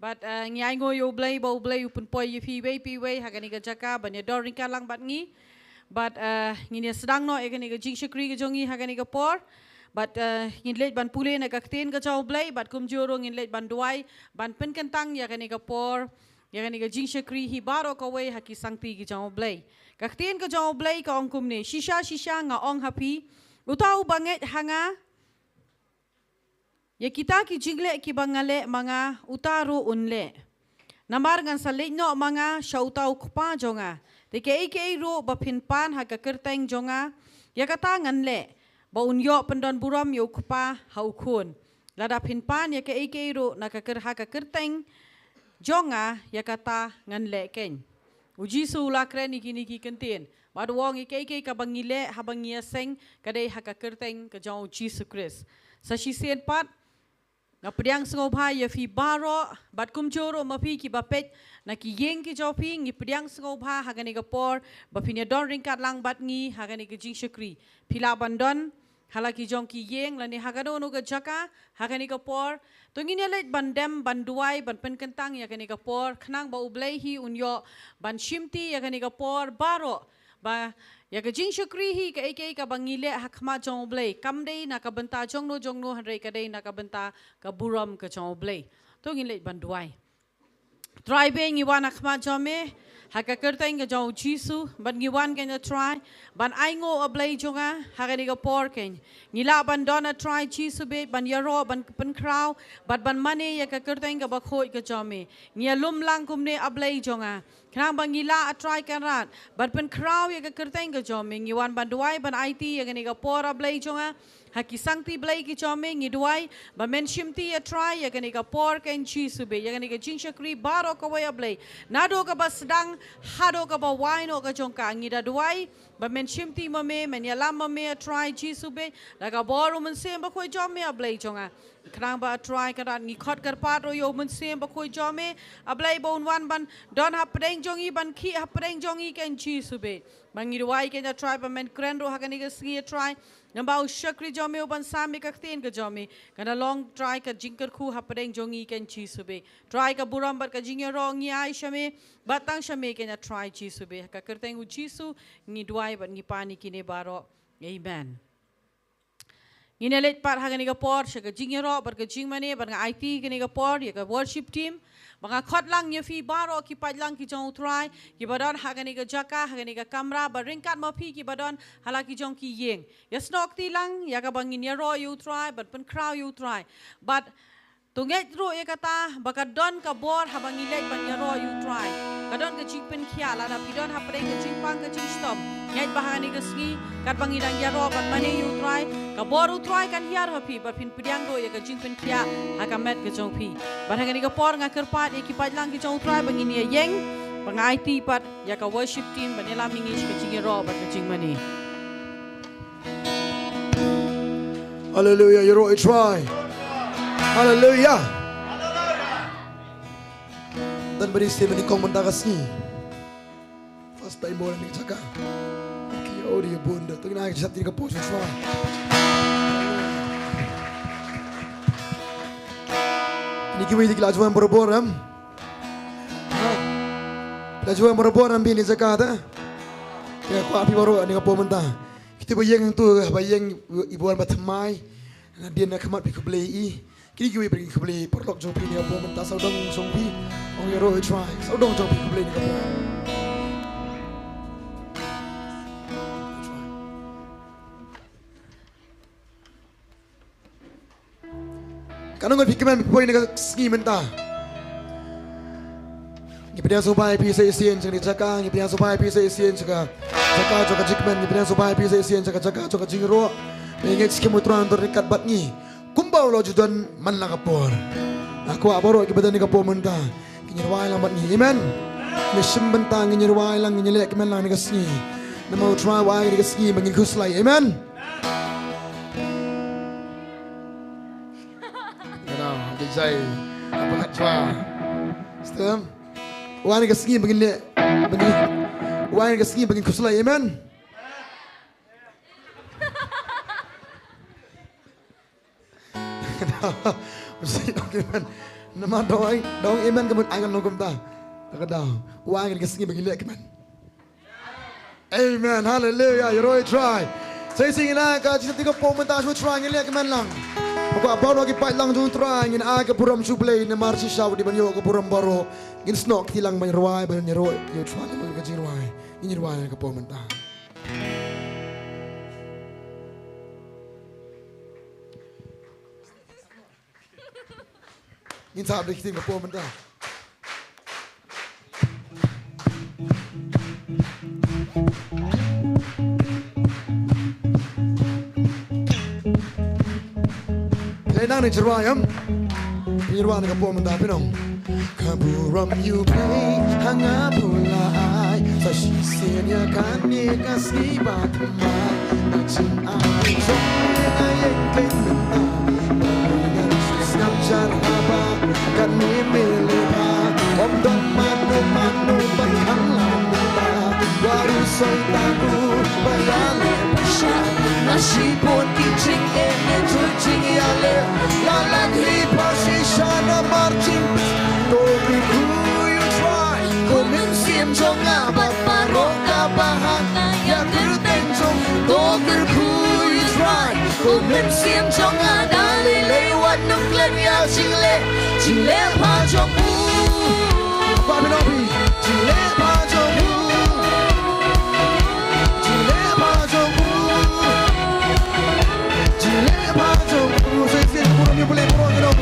But ngai ngo yo blay bo blay upun poi yu pi wei hagani ga jaka banya doring ka lang bat ngi. But ngini sedang no egani ga jing shakri ga jongi hagani ga por. But ngin late ban pule na kaktin ga jaw blay but kum juro ngin late ban duai ban pen kentang ya gani ga por. Ya gani ga jing shakri hi baro ka wei haki sangti ga jaw blay. Kaktin ga jaw blay ka ong kum ne shisha nga ong happy. Utau banget hanga. Ya kita ki jingle ki bangale mga utaru unle. Namar ngan salit no mga syautau kupa jonga. Tike ike ro bapinpan haga kerteng jonga. Ya kata ngan le. Ba unyo pendon buram yo kupa haukun. Lada pinpan ya ke ike ro nakaker haga kerteng jonga ya kata ngan le ken. Uji sula kren iki niki kentin. Badu wong ike ka bangile habangia seng kadai haga kerteng ke jong Jesus Christ. Sa sisien pat nga pediang sengobha ya fi baro bat kumjoro mapi ki bapet na ki yeng ki jopi ngi pediang sengobha hagani ga por bapinya don ringkat lang bat ngi hagani ga jing shakri pila bandon halaki jong ki yeng lani hagano no ga jaka hagani ga por tungi ne let bandem banduai ban pen kentang ya gani ga por khnang ba ublei hi unyo ban shimti ya gani ga por baro ba ya ka jing shukri hi ka eke ka bangile hakma jong blay kamdei na ka benta jong no hanrei ka dei na ka benta ka buram ka jong blay to ngin le banduai try be ngiwan hakma jome haka kerteng ka jong jisu ban ngiwan ka na try ban aingo ablay jonga haka ni ka por ken ngila ban dona try jisu be ban yaro ban pen kraw ban mane ya ka kerteng ka bakhoi ka jome ngialum lang kumne ablay jonga Kenang bangila atrai kanrat, but pen kraw ya ka kerteng ka jome ngiwan banduai ban IT ya gani ka pora blay jonga haki sangti blay ki jome ngiduai ban men shimti atrai ya gani ka por ken chisube ya gani ka jinshakri baro ka waya blay nado ka ba sedang hado ka ba waino ka jongka ngida duai ban men shimti mame men yalam mame atrai chisube la ka boru men sem ba khoi jome blay jonga Kenang ba try karat ngikot karpat yo men sem ba khoi jome ablay bon wan ban don hapdeng jongi ban ki hapdeng jongi ken chi sube bangiruai ken try ba men krendo hakani ga ski try namba shakri jome ban sami ka tin ka jome kana long try ka jingker khu hapdeng jongi ken chi sube try ka buram bat ka jingya rong ngi ai shame batang shame ken try chi sube ka kerteng u jisu ngi duai ban ngi pani kine baro amen Nginalit par hagani ka por siya ka jingero bar ka jingmane bar nga IT kani ka por ya ka worship team mga khot lang ya fi baro ki pad lang ki jong try ki badon hagani ka jaka hagani ka kamera bar ringkat ma fi ki badon halaki jong ki yeng ya snok ti lang ya ka bangin ya ro you try but pen crow you try but tunget ro ya kata baka don ka bor habangilek ban ya ro you try kadon ka jingpen khia la na pidon hapre ka jingpang ka jing stop nyai bahani ka ski kat bangidang ya ro ban mane you try ka boru try kan hiar hapi ba pin pidiang do ya ka jingpen khia hakamet ka jong pi ban hagani ka por nga kerpat ya ki lang ki jong try bangini ya yeng bang IT pat ya ka worship team ban ela mingis ka jing ro ban ka jing mane Hallelujah, you ro try. Hallelujah. Dan berisi menikong mendagasni. First time boleh ni cakap. Okay, oh dia bunda. Tu kena ajak tiga pos semua. Ini kami di kelas yang berbor ram. Kelas yang berbor ram bini cakap ada. Ya, aku api baru ni kapor mentah. Kita bayang tu, bayang ibuan batamai. Dia nak kemat pergi beli. Kini gue pergi ke beli perlok jopi ni apa mentah saudong jopi orang yang roh try saudong jopi ke beli ni apa Kanong ngan pikiman poin ni ski mentah ni pediang sobai pisa isien cakap cakap ni pediang sobai pisa isien cakap cakap jikman ni pediang sobai pisa isien cakap jingro mengingat ski mutran terdekat bat ni Kumbau lo judan man lang kapor. Ako aboro ki badan ni kapor menta. Kinyirwai lang bat ni. Amen. Mishim bentang kinyirwai lang kinyilek man lang ni kasni. Namo try wai ni kasni mangin kuslay. Amen. Ganao, dijay. Apa kat try. Stem. Wai ni kasni mangin le. Wai ni kasni mangin kuslay. Amen. Mesti okay man. nama dong iman kemud angan logam ta takadaw uangin kesingi begini keman amen hallelujah yoroi try saya singin ka jita tiga pomenta semua try ngeli keman lang aku abang lagi pai lang jung try ngin aga puram suplay na marsi shaw di banyo ko puram baro ngin snok tilang ban ruai ban yoroi yo try ban kajing ruai ini ruai ka pomenta ngin saab dik ting ka pomenta nang ni cerwayam pirwan ka pomenta pinong kaburam you play hanga pulai sa shisenya kan ni kasih batma macin ai song ai ken menta snap jar haba kan ni melepa om don manu bakhang lama waru soi taku bayale pasha nasipon kiching en churching yale la la hi pasishana marching to be who you try komen sim jonga bat paroka bahanga ya kurten jong to be who you try komen sim jonga dali lewat nung klen ya chile pa jong Babylon chile pa jong chile pa jong chile pa jong saya sih kurang ni boleh kurang dong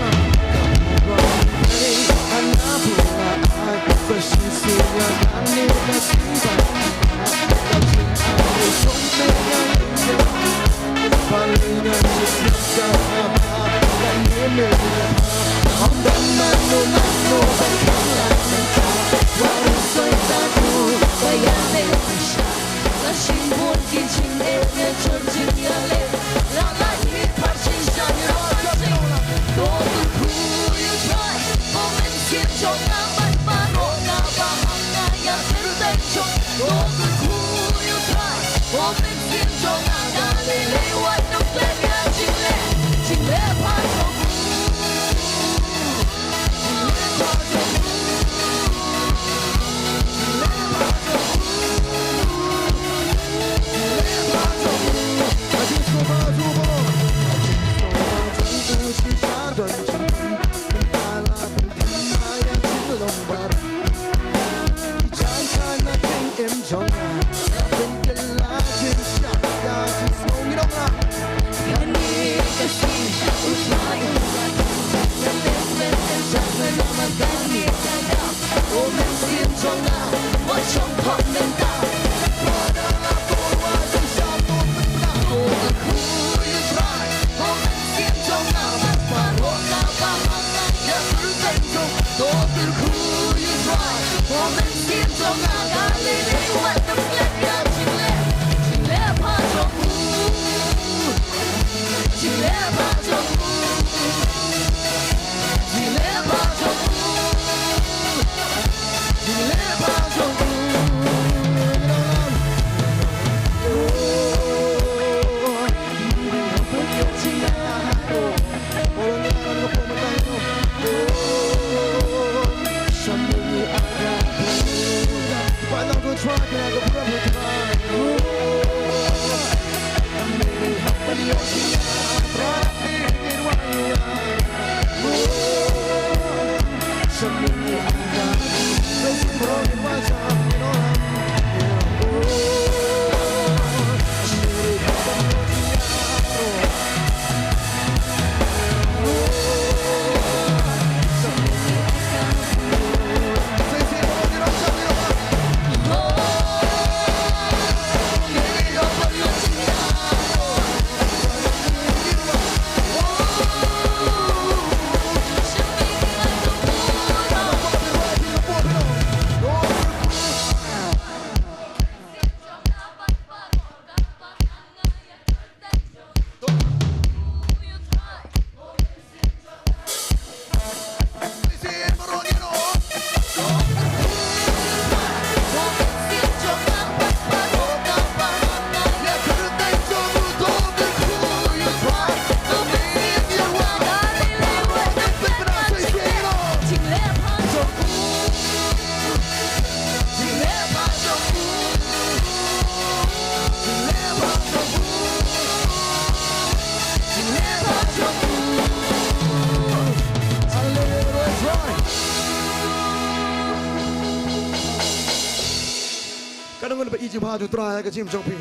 ba iji ba ju tra ka chim chong pi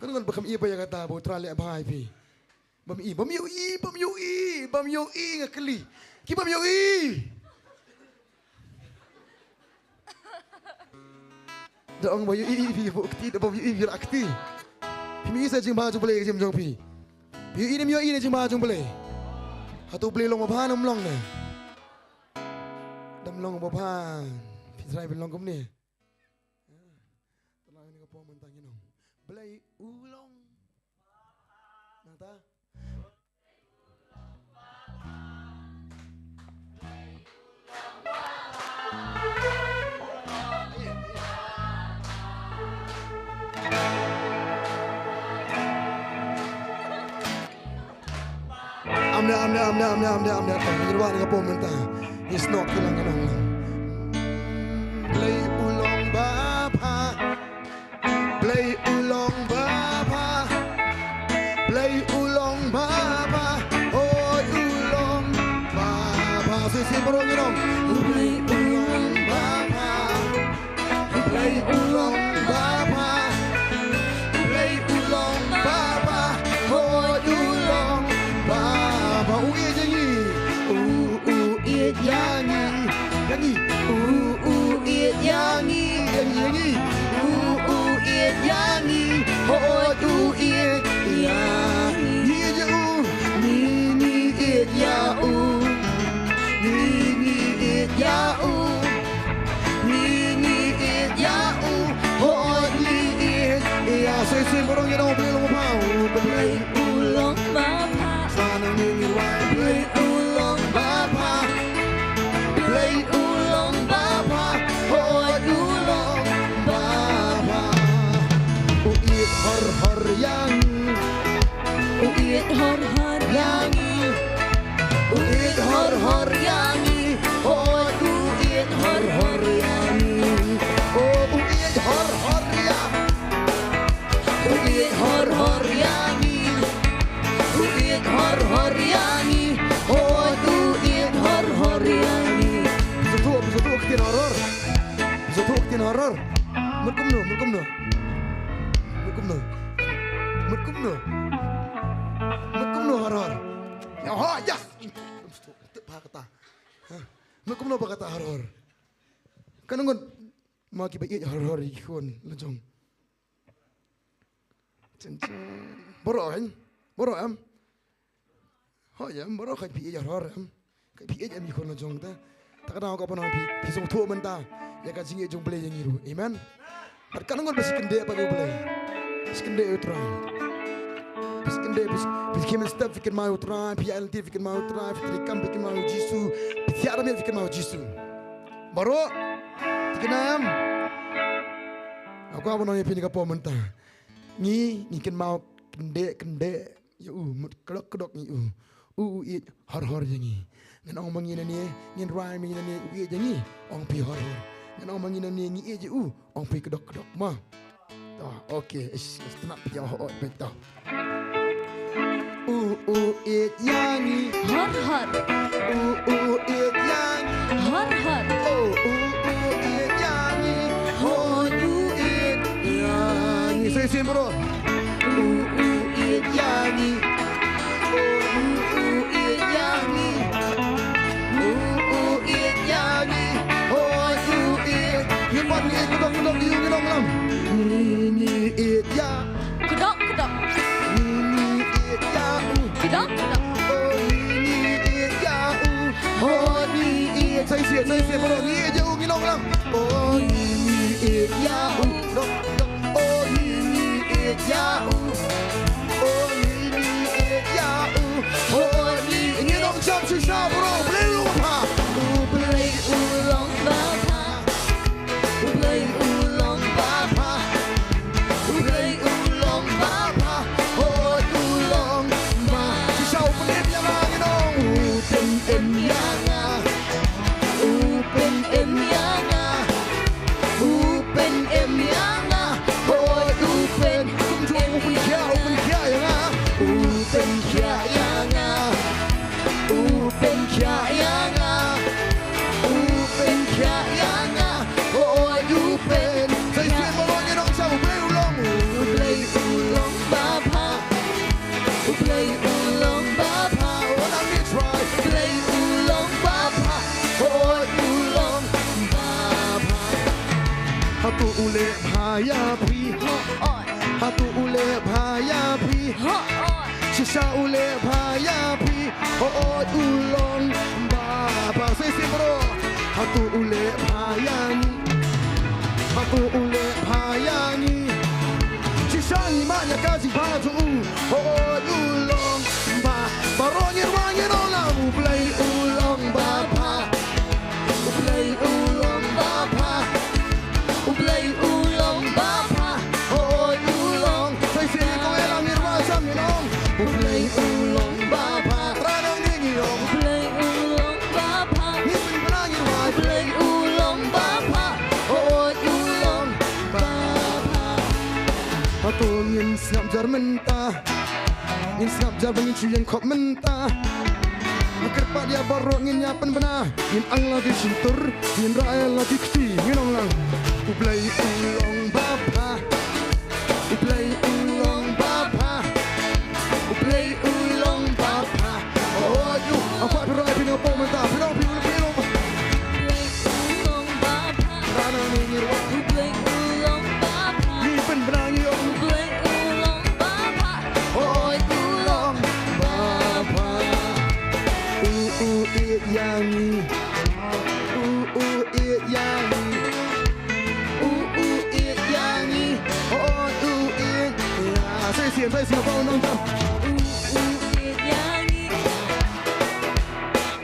kan ngon ba kam i ba ya kata bo tra le ba pi bam yo i ngakli ki bam yo i dong ba yo i pi bo kti da bam yo i vir akti pi mi sa jing ba ju ble jim jong pi pi i nem yo i ne jing ba jong ble hatu ble long ba nam long ne dam long ba pa pi trai ben long kum ne tala ni ka po man tang ino ble ulong nang ta amne irwan ka po menta isnok kilang kanang play ulong bapa play ulong bapa play ulong bapa oh ulong bapa sisi bro ngirong play ulong bapa play ulong bapa play ulong bapa oh ulong bapa uye jangi it yangi yangi it yangi yangi it yangi oh it yangi ni it yau ni it yau ni it yau oh ni it ya sesi borong yang belum mau play ulong bapa sana ni wai play ulong bapa play ulong bapa oh ulong bapa uit har yang uit har yang uit har yang oh uit har yang oh uit har yang uit har yang uit har yang oh uit har yang bisa tuh tin horror merkum no horror ya ho ya pa kata merkum no pa kata horror kan ngon mau ki ba horror ikon lejong cen boro am ho ya boro kai pi horror am kai pi am ikon lejong ta takana ko pano pi song tu menta ya ka jinge jong play yang iru amen at kan ngon basi kende pa go play skende utra skende bis kemen step fikin ma utra pi alti fikin ma utra fi kam fikin ma jisu pi tiara me fikin ma jisu baro tikinam aku abono ye pini ka po menta ni ken ma kende ya kedok ni i har yangi ngan ong mangina ni ngin rai mi ni i jangi ong pi har ngan ong mangina ni ngi e ong pi kedok ma okay stop ya ho beta it yangi har it yangi har it yangi it yangi say bro it yangi it yangi it yangi oh it you want me kedok you ngidong lam ni it ya kedok ni it ya kedok oh ni it ya oh ni it say bro ni je ngidong lam oh ni it ya oh ni it ya oh ni it ya oh ni ngidong jump si sa bro play lupa play ulong bapa play ulong bapa play ulong bapa oh ulong ma si sao penem yang ngidong pen yang pen yang pen yang oh pen kia yang pen kia yang pen kia yang Bhaya Pi Oi. Hatu ule Bhaya Pi Oi. Shisha ule Bhaya Pi ulong Baba Sisi bro Hatu ule Bhaya Ni Hatu ule Bhaya Ni Shisha imanya kazi baju ulong Ba Barongi wangi rola Uplay ulong Baba Uplay ulong Baba Uplay ulong bapa. ulong Sisi ko elang irwa sang ilong Uplay ulong Baba Ranong ningiyong Uplay ulong bapa. Ngipin panangin wai Uplay ulong bapa. Ulong bapa. Atong yin snap jar menta Yin snap jar bangin cuyen kop menta Akar pa dia barok ngin nyapan bena Yin ang lagi sintur Yin raya lagi kti Nginong lang Uplay ulong Baba Uplay ulong Baba Uplay ulong Baba Apa berai pinopong menta Pinopong Uplay ulong bapa. Ranong ningirwa Uplay ulong bapa. Ngipin benangiyong Uplay ulong bapa. ulong Baba it yangi it yangi it yangi it ya 最先帮我弄上 It yangi.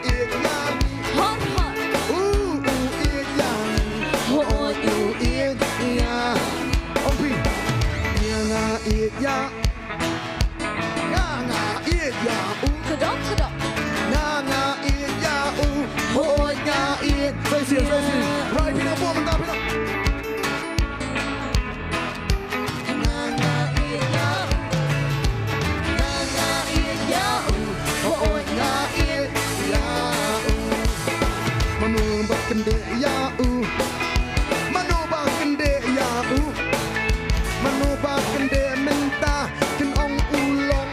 it yangi Hot hot. it yangi Hot it ya opi nga it ya nga it ya Kedok kedok. nga it ya nga it 最先 right พี่น้องพวกมันตาพี่น้อง Nga it ya. Nga it ya. nga it ya manu bakken de ya manu bakken de ya manu bakken de minta kin ong ulong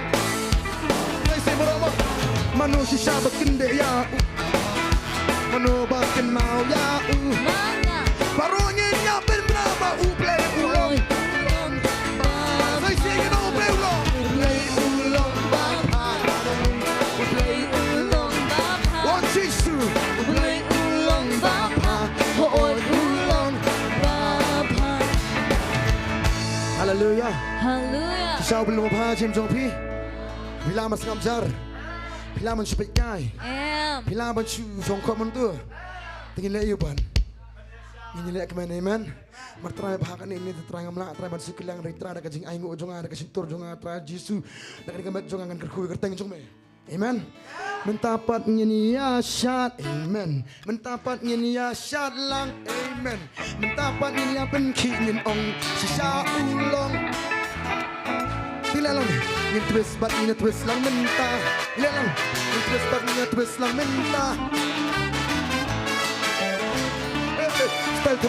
ay say mo manu shisha bakken de ya manu bakken mau ya Manga. parongin ya ben brava play ulong Ulong bapa. say say you know play ulong bapa Uplay ulong bapa. one jisoo Uplay ulong bapa. Ulong bapa. hallelujah Hallelujah. Sao belum apa Jim Jong Pi Bila mas ngamjar Bila man supit kai Am. Bila man su Jong Kop man tu Tingin le yuban Ngin le kemen amen Martrai bahakan ini terang amla Trai man sukilang ritra Ada kajing aingu ujung ada kasintur ujung Trai Jisu Ada kemet ujung angan kerkui kerteng ujung me Amen Mentapat ngini asyat Amen Mentapat ngini asyat lang Amen Mentapat ngini apen ki ngin ong Sisa ulong Bila lang Ngin twist bat ngini twist lang menta Bila lang Ngin twist bat ngini twist lang menta Style to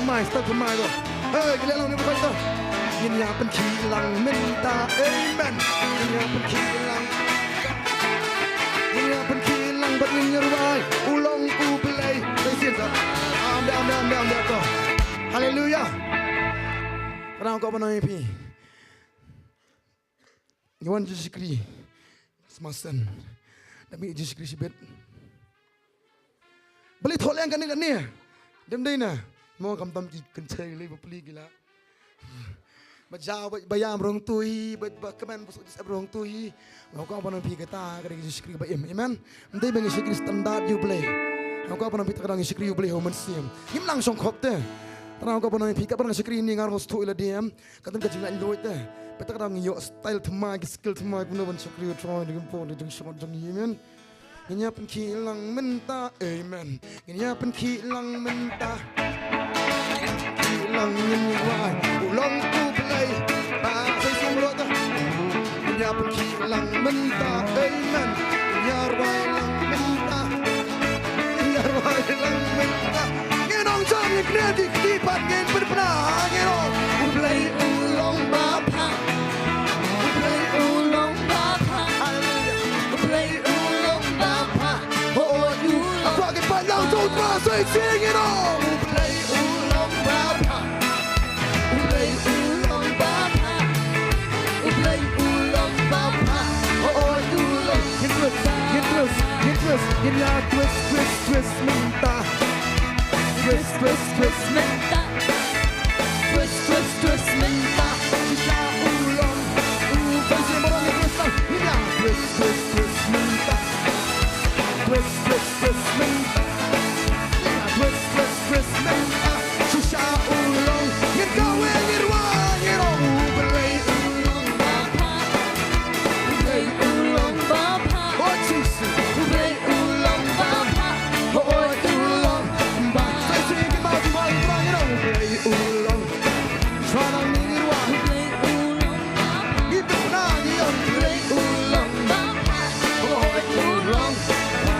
my do gila lang ni bukan to Ngini apen ki lang menta Amen Ngini apen ki lang Ngini apen ki lang bat ngini ruai Ulong upilay Say sin sa Amda to Hallelujah Karang ko pa na ipi Ngawan Jesus Christ Semasan Dami Jesus Christ bet Balik thole ang kanil ni Dem day na Mga kamtam kencay lay bapli gila Majaw bayam rong tuhi Kaman busuk dis rong tuhi Ngaw ko pa ng pigata Kada Jesus Christ ba Amen Hindi ba Jesus Christ standard you play Ngaw ko pa ng pita kadang Jesus Christ you play Human sim Him lang siyong kop te Tarang ko pa ng pika pa ng Jesus Christ Ni ngar ngos tu ila diem Katang kajing na iloy te Pita kadang iyo style tumag Skill tumag Puno ban Jesus Christ Troy Digin po Digin syakot jang amen Ganyapan kilang menta Amen Ganyapan kilang menta Kilang niniway Ulang ublay Pasay sumlo ta Ganyapan kilang menta Amen Ganyarway lang menta Ganyarway lang menta Nginong jami kredik Tipat ngin berpenang Nginong Ublay ulong bapa Uplay ulong bapa. Uplay ulong bapa. Ulong. Aku akan pandang sutra Say sing it all Ublay ulong bapa Ublay ulong Gini ya twist twist twist minta. Twist twist twist minta. Twist, twist, twist minta. Shisha ulong. Fancy mo lang twist lang. Gini ya twist twist twist minta. Twist twist twist minta. Twist twist twist minta. Shisha ulong. Gin gawin girwan girong. Ublay Ulong bapa. Ublay ulong bapa. oh Jesus. Ublay ulong bapa. Hoy ulong ba. Say sige ba di ba girong girong. Ublay ulong. Swanang girwan. Ublay ulong bapa. Ito na girong. Ublay ulong bapa. Hoy ulong bapa.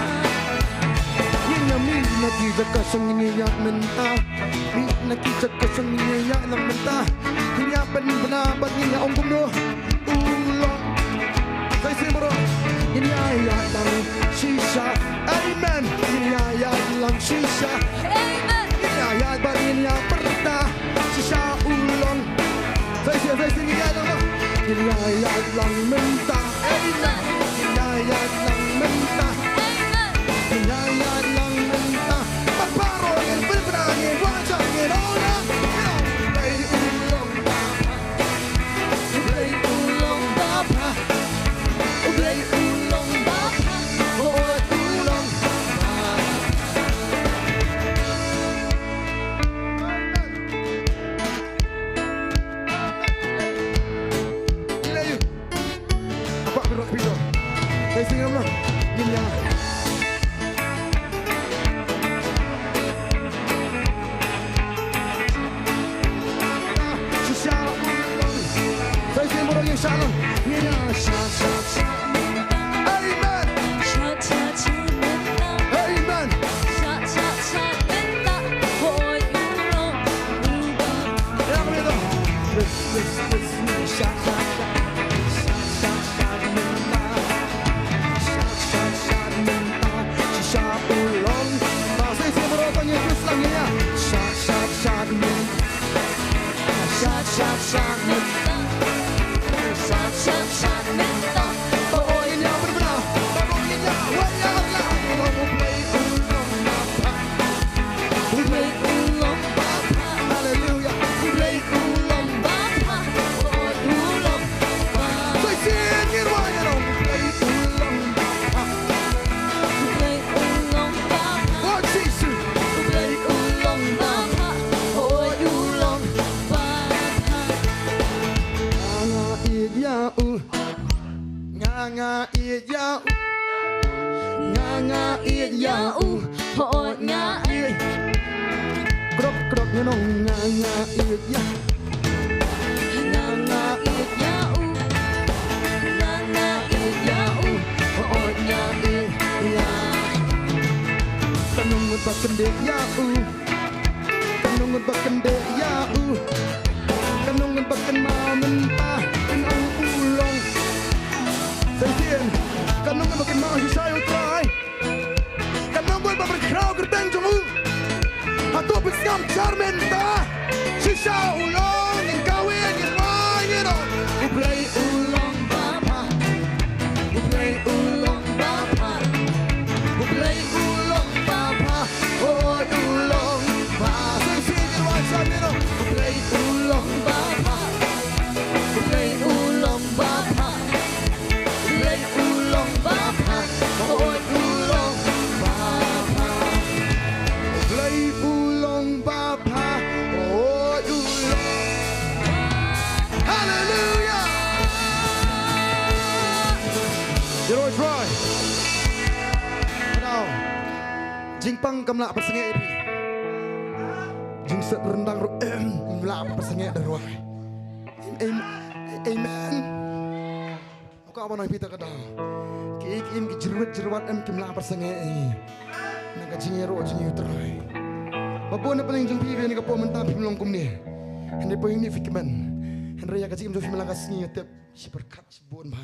Niña mi nakita ka sa nginiyak menta. Mi nakita ka sa nginiyak ng menta. Hiniyapan banabat niya ang gumno. Ulong. Say simuro. Hiniyayat lang shisha. Amen. Hiniyayat lang shisha. Amen. Hiniyayat ba rin niya perta. Shisha ulong. Say hiniyayat lang. Hiniyayat lang menta. Amen. Hiniyayat lang menta. Amen. Hinayaan lang menta. Pagparol, pinagpinangin, wansang ginona. Ublay ulong bapa. Ublay ulong bapa. Ublay ulong bapa. Hoy ulong bapa. Ilayo. Apa berok pito? Saya singam lang. Ginya. Shisha ulong. Saya singam orang yang shalom. Ginya. Sha sha sha. Amen. Cha cha cha minta. Amen. Cha cha cha minta. Hoy ulong bapa. Yang itu. Sha sha sha. Sha sha sha minta. Sha sha sha minta. Shisha ulong. Saya singam orang tanya Chris lang ya. Sha sha sha minta. Sha sha sha minta. Cha cha cha minta. Bawain yang benar-benar. Bawain yang wajah lah. Ublay ulong bapa. Ublay ulong bapa. Hallelujah. Ublay ulong bapa. Hoy ulong bapa. Say singin wajah dong. Ublay ulong bapa. Ublay ulong bapa. Oh Jesus. Ublay ulong bapa. Hoy ulong bapa. Nga it ya. Nga it ya. Yau, hoy nga It. Krok krok nong nga it ya. nga it yau. Nga it yau, hoy nga it ya. Kanungut bakende ya. Kanungut bakende ya. Kanungut baken mau mentah. Inong ulong. Sentien. Kanungut baken mau si sayo try. Kanungut baken krau kerteng jongu. Hatu piskam charmenta. Shisha ulong. Yang kawin yang main. Ublay ulong bapa. Ublay ulong bapa. Ublay ulong bapa. Oh ulong bapa. Sentien wasan nino. Ublay ulong bapa. Ublay ulong bapa. Ublay ulong bapa. Hoy ulong bapa. Ublay ulong bapa. Oh ulong. Hallelujah. You know it's right. Now, jingpang kamla persenge ipi. Jing set rendang ru kamla persenge darwah. Amen. Aku apa nak pita kada? Ki im ki jerwat em kamla persenge. Naga jingero jingi utrai. Babon na paling jing pibe ni kapo mentah pimlong kumni. Hindi po ini fikman. Henry ya kajim jo fimlakas ni tep si berkat si bon ba.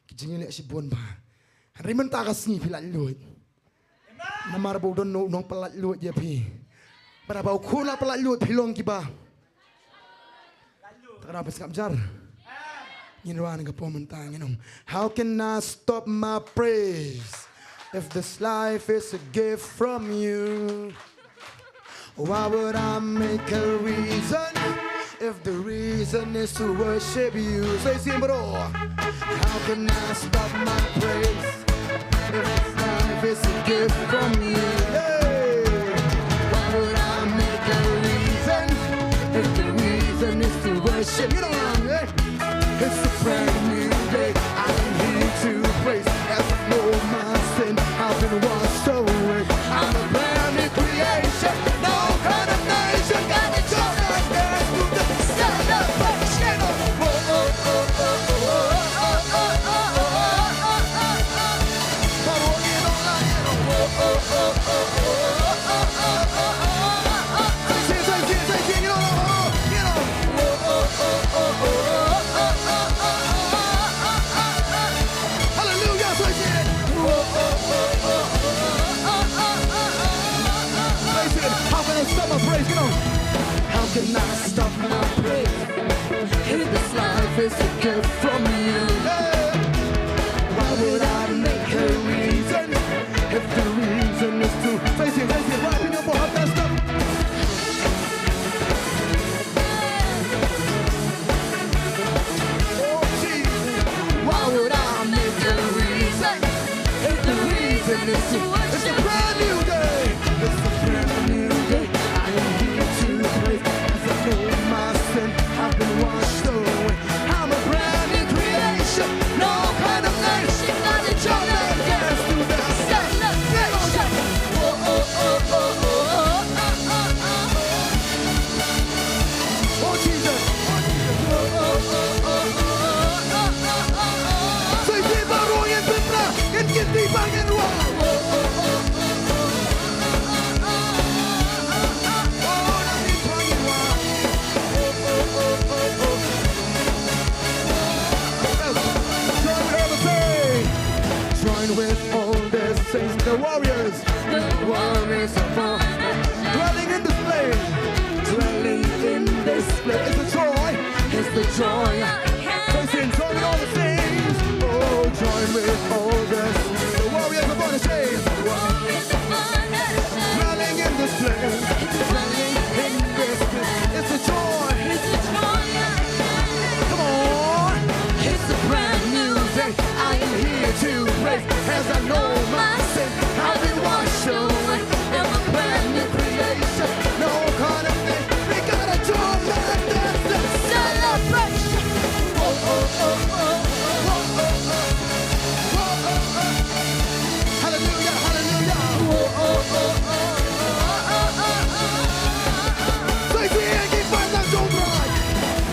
Kijingile si bon ba. Henry mentakas ni pilat luit. Namar bo don no nong pelat luit je pi. Para bau kuna pelat luit pilong kiba. Takra pas kapjar. Ginwan ka po mentang inong. How can I stop my praise? If this life is a gift from you, why would I make a reason if the reason is to worship you? Say simple. How can I stop my praise if this life is a gift from you? Hey! Why would I make a reason if the reason is to worship? You know what I'm saying? It's a brand new day. I'm here to praise. As I know my sin, I've been washed away. I'm a brand new creation. No condemnation. Got a joy and dance to the celebration. Oh, oh, oh, oh, oh, oh, oh, oh, oh, oh. But walking on like oh, oh, oh, oh, oh, oh, oh, oh, oh. Say it, you know, you know. Oh, oh, oh, oh, oh. Hallelujah, say it. How can I stop my praise? Come on. How can I stop my praise? If this life is a gift from you, why would I make a reason if the reason is to face it, right in your boy, how can I stop? Oh, Jesus. Why would I make a reason if the reason is to worship? It's a brand new day. It's a brand new day. I am here to praise. As I know my sin, I've been washed away. I'm a brand new creation. No condemnation. Not a joy and dance to the celebration. Oh, oh, oh, oh, oh, oh, oh, oh. Oh, Jesus. Oh, oh, oh, oh, oh, oh. Say, viva ruang yang benar, yang ketimbang yang ruang. Join with all the saints, the warriors of all, dwelling in this place, dwelling in this place. It's the joy, it's the joy. So sing, join with all the saints. Oh, join with all the warriors of all the saints, dwelling in this place, dwelling in this place. It's the joy, it's the joy. Come on, it's a brand new day. I am here to praise. As I know my sin, I've been washed away. I'm a brand new creation. No condemnation. We got a joy like that's the celebration. Oh, oh, oh, oh, oh, oh, oh, oh, oh, oh. Hallelujah, hallelujah. Oh, oh, oh, oh, oh, oh, oh, oh. So if you ain't get find that joy right.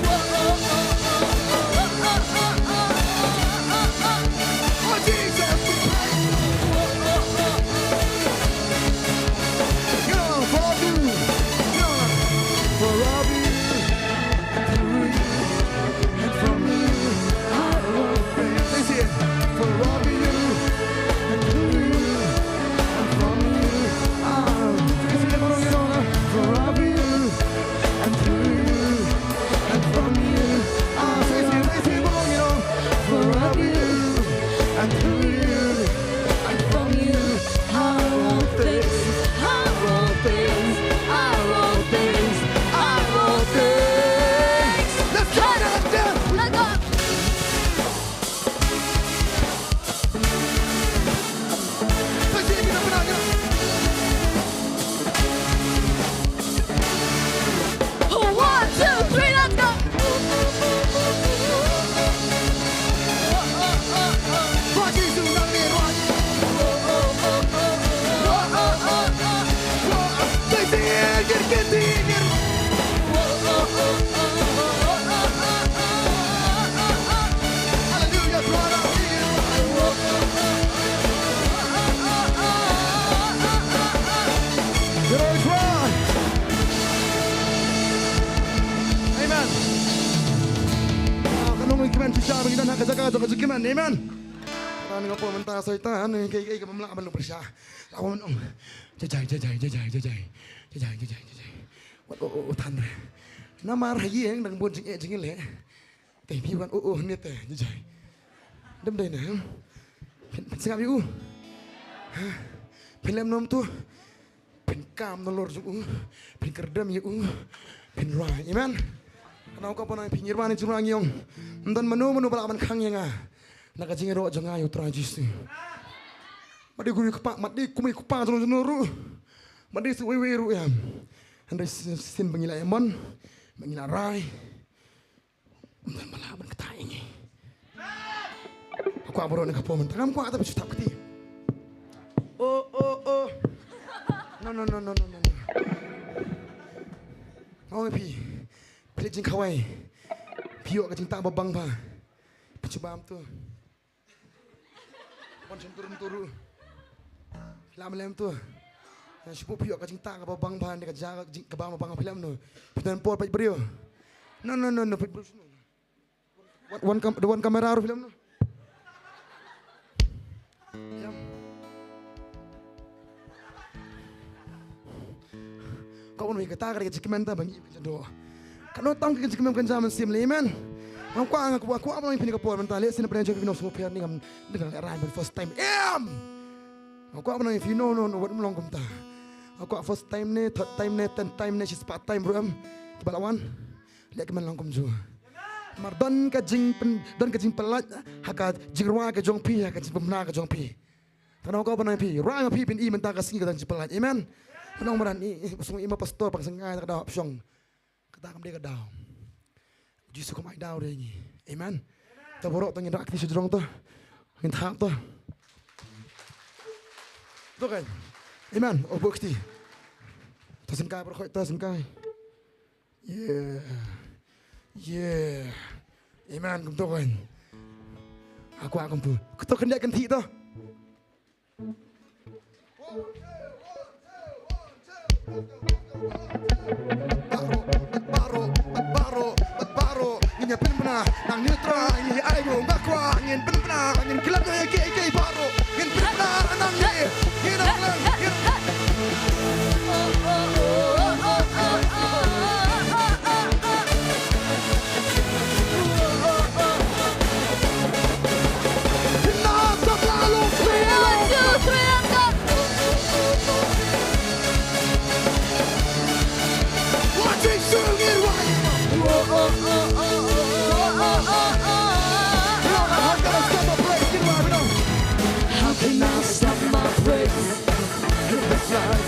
Oh, oh, oh, oh, oh, oh, oh, oh, oh. Oh, Jesus, we praise you. Oh, oh, oh. You know, for you, you know, for all you, and through you, and from you, I will praise. They say it. For all you, and through you, and from you, I will praise. They say it, you know, for all you, and through you, and from you, I will praise. They say it, you know, for all you, and through you, and from you, I will praise. I will praise. I will praise. I will praise. Let's go down. Let go. Let's see if you know what I got. 1, 2, 3, let's go. Rock you, do not be rock. They say it, get it. Hallelujah, brother. You know it's wrong. Amen. Kanong ikiman siya bagi dan hakajaga to kajikiman. Amen. Karena ngapo mentah saitan kay kamamla kaban presya. Ako man jajay. What tan. Namar hieng dang bon jing le. Tay pi wan ne te jajay. Đâm đây nè. Xin gặp you. Film nom tu pin kam nolor ju pin kerdam yu pin ra amen kanau ka panai pin yirwan ju rang yong ndan manu bala man khang yang na ka jingero jonga yu tragis madi kumi kupa jong ru madi su we ru ya andai sin bangila emon bangila rai ndan bala man katai ni aku aboro ni kapo man takam ko ata bi tak ti oh no oh pi jing kawai pi yo ka jing ta babang pa pi coba am tu pon turun turu lam tu na sipu pi yo ka jing ta ka babang pa ni ka jaga jing ka bang babang film no pitan por pa brio no pi bro one kamera ro film no kau pun mikir tak ada kejikiman tak bagi do. Kalau tahu kejikiman kan zaman sim leman. Aku apa yang pilih kapal mentah lihat sini pernah jadi pinong semua pihak ni kan dengan arrival first time. Aku apa yang pilih no buat melong kumta. Aku first time ni, third time ni, 10th time ni, she's part time bro. Kebalawan lihat keman long kumju. Mardan kajing pelat haka jingwa ke jong pi haka jing pemna ke jong pi. Karena aku apa yang pilih rai pi pin mentah kasih ke jing pelat. Amen. Penong meran semua imam pastor pangsengai tak ada opsiong. Kata dia kedau. Jisu kemai dau dia ni. Amen. Ta borok tangin aktif sejrong tu. Ngin thap tu. Tu kan. Amen. Oh bukti. Tersenkai berkhoi tersenkai. Yeah. Amen kum tu kan. Aku akan tu. Ketuk kendak kenti tu. Baro, ini benar, nang netra, ini ayo, ngakwa, ini benar, ini kelak yang kei baro, ini benar, nang ini nang.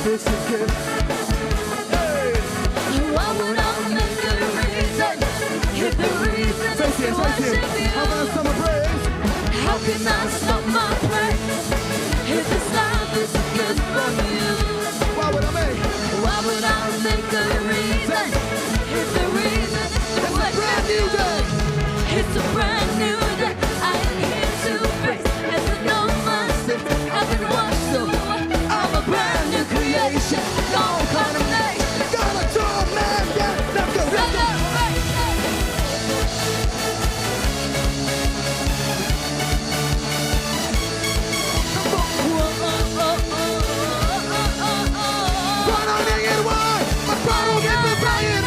This is good. Hey! Why would I make a reason? If the reason is to worship you, How about some praise? how can I stop my praise? If this life is good for you, Why would I make? why would I make a reason? If the reason is to It's a brand new day. it's a brand new day. I am here to praise and to know my sins. I've been washed away. I'm a brand new creation. No condemnation. Gonna talk, man. Yeah, let's go. Run on it, why? My bottle get the Brian.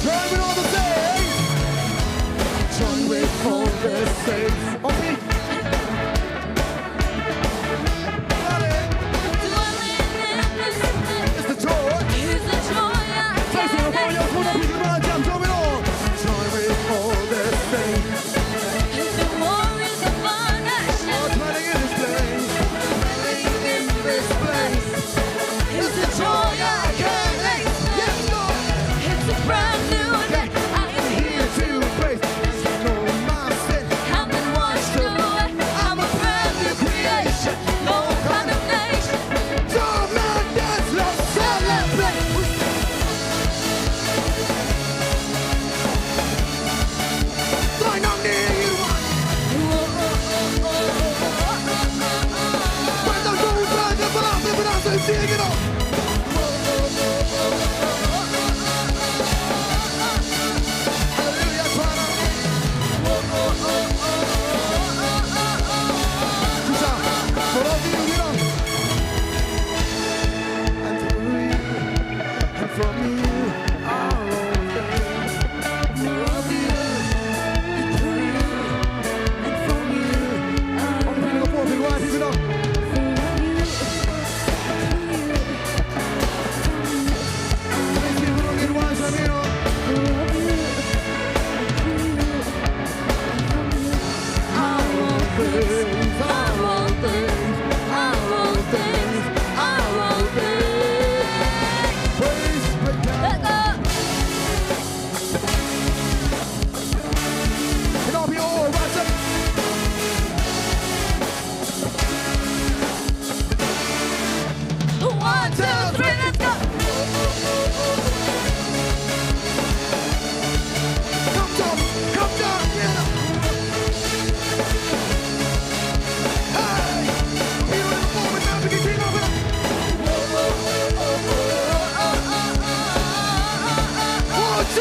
Driving all the day.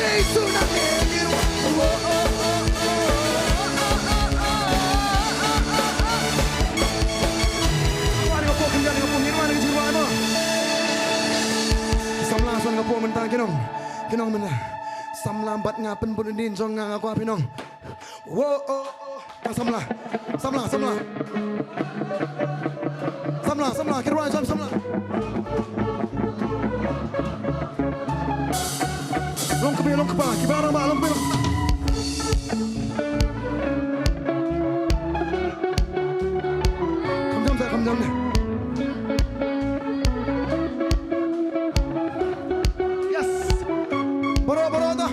Yesus nangin. Wani ngapo kenyan ngapo ngirwan ng jiwa mo. Samlason ngapo mentang kinong mena. Samlambat ngapen bunudin jong ngaku apinong. Wo oh samla. Samla kirwan jam samla. Long kepa, kibarang ba long kepa. Kam jam. Yes. Boro dah.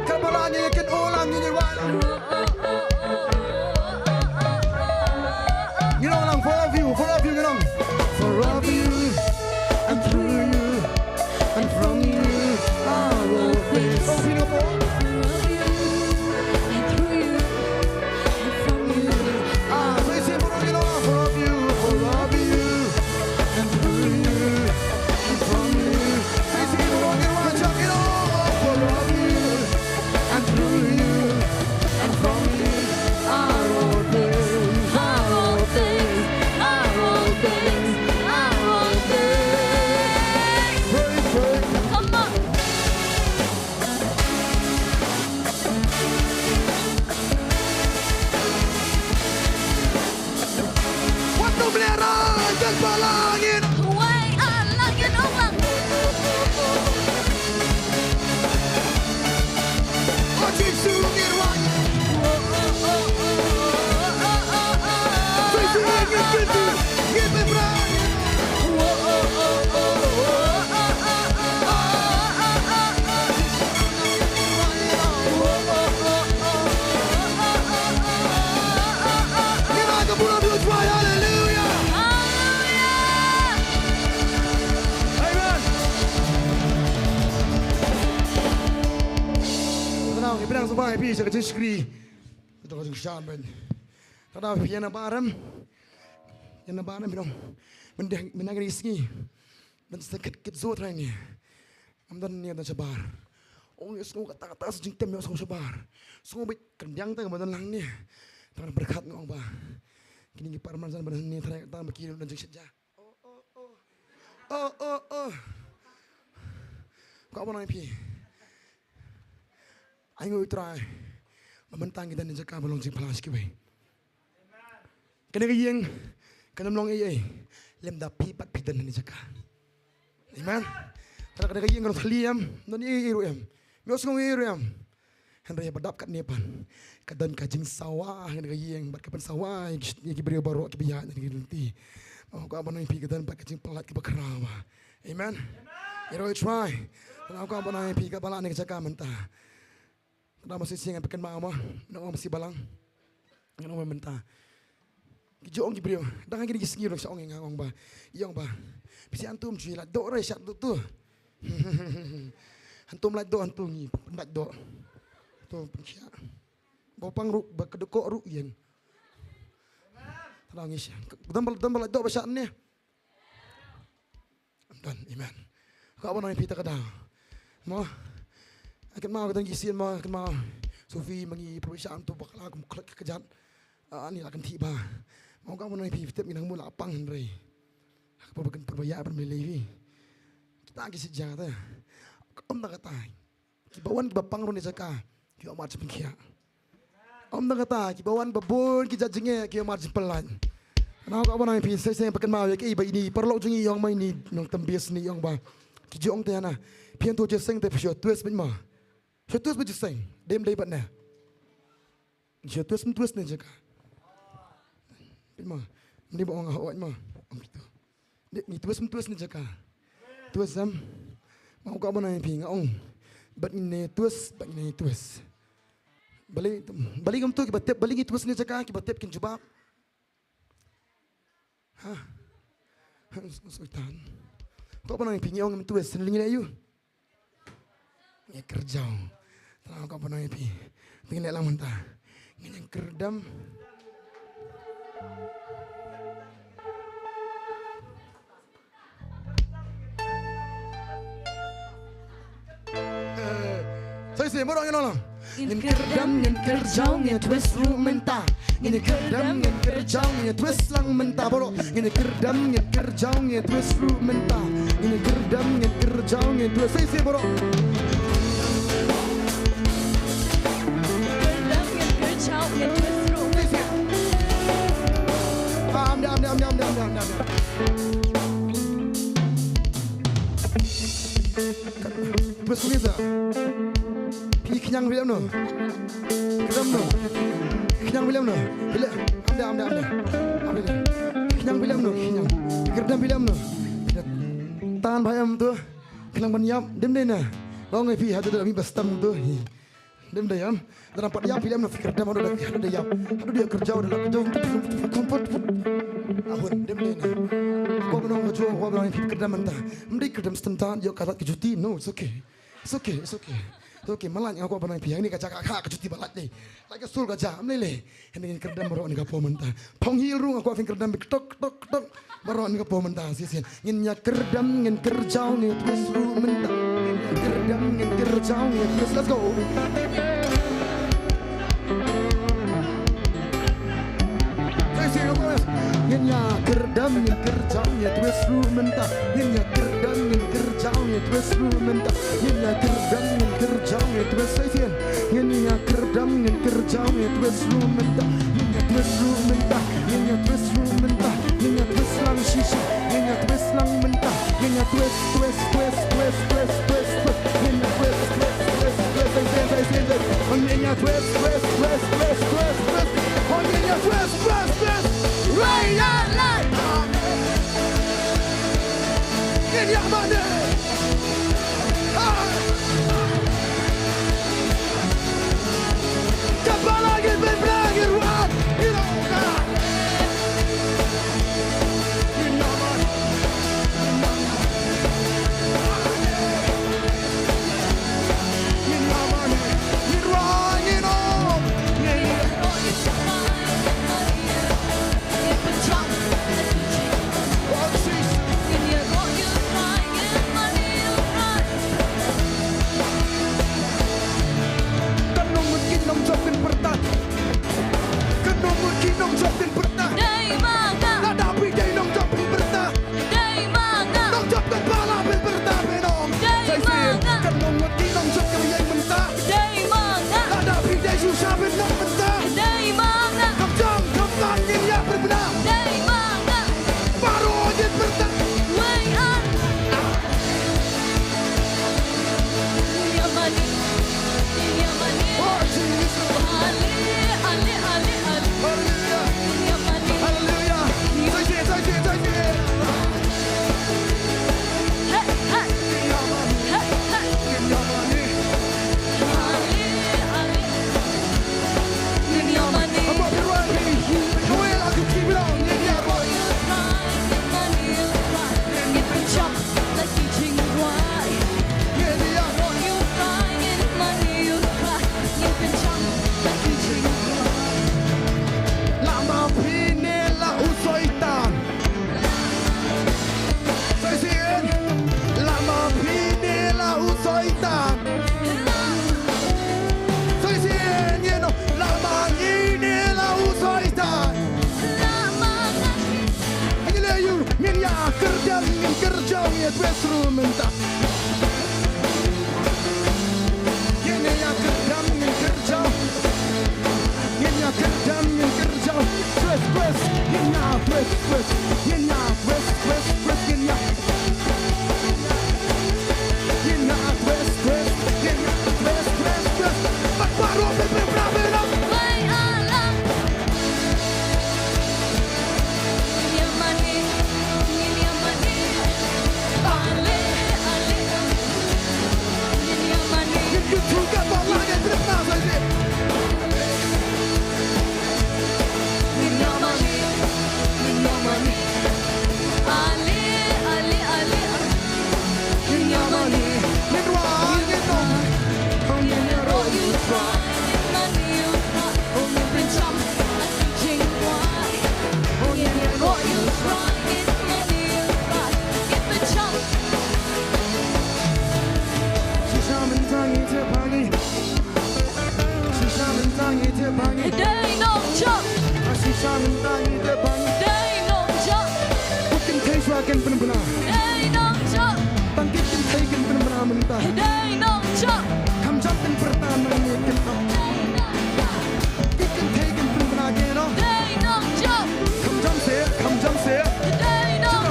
Kabaranya yakin ulang ini wan. Ginong for of you, ginong. For of you and through you and from you are all things. Oh, Singapore. Balangin. Way alangin ulang. Oh Cisungir wan. Give me brand. Bilang sampai pi saya kecil skri. Itu kau jengsan ben. Kada piana baram. Yana baram bilang. Menang risky. Dan sedikit zot ni. Amdan ni ada sabar. Oh ya semua kata-kata sejeng tem ya semua sabar. Semua baik kendang tak kemudian lang ni. Tangan berkat ngong ba. Kini parman san badan ni tarik tangan berkiri dan jeng saja. Oh. Kau apa nak pi? Ayo try. Mementang kita ni jaka balong jing palas kiwe. Kena kiyeng, kena melong lem da pipat pidan ni jaka. Amen. Kena kiyeng kalau thaliam, dan iru em. Mios ngong iru em. Henry badap kat nepan. Kadan kajing sawah kena kiyeng, bat kapan sawah yang kiberi baru kibiya ni kinti. Oh, kau apa nak pi kadan pat kajing pelat kibakarawa. Amen. Iru try. Kau apa nak pi kat balak ni jaka mentah. Kenapa masih siang pekan mama, nak masih balang, nak mentah. Kijong kibrio, dah kini kisah orang seorang yang ngong ba, yang ba, bisi antum cuci lah, dok ray syak tu, antum lah dok antum ni, pendat dok, tu pencak, bopang ruk, berkedekok ruk yang, terangis, dambal dok besar ni, dan iman, kau apa nak pita kadang, mau. Akan mau kita ngisian mau akan mau Sofi mengi perusahaan tu bakal aku kejat ni akan tiba mau kamu nak pergi tetap minang mula apang Henry aku bukan perbayar bermilih kita ngisi jata om nak kata kibawan bapang ron jaka kio mar sepengkia om nak kata kibawan babon kita jenge kio mar sepelan now kamu nak pergi saya pakai mau ya iba ini perlu jengi yang main ni nong tembias ni yang ba kijong tiana pian tu jeseng te psio tues benma Syatus berjuseng, dem day batna. Syatus mentuas ni jaga. Bima, ni bawa ngah awak ma, gitu. Ni tuas mentuas ni jaga. Tuas sam, mau kau mana yang pinga ong. Bat ni tuas, bat ni tuas. Balik kamu tu kita tep, balik tuas ni jaga, kita tep kin jubab. Sultan. Kau mana yang pinga ong tuas, senling ni ayu. Ya kerja. Tahu kau pernah pi? Tinggal lah mentah. Yang kerdam. Saya borong yang Ngin kerdam, ngin kerjau, ngin twist ru mentah. Ngin kerdam, ngin kerjau, ngin twist lang mentah. Borong ngin kerdam, ngin kerjau, ngin twist ru mentah. Ngin kerdam, ngin kerjau, ngin twist. Saya borong. Twist Lisa. Kenyang William no. Kedam no. Kenyang William no. Bila amda. Kenyang William no. Kenyang. Kedam William no. Tahan bayam tu. Kelang banyam dem deh na. Long pi hadu dah mi bastam tu. Dem deh yam. Dan nampak dia William no fikir dem ada yam. Hadu dia kerja ada kerja. Kumpul. Ahun dem deh na. Kau benong kerja, kau benong fikir dem mentah. Mesti kedam setentan yo karat kejuti. No, it's okay. It's okay, malah yang aku apa nanti yang ini kacak kakak kecuti balat ni, lagi sul kacak, amlele, ini kerdam baru ni kapo mentah, panggil rung aku afin kerdam tok baru ni kapo mentah sisian, ngin kerdam ngin kerjau ni terus ru mentah, ngin kerdam ngin kerjau ni terus let's go. Ngin kerdam ngin kerjau ni terus ru mentah, ngin kerdam ngin kerjau ni terus ru mentah, ngin kerdam ngin kerjau ni terus sisian, ngin kerdam ngin kerjau ni terus ru mentah, ngin terus ru mentah, ngin terus ru mentah, ngin terus lang sisi, ngin terus lang mentah, ngin terus, ngin terus, rain and light. In your money. Kapala git ben bragir rock. In your money. In your money. In your money. In wrong in all. Money.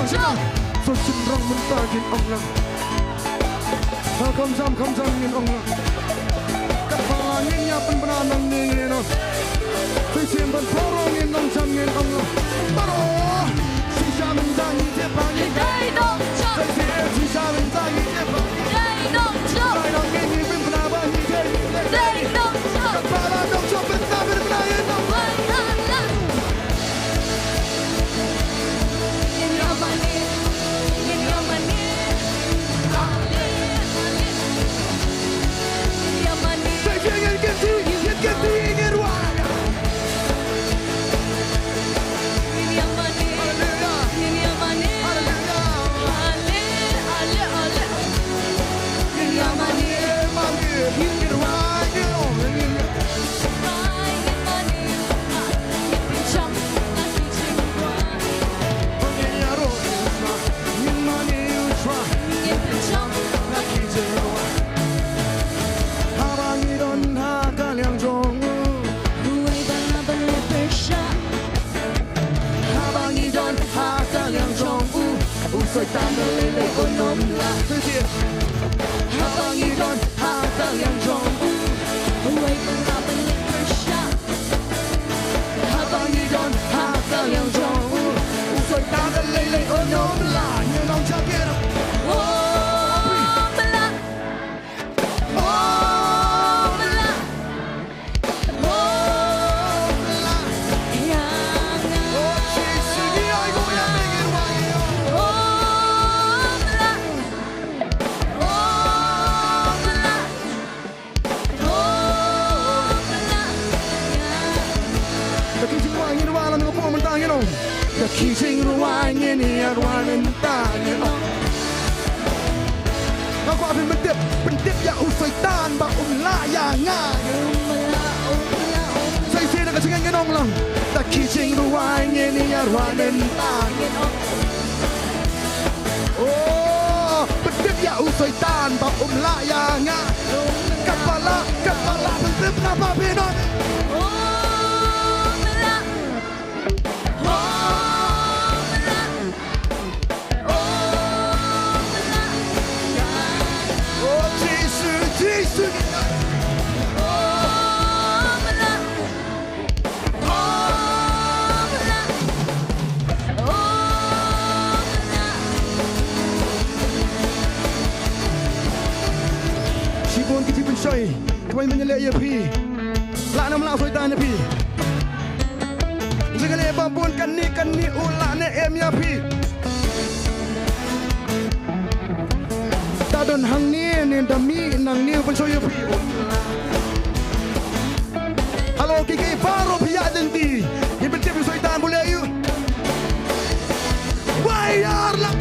senang so cenderung mentagin onglang Kam jam ngin onglang Kapal angin nyapen benanang ngin ong Fisim ban porong ngin ong jam ngin onglang Baro Sisa mentangi tepangi Dai dong chop, Sisa mentangi tepangi dai dong chop, Dai dong ngin ngin benaba ni dai dong chop. Kapal dong so benaba benangin ong Why Allah? In your money, in your money, in your money. Ngin geti ngin wang In your money, Hallelujah in your money. Hallelujah Ale, ale, ale. In your money, Ngin wang ngin ong ngin buy in money. You can jump like you can run. ngin yaro ngin money you try You can jump like you can run. 하방이던 하갈량종우 不为本来本来本身， 하방이던 하갈량종우 우설땀을 릴레 온놈라 하방이던 하갈량종우 不为本来本来本身。 하방이던 하갈량종우 우설땀을 릴레 온놈라 너랑 잡게라 我们啦，我们啦，我们啦，呀呀， 지식이 아이고 야 내게 와요 我们啦，我们啦，我们啦，呀。 기생왕이로 와라는 거 보면 당해놓 기생으로 왕이니 와는 당해놓 Aku akan bentip ya usai tan ba la ya nga Sai sai na kasingan ngenong lang Ta kising ruwang ni ya ruwanen tan Oh bentip ya usai tan ba la ya nga Kapala bentip na ba pinon 我们啦，我们啦，我们啦，呀， Oh 지수 我们啦，我们啦，我们啦。 Sibon kita pensoi Kau menyelek ya pi Lak nak melak soitan ya pi Segala babon kan ni ulak ne em ya pi Tadon hang ni dami nang ni pensoi ya pi Halo kiki paro pia denti Yang penting soitan boleh you Bayar lah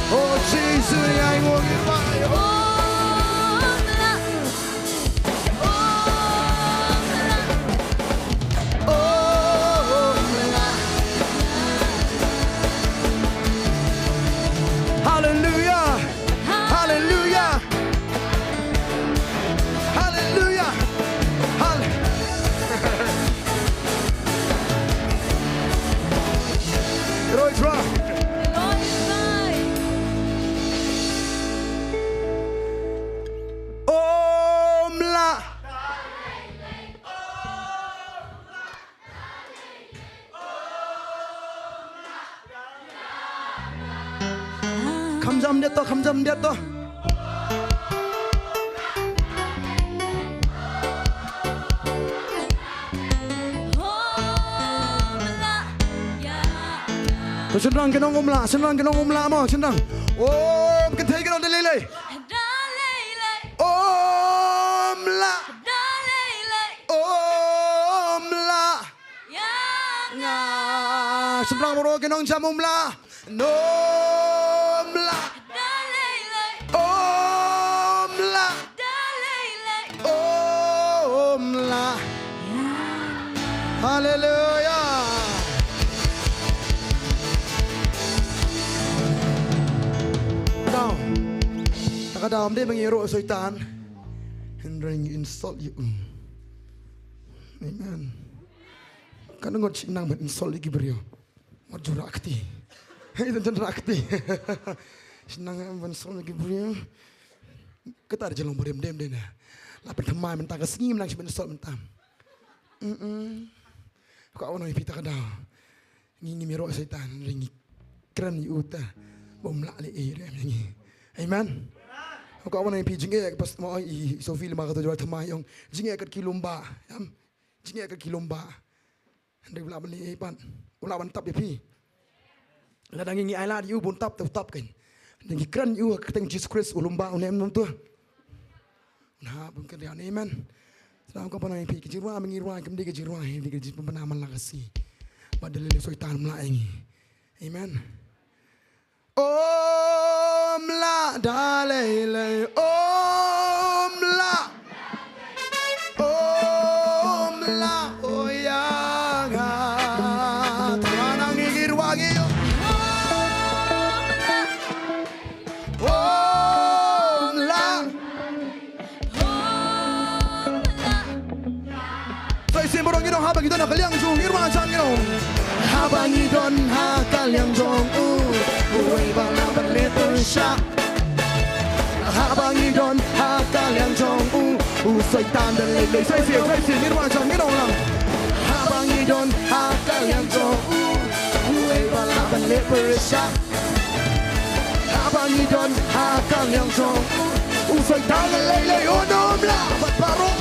Oh Jesus yang ngomong bayo Hallelujah Hallelujah Hallelujah Roy Rock Omla 감사합니다. Senang kenong umla mo, senang. Oh, kentai kenong dalilay. Omla. Omla. Nga, sebelang moro kenong jam umla. Nomla. Omla. Omla. Hallelujah. Now, Saka dalam dia mengiro syaitan. Hendring insult you. Amen. Kan ngot sinang men insult lagi beriyo. Ngot jurakti. Itu jurakti. Sinang men insult lagi beriyo. Ketar jelong berem dem deh na. Lapit temai mentang kesini menang si men insult mentam. Kau awak nak pita kadau. Ngi miro syaitan ringi keren yuta. Bom lak le rem ngi. Amen. Kau awak nak pi jingek pas mau I Sofi lima kata jual temai yang jingek kat kilomba. Jingek kat kilomba. Hendak belah beli pan. Ulah ban tap ya pi. Ladang ngi ai la yu bun tap kan. Ngi keren yu keteng Jesus Christ ulumba unem nom tu. Nah, bukan dia amen. Sedang kau pernah pi kejirwa mengirwa kemdi kejirwa di kejir pemenaman lakasi. Padahal le syaitan melayang. Amen. Om la dalele om la oyaga tanang ngirwa giyo om la Say simborong gino habang ito nakaliang jung ngirwa chan gino habang idon hakaliang jong uway balaban letter shot habang idon hakaliang jong syaitan dan lele say ngirwa chan gino lang habang idon hakaliang jong uway balaban letter shot habang idon hakaliang jong syaitan dan lele unom la patparong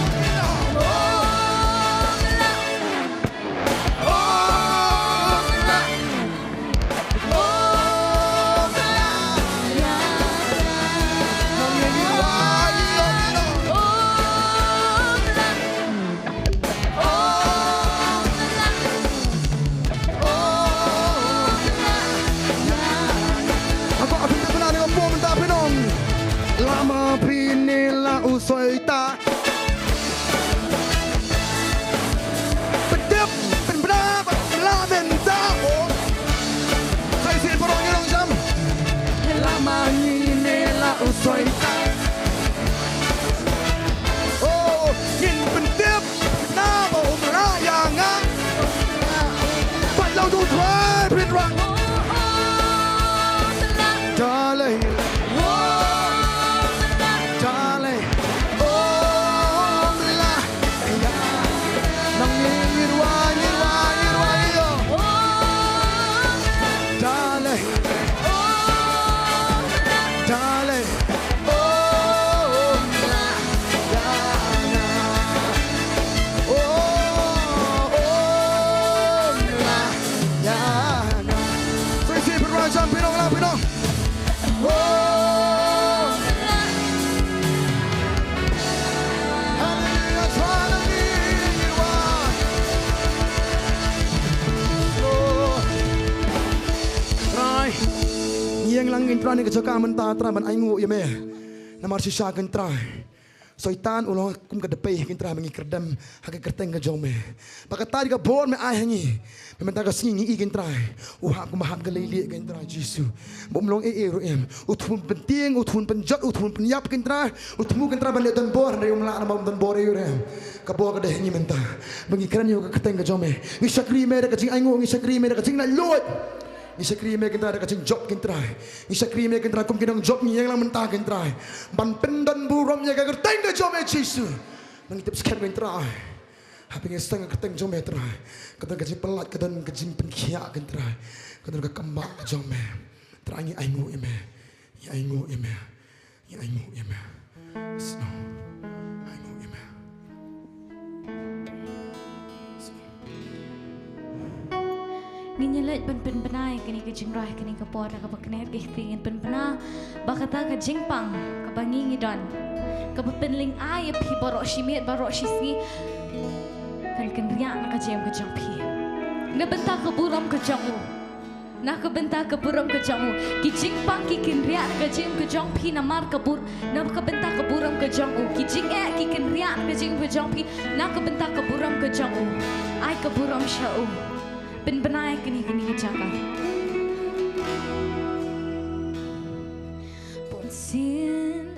lama pinila usoita pedep penberak lamen tao saya si porong yang jam lama pinila usoita oh in pedep nabo merayangan palau tu try pinrang darling yang langin trai ke cakap mentah trai ban aingu ya me namar sisa kan trai syaitan ulah kum ke depai kan trai mengi kerdam hak kerteng ke jome pakata di ka bon me ai hangi mentah ka singi i kan trai hak kum hak galili kan trai jisu bom long ro em utun penting utun penjat utun penyap kan trai utmu kan trai ban le don bor dari umla nama don bor yo rem ka bo ka deh ni mentah mengi keren yo ka kerteng ke jome ni sakri me ka jing aingu ni sakri me ka jing na lot Isa krime kita ada kacing job kita, isa krime kita kum kinang job ni yang lang mentah kita, ban pendan buram yang kager tengah job ecis, mengitip sekian kita, habis ngeseng keteng job kita, kita kacing pelat kita kacing penkiak kita, kita kekembak job terangi aingu eme, ya aingu eme, ya aingu eme, snow, aingu eme. Ninyalat pen penai kini ke jingrai kini ke por ka bakner ke pingin pen pena bakata ka jingpang ka bangi ngidon ka penling ay pi borok shimit borok shisni kan riak na ka jem ka jampi na benta ka buram ka jamu na ka benta ka buram ka jamu ki jingpang ki kin riak ka jem ka jampi na mar ka bur na ka benta ka buram ka jamu ki jing ki kin riak ka jem ka jampi na ka benta ka buram ka jamu ay ka buram shau penbenai kini cakap pun sin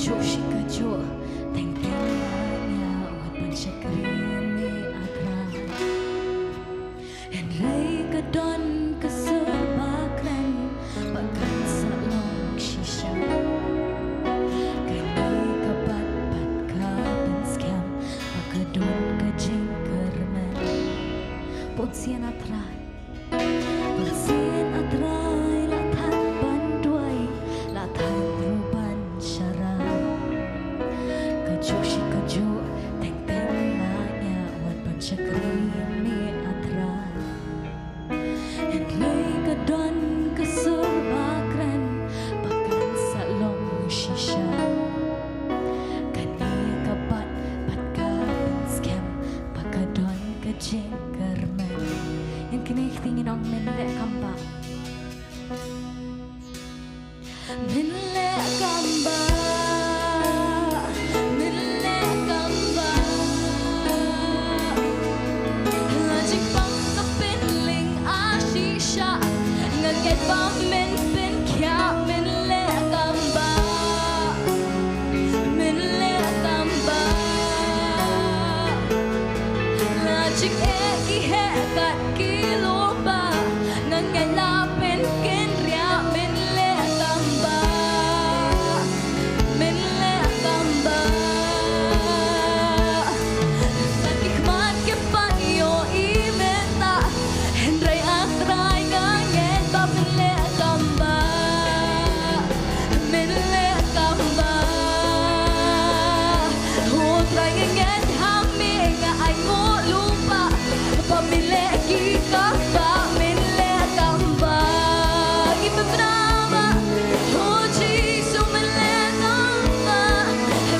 Kaju teng tengnya wat pancakrimi akran Henry kedon kesebakran Bahkan salong shisha Kani kebat bat kabin scam Makadon kajing kerman Ponsian atrai Ponsian atrai Latat banduai Latat ruban syarah Kaju teng tengnya wat pancakrimi atrai Henry kedon kesebakran Bahkan salong shisha Kani kebat bat kabin scam Pakadon kajing kerman Yang kini tingin ong menlek kamba Menlek kamba Menlek kamba Lajik pang kapiling asisya Ngaget pa men pin kya menlek kamba Menlek kamba Lajik ihekat kiloba Ngaget lapin kinrya menlek kamba Menlek kamba Nakikmat kipan yo imenta Henry akray ngaget pa menlek kamba Menlek kamba Hutray ngaget hami nga ay mo lupa Pamilek kikamba menlek kamba Ipapnama Oh Jesus menlek kamba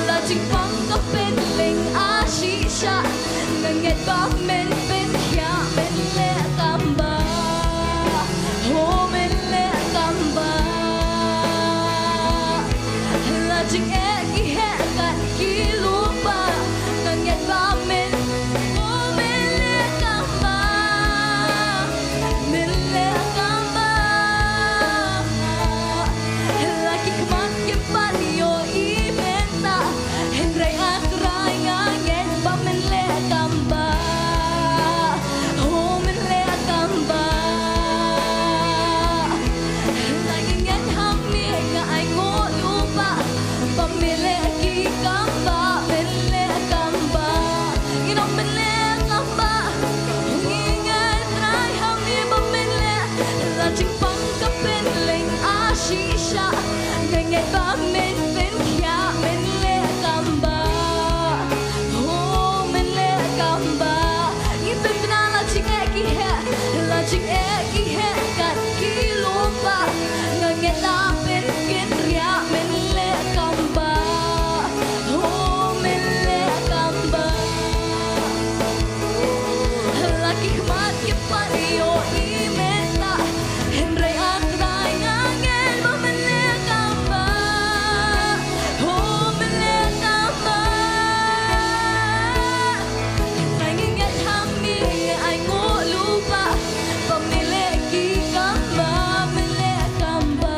Lajing pang kapiling asisya Ngaget pa men pinkya menlek kamba Oh menlek kamba Lajing ihekat kilupa Ngaget pa men Oh menlek kamba Menlek kamba Lagi kemat kipan yo imenta Henry akray ngaget pa menlek kamba Oh menlek kamba Lagi ngat hami nga ay ngulupa Pamilek kikamba menlek kamba Ginong menlek kamba Ngingat ray hami pamilek Lajing pang kapiling asisya Ngaget pa men pinkya menlek kamba Oh menlek kamba Ipipna lajing ekihe Lajing ekihe kat kilupa Ngaget lapin kinrya menlek kamba Oh menlek kamba Lagi kemat kipan yo imenta Henry akray ngaget pa menlek kamba Oh menlek kamba Nangingat hami ay ngulupa Pamilek kikamba menlek kamba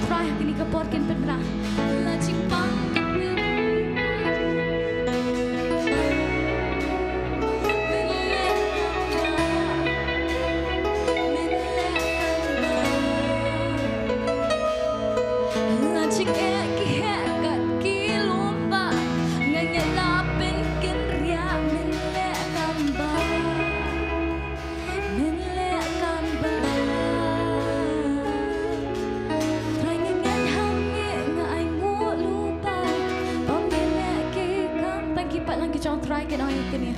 try kini ka por kin pen bra la ching pang try ke noi kini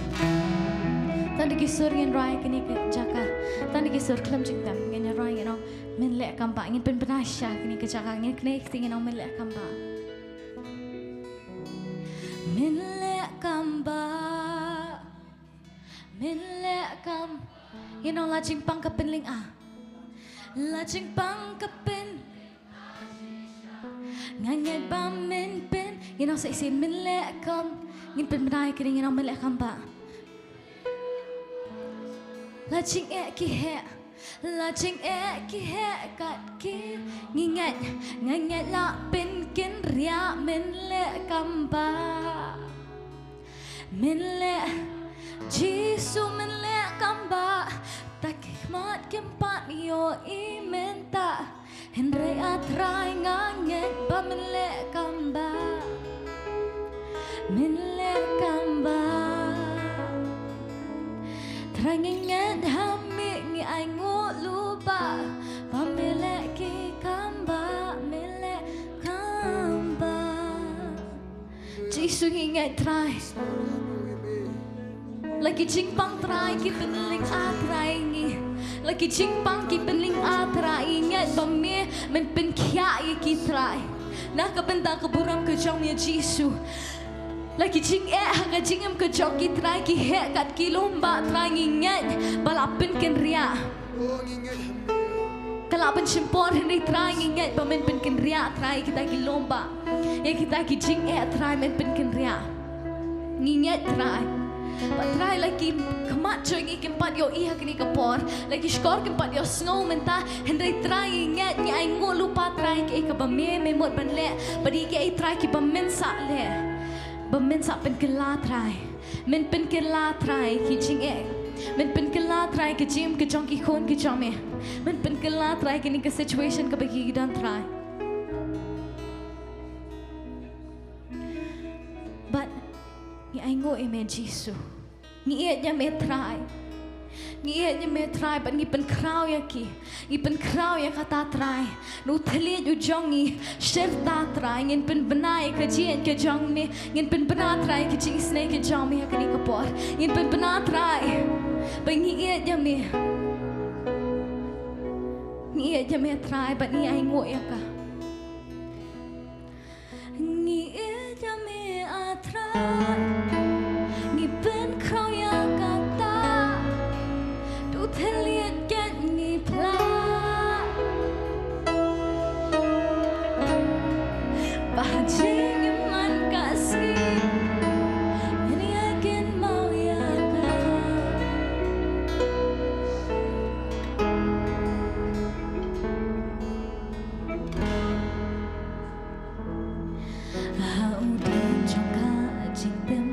tan kisur ngin rai kini ke jaka tan kisur klam jiktam ngin rai ngin min le kampa ngin pen penasya kini ke jaka ngin kne tingin min le kampa min le kampa min le kam la jing pang ka pen ling a la jing pang ka pen nganget ba min pen sa isin min le kam ngin pen benai kini ngin min le kampa la ching ki he la ching ki he kat ki ngingat la pen kin ria min le kampa min le jisu min le kampa tak mat kempat yo imenta henre atrai nganget ba min le kampa min le kampa Trangingan hami ngi ai ngô lupa pamile ki kamba mile kamba Jisu ngai try lagi jingpang try ki penling a try ngi lagi jingpang ki penling a try ngai bami men pen kya ki try na ka benda ka buram ka jong ya Jisu lagi jing haga jingam ke joki try ki he kat ki lomba try nginget balapin ken ria kalapin simpor ni try nginget bamen pen ken ria try kita ki lomba ya kita ki jing try men pen ken ria nginget try try lagi kemat joy ngi kempat yo iha kini kapor lagi skor kempat yo snow menta hendrai try nginget ni ai ngo lupa try ki ka bame memot ban le badi ki try ki bamen sa le Bamen sa pen kela try men pen kela try ki jing men pen kela try ke jim ke jong ki khon ke jame men pen kela try ke ni ke situation ke bagi dan try but ni ai ngo eme Jisu ni nya me try ni nya me try but ni pen kraw ya ki ni pen kraw ya kata try nu thli ju jong ni chef ta try ngin pen benai ke jien ke jong ni ngin pen bena try ke jing snake ke jong mi ka ni ka por ngin pen bena try ba ni nya me ni nya me try but ni ai ngo ya ka ni nya me a try ni pen kraw ya kata tu thliet get ni pla Bahjing iman kasih ini yakin mau ya Hau di jongka jing tem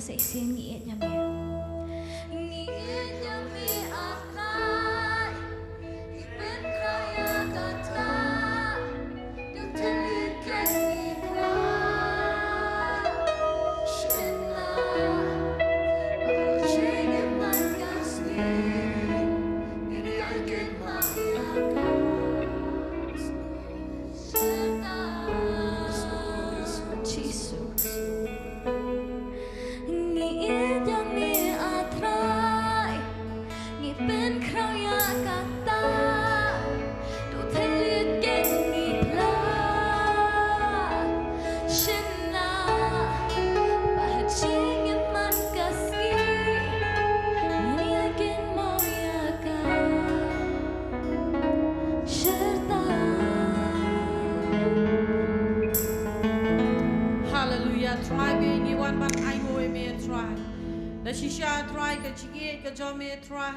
Sa isin ngiit niya mir. Ngiit niya mir akay, ipen kaya kata, dutalit kanina, shena, makachingin man kasni, iniyakin mayakas, shena, Jesus. Ngiit niya shisha try ka jige ka jome try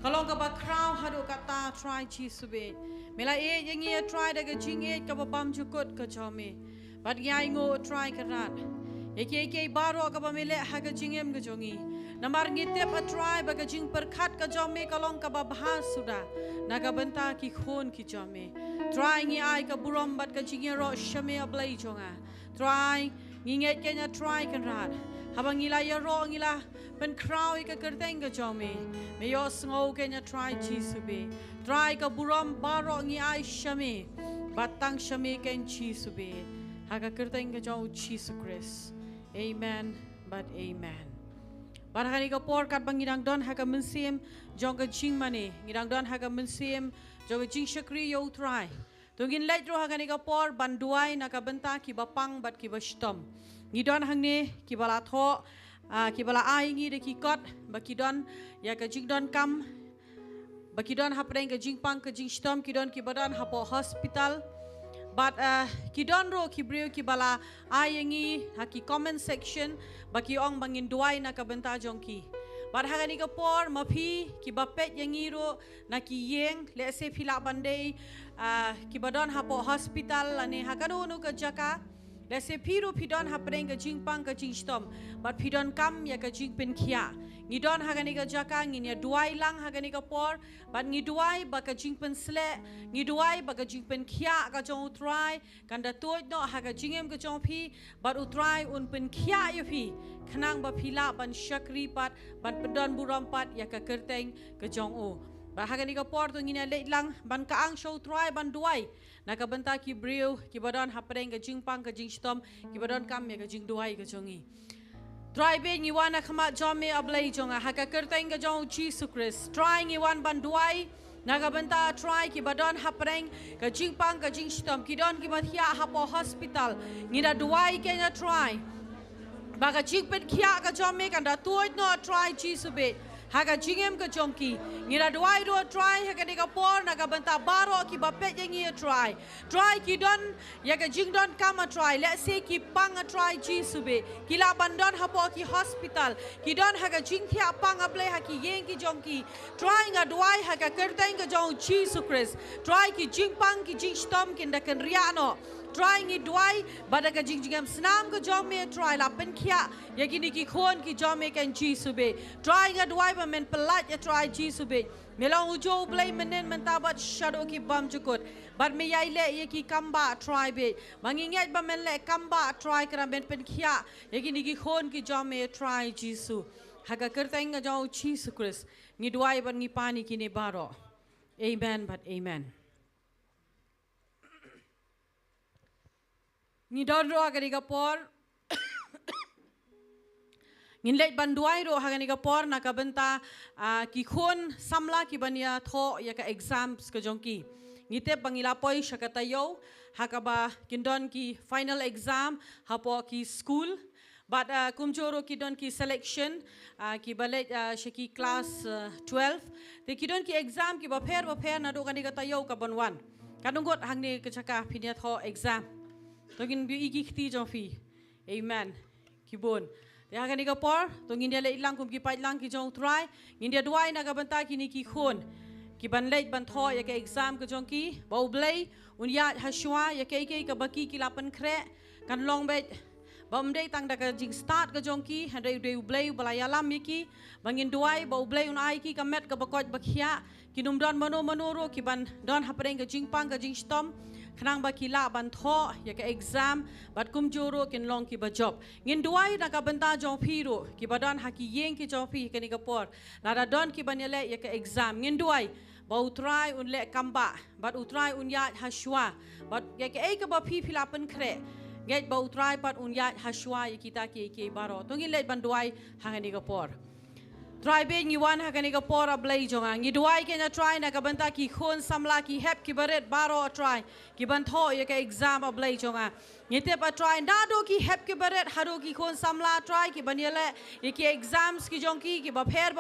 kalong ka ba crown hado kata try chi sube mela yang ia try da ka jinge ka ba bam jukut ka jome bat ngai ngo try ka rat ke baro ka ba mele ha ka jingem ka jongi namar ngitep a try ba ka jing perkhat ka jome kalong ka ba bahas sudah naga benta ki khon ki jome try ngi ai ka burom bat ka jinge ro shame ablai jonga try nginget kenya try kan rat habang ila ya ro ngila pen crown ka kerteng ka jome me yo sngo kenya try chi sube try ka burom baro ngi ai shame batang shame ken chi sube haga kerteng ka jong Jesus Christ amen but amen barhani ka por kat bangidang don haga mensim jong ka jing mane ngidang don haga mensim jong ka jing shakri yo try tungin leit ro haga ni ka por banduai na ka benta ki bapang bat ki bastom ngidon hangne ki bala tho ki bala ai ngi de ki kot bakidon ya ka jing don kam bakidon hapreng ka jing pang ka jing stom kidon ki badan hapo hospital but kidon ro ki brio ki bala ai ngi haki comment section baki ong bangin duai na ka benta jongki but hagani ka por mapi ki bapet yangi ro na ki yeng le se phila bandei ki badon hapo hospital ane hakado no ka jaka le se piro pidon hapreng ka jing pang ka jing stom but pidon kam ya ka jing pen khia ngidon hagani ka jaka nginya duai lang hagani ka por but ngiduai ba ka jing pen sle ngiduai ba ka jing pen khia ka jong utrai kanda toy no haga jingem ka jong phi but utrai un pen khia yo phi khnang ba phila ban shakri pat ban pedon buram pat ya ka kerteng ka jong o ba hagani ka por to nginya le lang ban ka ang show try ban duai nakabenta ki brio ki badon hapreng ka jing pang ka jing stom ki badon kam ya ka jing duai ka jongi try be ngi wana khama jome ablai jonga haka kerteng ka jong Jesus Christ try ngi wan ban duai nakabenta try ki badon hapreng ka jing pang ka jing stom ki don ki mathia hapo hospital ngi da duai kenya try baga jing pen khia ka jome kan da tuoi no try Jesus be haga jingem ka jongki ngira duai do try haga ni ka por na ka benta baro ki bapet yangi try ki don ya ka jing don kama try let's say ki pang try jisube ki la bandon hapo ki hospital ki don haga jing thia pang able ha ki yeng ki jongki try nga duai haga kerteng ka jong Jesus Christ try ki jing pang ki jing stom ki nda kan riano try ngi duai bada ka jing jingam snam ka jome try la pen khia ya ki ni ki khon ki jome kan jisube try nga duai ba men pelat ya try jisube melang ujo blai menen mentabat shadow ki bam jukut bar me yai le ye ki kamba try be manginget ba men le kamba try kra men pen khia ya ki ni ki khon ki jome try jisu haga kerteng nga jong Jesus Christ ngi duai ban ngi pani ki ne baro amen but amen ni don ro agari ka por ngin leit banduai ro hagani ka por na ka benta ki khon samla ki bania tho ya ka exams ka jongki ngite bangila poi shakatayo hakaba kindon ki final exam hapo ki school but kumjoro ki don ki selection ki balet shaki class 12 te ki don ki exam ki ba pher na do kani ka tayo ka bonwan kanungot hangni ka chaka phinia tho exam tongin bi igi khti jongfi amen kibon ya kan ka por tongin dia le ilang kum ki pai lang ki jong try ngin dia duai na ka banta ki ni ki khon ki ban leit ban tho ya ka exam ka jong ki bau blai un ya hashwa ya ke ka baki ki lapan khre kan long bet bam dei tang da ka jing start ka jong ki han dei blai balaya lam ki bangin duai bau blai un ai ki ka met ka bakot bakhia ki num don mano ro ki ban don hapreng ka jing pang ka jing stom khnang ba kila ban tho ya ka exam bat kum joro kin long ki ba job ngin duai na ka banta jong phiro ki badan haki yeng ki jong phi ka ni ka por la da don ki ban le ya ka exam ngin duai ba utrai un le kamba bat utrai un ya hashwa bat ya ka ka ba phi phila pen khre get ba utrai pat un ya hashwa ya kita ki baro to ngin le ban duai hangani ka por try be ngi wan ha kani ka pora blai jonga ngi duai ke na try na ka banta ki khon samla ki hep ki baret baro try ki ban tho ya ka exam a blai jonga ngite pa try na do ki hep ke baret haro ki kon samla try ki baniele ki exams ki jonki ki ba pher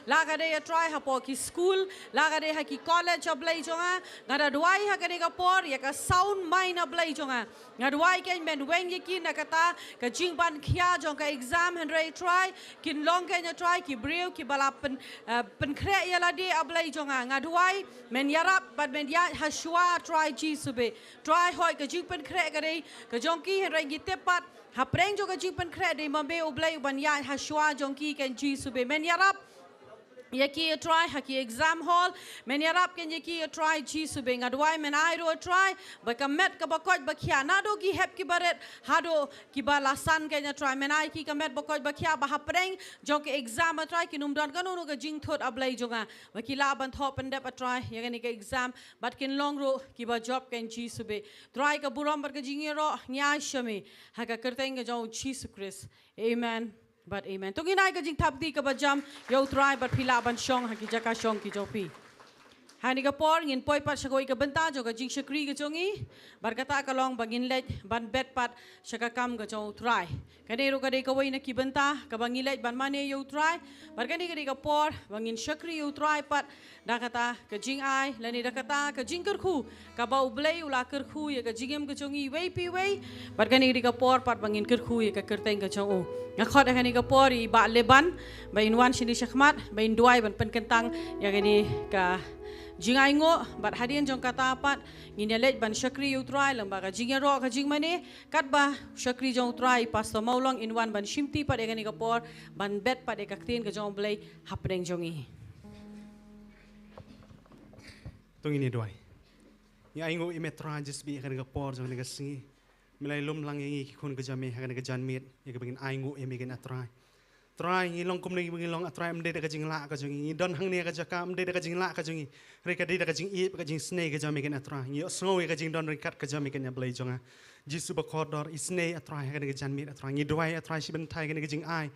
la ga de try ha po ki school la ga de ha ki college ablai jonga ngara duai ha ka por ya ka sound mind ablai jonga ngadwai ken men weng ye ki na kata ka jingban khia jong ka exam han rei try kin long ken ya try ki breu ki bala pen kre ya la de ablai jonga ngadwai men yarap but men ya ha shwa try ji sube try hoi ka jing pen kre ka dei ka jongki han rei gite pat ha preng jo ka jing pen kre dei mambe oblai ban ya ha shwa jongki ken ji sube men yarap yaki try haki exam hall men yarap ken yaki try ji sube ngadwai men ai ro try ba ka met ka bakoj ba khia na do ki hep ki baret hado ki bala san ken ya try men ai ki ka met bakoj ba khia ba hapreng jong ke exam try ki num don kanu ka jing thot ablai jonga ba ki la ban thop pen dep try yagani ka exam but kin long ro ki ba job ken ji sube try ka buram bar ka jing ro nya shame ha ka kerteng ka jo Jesus Christ amen. But amen. Tungin ay ka jing tapdi ka ba jam yo try but pila ban shong ha ki jaka shong ki jopi. Hani ka por ngin poi pat shagoi ka banta jo ka jing shakri ka jongi bar kata ka long bangin let ban bet pat shaka kam ka jo try. Kani ro ka de ka wai na ki banta ka bangin let ban mane yo try bar kani ka por bangin shakri yo try pat da kata ka jing ai lani da kata ka jing kerku ka ba ublei ula kerku ya ka jingem ka jongi wei pi wei bar kani ka por pat bangin kerku ya ka kerteng ka jong ngakot kani ka por i ba leban ba inwan shini shakmat ba induai ban pen kentang ya kani ka jingai ngo bat hadian jong kata apat nginelet ban shakri utrai lamba ka jingero ka jingmane kat ba shakri jong utrai pastor maulong inwan ban shimti pat egani ka por ban bet pat ekaktin ka jong blai hapdeng jongi tung ini doai ya ingo imetra just bi egani ka por jong ni ka singi milai lum lang yangi ki kun ka jame egani ka janmit ya ka bingin aingo emigen atrai try ngi long kum ni ngi long atrai mde da ka jing la ka jongi don hang ne ka jaka mde da ka jing la ka jongi re ka de da ka jing i ka jing snake ka jame ken atrai ngi snow ka jing don kat ka jame ken ya blai jonga jisu ba khodor isne atrai ka ni ka jan mit atrai ngi dwai atrai shi ben thai ka ni ka jing ai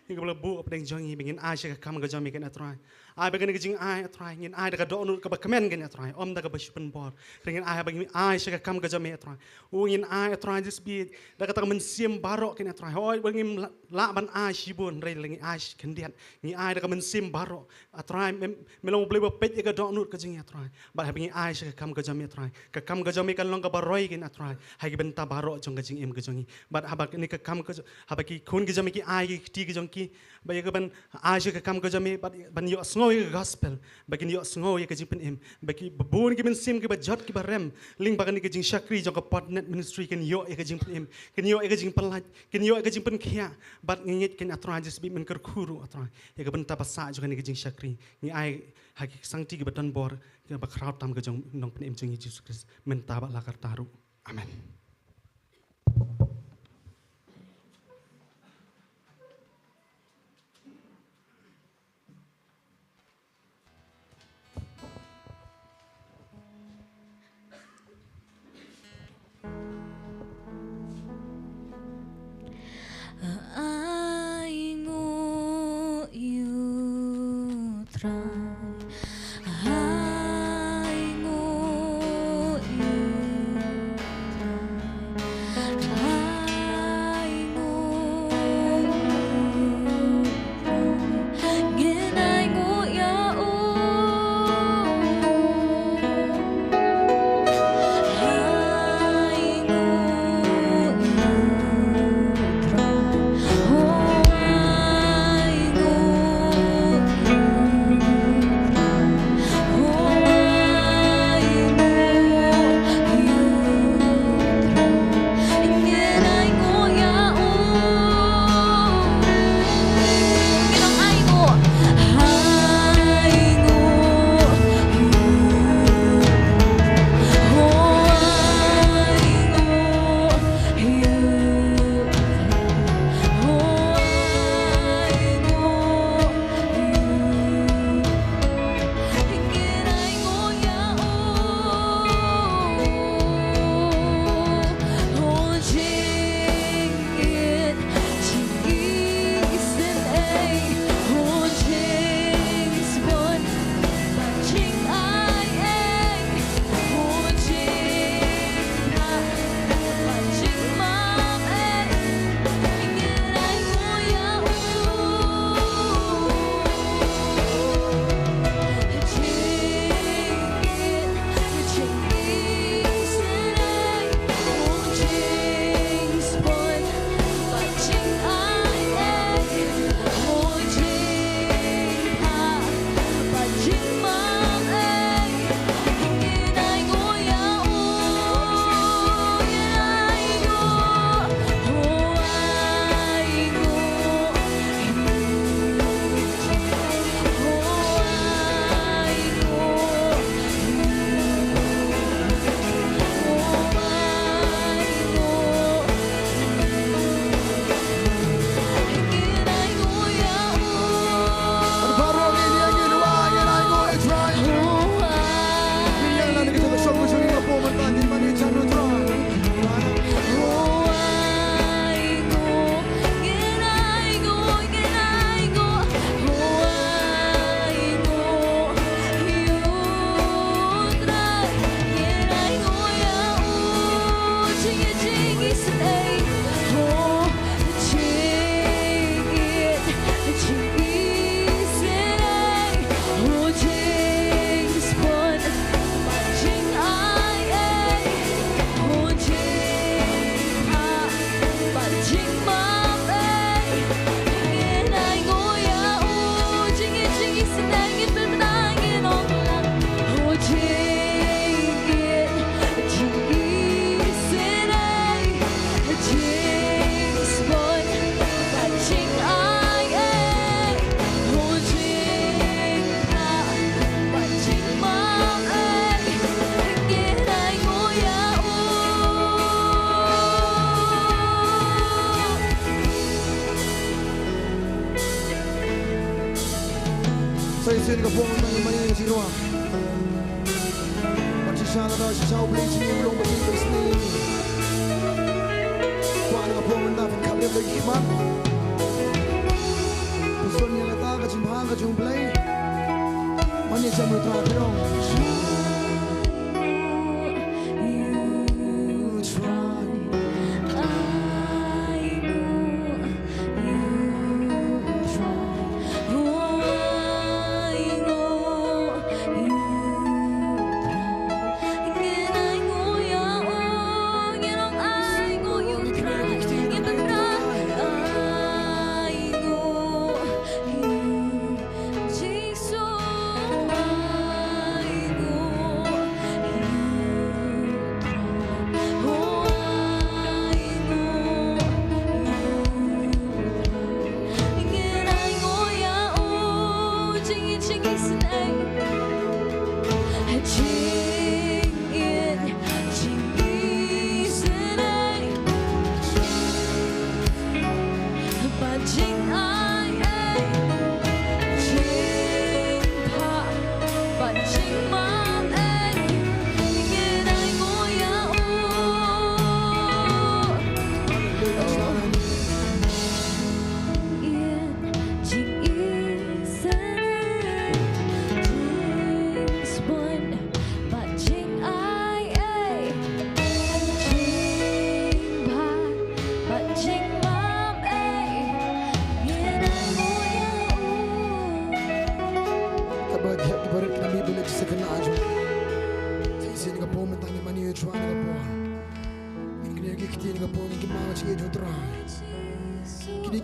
ngi bla bu up deng jongi bingin ai shi ka kam ka jame ken atrai ai ba ka ni ka jing ai atrai ngi ai da ka do nu ka ba kamen ken atrai om da ka ba shi ben bor ringen ai ba ngi ai shi ka kam ka jame atrai u ngi ai atrai just bi da ka ta men sim barok ken atrai hoi ba ngi la ban ai shi bon re lengi ai kendiat ngi ai da ka men sim barok atrai me long ble ba pet ka do nu ka jing atrai ba ha ngi ai shi ka kam ka jame atrai ka kam ka jame kan long ka ba roi ken atrai hai ki ben ta barok jong ka jing em ka jongi ba ha ba ni ka kam ka ha ba ki kun ka jame ki ai ki ti ka jong ki ba ya ka ban ai shi ka kam ka jame ban yo sngo ye gospel ba ki yo sngo ye ka jing pen em ba ki bon ki ben sim ki ba jot ki ba rem ling ba ka ni ka jing shakri jong ka partnet ministry ken yo ye ka jing pen em ken yo ye ka jing pen laj ken yo ye ka jing pen khia ba ngit ken atrai just bi men ker khuru atrai ye ka ben ta pasa jo ka ni ka jing shakri ni ai ha ki sang ti ki ba ton bor ka ba kraut tam ka jong nong pen em jong Jesus Christ men ta ba la kar taru amen. isian ka po ng mani si Roa. Magsisya na daw siya sa ubling sinulong bagay sa ni. Kuha na ka po ng dapat kabli lagi iman. Gusto niya kata ka simbahan ka jumplay. Mani siya mo trapirong.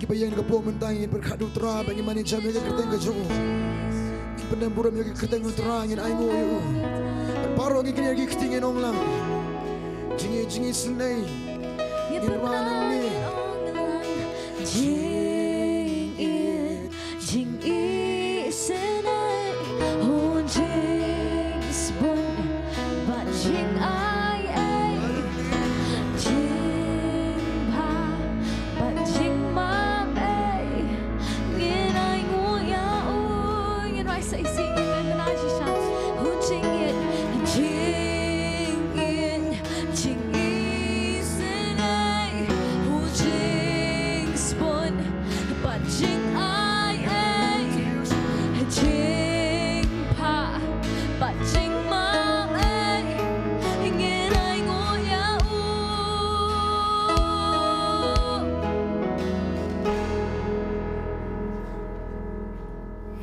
Kibayan ka po mentangin berkado tra bagi mani jam yang kerteng ke jo. Kipenem buram yang kerteng terangin ai ngo yo. Paro ngi kini ketingin ong lang. Jingi senai. Irwana ni. Jingi senai. Ho jing spun ba jing ai ai. Jing ba ba jing ma.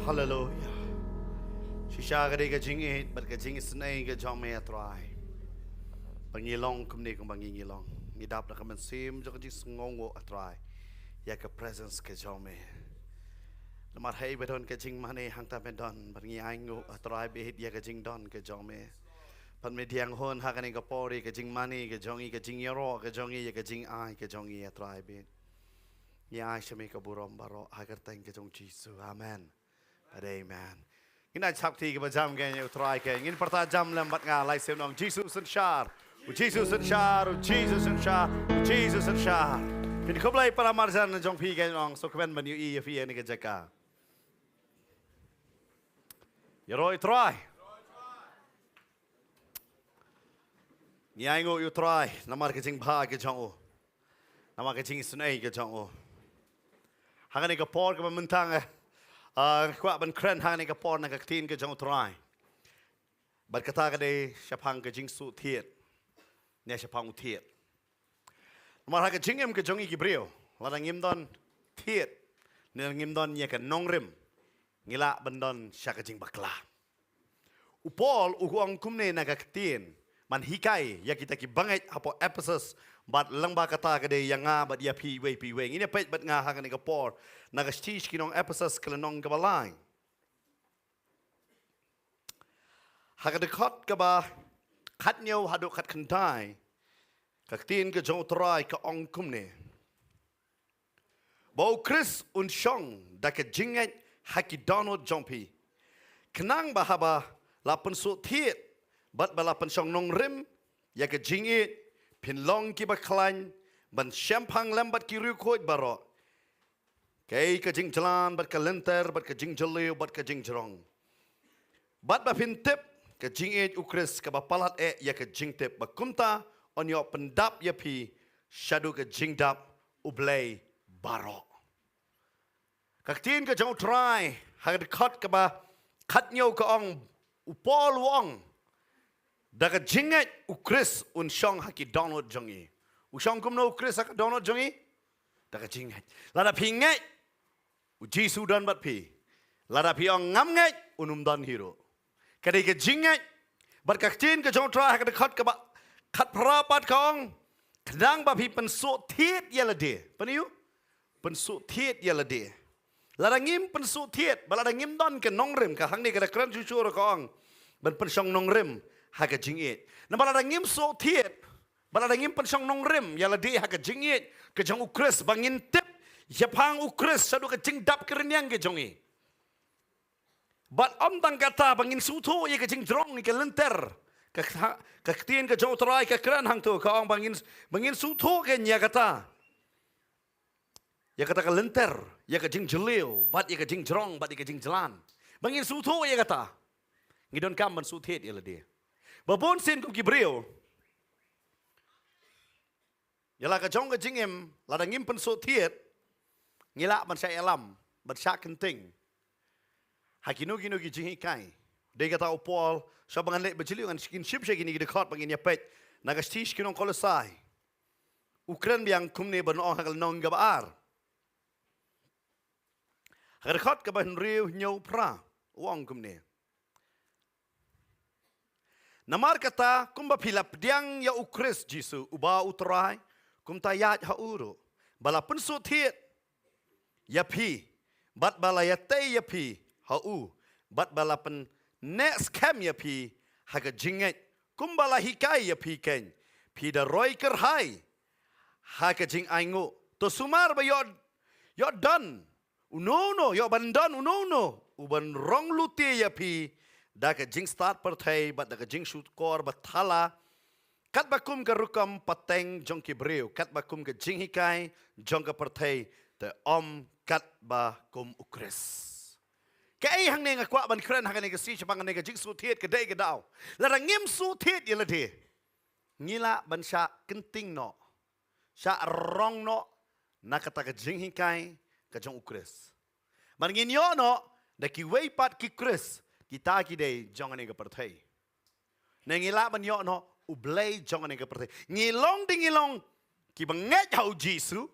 Hallelujah. Shisha ka jing it, but ka jing snay ka jong me try. Pangilong kumni kung pangingilong. Ngidap na ka man sim jo ka jing ngongo atry. Ya ka presence ka jong me. Lamar hay beton ka jing mane hang ta bedon, pangi aingo atry behit ya ka jing don ka jong me. Pan me diang hon ha ka ni ka pori ka jing mani ka jongi ka jing yaro ka jongi ya ka jing ai ka jongi atry be. Ya ai shame ka burom baro ha ka tang ka jong Jesus. Amen. Amen. Kita sabti ke bajam ke yang utrai ke. Ingin pertajam lembat ngalai senong Jesus and Shar. Jesus and Shar. Jesus and Shar. Jesus and Shar. Ini kau belai para marjan jong pi ke nong. So kemen bani i fi ni ke jaka. Yaro utrai. Ni aingo utrai. Namar ke jing bha ke jong o. Namar ke jing sunai ke jong o. Hangan ni ke por ke mentang kuat ban keren hang ni ka por na ka tin ka jong trai. Bat kata ka de syapang ka jing su thiet. Ne syapang thiet. Mar ha ka jingem ka jong i gibreo. La ngim don thiet. Ne ngim don ye ka nongrim. Ngila ban don sya ka jing bakla. Upol uang kumne na ka tin. Man hikai ya kita ki bangai apo Ephesus bat langba kata ka de yang nga bat ya pi we. Ini pet bat nga hang ni ka por. Nagastish kinong Ephesus kalanong kabalay. Hagadekot ka ba katnyo hadok kat kantay kaktin ka jong try ka ong kumne. Bau Chris un shong da ka jinget haki Donald jompi. Kenang bahaba lapan su thiet bat balapan shong nong rim ya ka jingit pinlong ki baklan ban syempang lembat ki rukot baro. Kay ka jing jalan bat ka lenter bat ka jing jaliw bat ka jing jerong. Bat ba pin tip ke jing e ukris ke ba palat ya ke jing tip ba kumta on yo pendap ya pi shadu ke jing dap ublay baro. Kaktin ke jong try hagad kat ke ba kat nyo ke ong upol wong. Da ke jing e ukris un shong haki download jongi. Ushong kum no ukris haki download jongi. Da ke jing e. Lada pi ngai uji sudan bat pi. Lada pi ong ngam ngai unum dan hero. Kadai ke jing ngai bat kaktin ke jong try hagad kat ke ba kat perapat kong. Kadang ba pi pensuk tiet ya lade. Paniu? Pensuk tiet ya lade. Lada ngim pensuk tiet. Balada ngim don ke nongrem. Ka hang ni kada kran cucur kong. Ban pensong nongrem haga jingit. Na balada ngim sok tiet. Balada ngim pensong nongrem ya lade haga jingit. Ke jong ukris bangin tip. Yapang ukris sadu ke jing dap kerenyang ke jongi. Bat om tang kata bangin suto ye ke jing drong ke lenter. Kaktiin ke jong terai ke kran hang tu ka ong bangin suto ke nya kata. Ya kata ke lenter, ya ke jing jeleu, bat ya ke jing drong, bat ya ke jing jalan. Bangin suto ya kata. Ngidon kam ban sutet ya lade. Babon sin kum kibreo. Ya la ke jong ke jingem, la ngim pen sutet. Ngila ban sa elam, ban sa kenting. Hakino gino ki jing kai. Dia kata opol, sa bangan lek bejeli ngan skinship sa gini dekat bangin ya pet. Nagastish kinong kolosai. Ukran biang kumne ban ong hakal nong gabar. Harkat ke bahan riu nyau pra uang kumne. Namar kata kumba pilap diang ya ukris jisu uba utrai kum tayat ha uru bala pensut hit ya pi bat bala ya te ya pi ha u bat bala pen next cam ya pi haga jinget kum bala hikai ya pi ken pi da roy kerhai haga jing aingu to sumar ba yo done. Unono, yo bandan unono. Uban rong luti ya pi. Da ke jing start pertai, bat da ke jing shoot kor bat thala. Kat bakum ke rukam pateng jong ki breu. Kat bakum ke jing hikai, jong ke pertai. Te om kat bakum ukris. Ke ai hang ne ngakwa ban kren hang ne ke si chapang ne ke jing su tiet ke dai ke dau. La ngim su tiet ye la de. Ngila ban sha kenting no. Sha rong no. Na kata ke jing hikai. Kajong ukris. Marngin yo no, da ki way pat ki kris, kita ki day jongan ega pertai. Nangila ban yo no, ublay jongan ega pertai. Ngilong ding ngilong, ki banget hau jisu,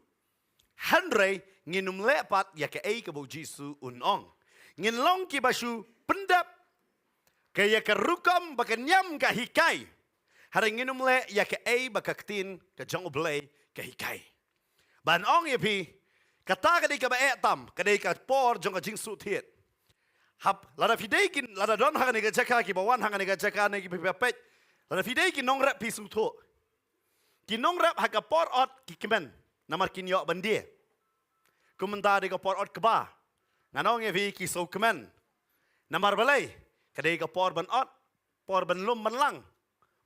handre nginum lepat ya ke ay kabo jisu unong. Ngilong ki basu pendap, kaya ke rukam baka nyam ka hikai. Hari nginum le ya ke ay baka ktin kajong ublay ka hikai. Ban ong ya pi, kata kadai ka baetam, kadai ka por jong ka jing su tiet. Hap lada fideikin lada don hang nega jaka ki bawan hang nega jaka negi pepet. Lada fideikin nong rap pisu to. Ki nong rap haka por ot ki kemen. Namar kin yo bandie. Kumenta de ka por ot keba. Nganong ye vi ki so kemen. Namar balai kadai ka por ban ot, por ban lum ban lang.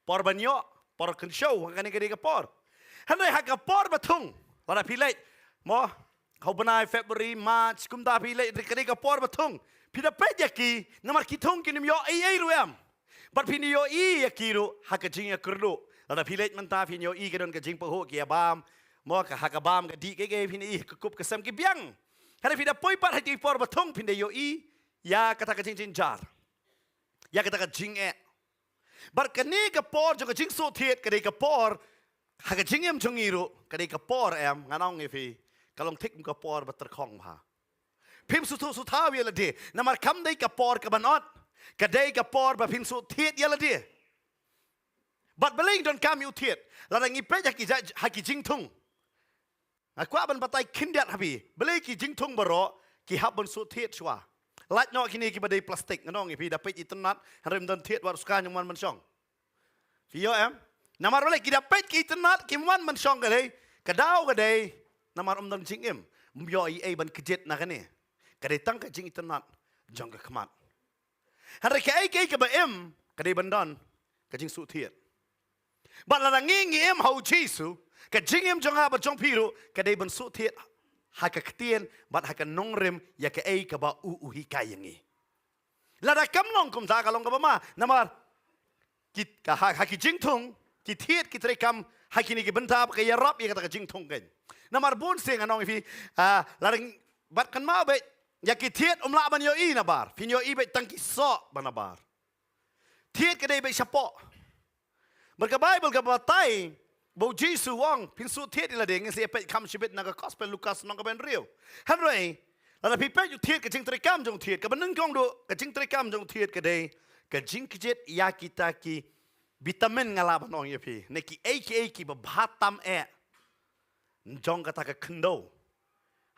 Por ban yo, por kan show hang nega de ka por. Hanai haka por batung. Lada pilai mo kau benai Februari, March, kum dah pilih dekade ke por betung. Pida pet yaki, namar kitung kinim yo ai ruam. But pini yo i yakiru hakajing yakurdu. Lada pilih mentah pini yo i kedon kajing poho ki abam. Mo ka hakabam ka di ke pini i kup kesem ki biang. Hari pida poi pat hati por betung pini yo i ya kata kajing jinjar. Ya kata kajing But kene ke por jo kajing so tiet kade ke por hakajing em jungiru kade ke por nganong ngefi. Kalau tik muka por berterkong ha. Pim sutu sutaw ya lade. Namar kam day ka por ka banot. Kadai ka por ba pim sut tiet ya lade. But beling don kam yu tiet. Lada ngipet haki jing tung. Akwa ban batay kindiat habi. Beling ki jing tung baro ki hab ban sut tiet shwa. Lat no kini ki badai plastik nganong ipi dapet internet harim don tiet war suka nyuman mansong. Fiyo Namar beling ki dapet ki internet ki man mansong kadai. Kadau kadai. Namar dan jing em mbyo ai ban kejet na kane kadai tang ka jing internet jong ka khamat hari ka ai ka ba em kadai bandan ka jing su thiet ba la ngi em hau jisu ka jing em jong ha ba jong piru kadai ban su thiet ha ka ktien bat ha ka nongrem ya ka ai ka ba u hi ka yangi Lada kam long kum ta kalong ka bama namar kit ka haki jing tung kit hiet kit rekam haki ni ki bentap ka yarap ya kata ka jing tung kan namar bun sing anong ifi ladang bat kan ma be ya kit hiet la ban yo I na bar fin yo I be tang ki so ban bar hiet ka dei be sapo berka Bible ka batai Bo Jesu wang pinsu tiet ila ding si epet kam shibit naga gospel Lukas nong ka ben rio. Hanrei la pi pe yu tiet ka jing tri kam jong tiet ka benung kong do ka jing tri kam jong tiet ka dei ka jing kijet ya kita ki vitamin ngala ban ong ye pi ne ki ki ba bhatam jong ka ta ka khndo.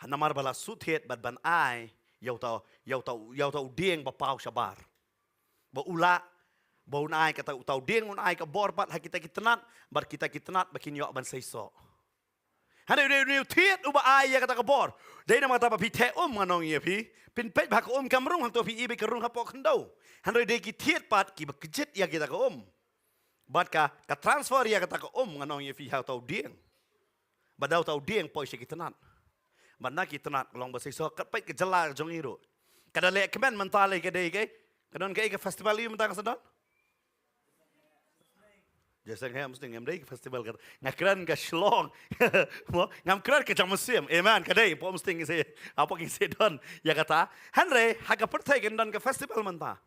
Hanamar bala su tiet bat ban ai yau tau ding ba pau shabar. Ba ula bau nai kata utau ding un ai ka borpat hakita kitenat bar kita kitenat bakin yo ban seiso hade ne tiet uba ai ya kata ka bor dei na mata pi the nganong ye pi pin pet ba ka kamrung hang to pi ibe kerung hapo khndo hande dei ki tiet pat ki ba kejet ya kita ka bat ka transfer ya kata ka nganong ye pi ha tau ding badau tau ding poi se kitenat banna kitenat long ba seiso kat pet ke jela jong iro kada le kemen mentale ke dei ke kadon ke festival yu mentang sedon Jasang ham mesti ngam dei festival kan ngakran ka shlong mo ngam kran ka jamusim amen kadai po mesti ngise apa ngise don ya kata hanre haga pertai kan don ka festival manta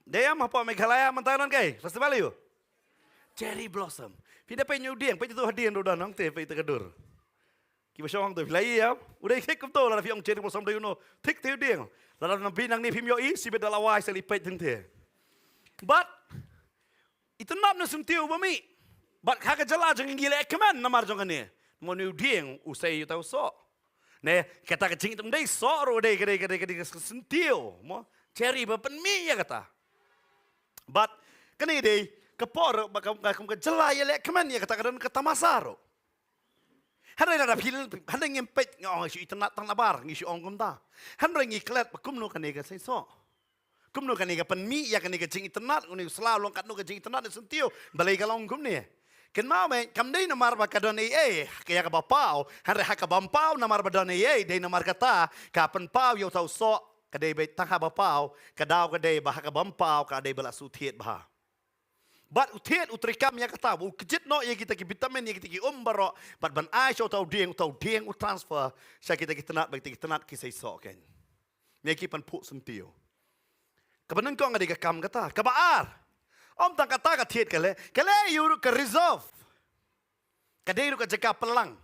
dea ma po Meghalaya manta don kai festival yu cherry blossom pinda pe nyu dieng pe tu hadien do don nong te pe tegadur ki basong tu lai ya udai ke kum to la fi ong cherry blossom do no tik te dieng la na binang ni phim yo I si be dalawai seli pe thing te but itu nak nusum tiu bami, bat kaka jala jangan gila keman namar jangan ni, mau ni dieng usai tahu so, ne kata kecing itu mendai so ro dei kedai sentiu, mau ceri bapen mi ya kata, bat kene dei kepor bakam ke jala ya lek keman ya kata kadan kata masaro, hari ada pil hari ngempet ngong isu itu nak tang nabar isu ongkom ta, hari ngiklat bakum nu kene ke so. Kum nu kani ka panmi ya kani ka jing internet uni selalu kat nu ka jing internet sentiu balai ka long kum ni ken ma me kam dei na mar ba ka don kaya ka bapau hare ha ka bampau na mar ba don dei na mar kata ka pan pau yo tau so ka dei be ta ka bapau ka daw ka dei ba ka bampau ka dei bala su thiet ba bat utiet utrikam ya kata bu kejit no ya kita ki vitamin ya kita ki baro bat ban ai so tau ding u transfer sa kita ki tenat ki sei so ken ne ki pan pu sentiu Kebenan kau nggak dikam kata, kebaar. Tang kata tiet kale yuru ke reserve. Kadai ke jaga pelang.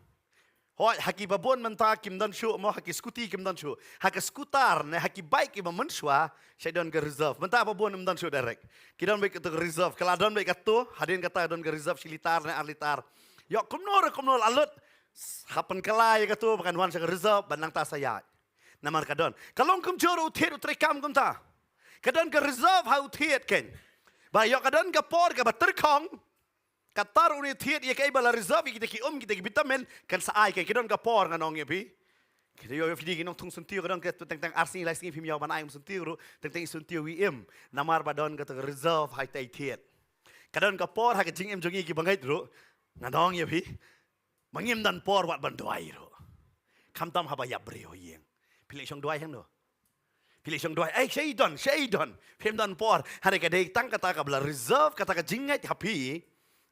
Hoi haki babon mentah kim dan shu, mau haki skuti kim dan shu. Haki skutar, ne haki bike kim menshua, saya don ke reserve. Mentah babon dan shu direct. Kidon baik ke reserve. Kalau don baik tu, hadin kata don ke reserve silitar ne arlitar. Yo kumnor alut. Hapen kelai ke tu, bukan wan ke reserve, bandang tak saya. Namar kadon. Kalau kum juru tiet utrekam kum ta. Kadang ke reserve hau tiet ken. Bayo kadang ke por ke baterkong. Katar uni tiet ye kai bala reserve kita ki kita ki vitamin kan saai ke kadang ke por nganong ye pi. Kita yo fidi kinong tung sentiu kadang ke teng arsi lai sing film yo ban ai sentiu ru teng sentiu im namar badon ke reserve hai tai tiet. Kadang ke por ha ke jing em jongi ki bangai ru nganong ye pi. Mangim dan por wat ban doai ru. Kam tam ha ba ya brio yeng. Pilih song doai hang no. Pilih song doai, Shaydon, film dan por, hari kadai tang kata kabla reserve kata ka jingat happy,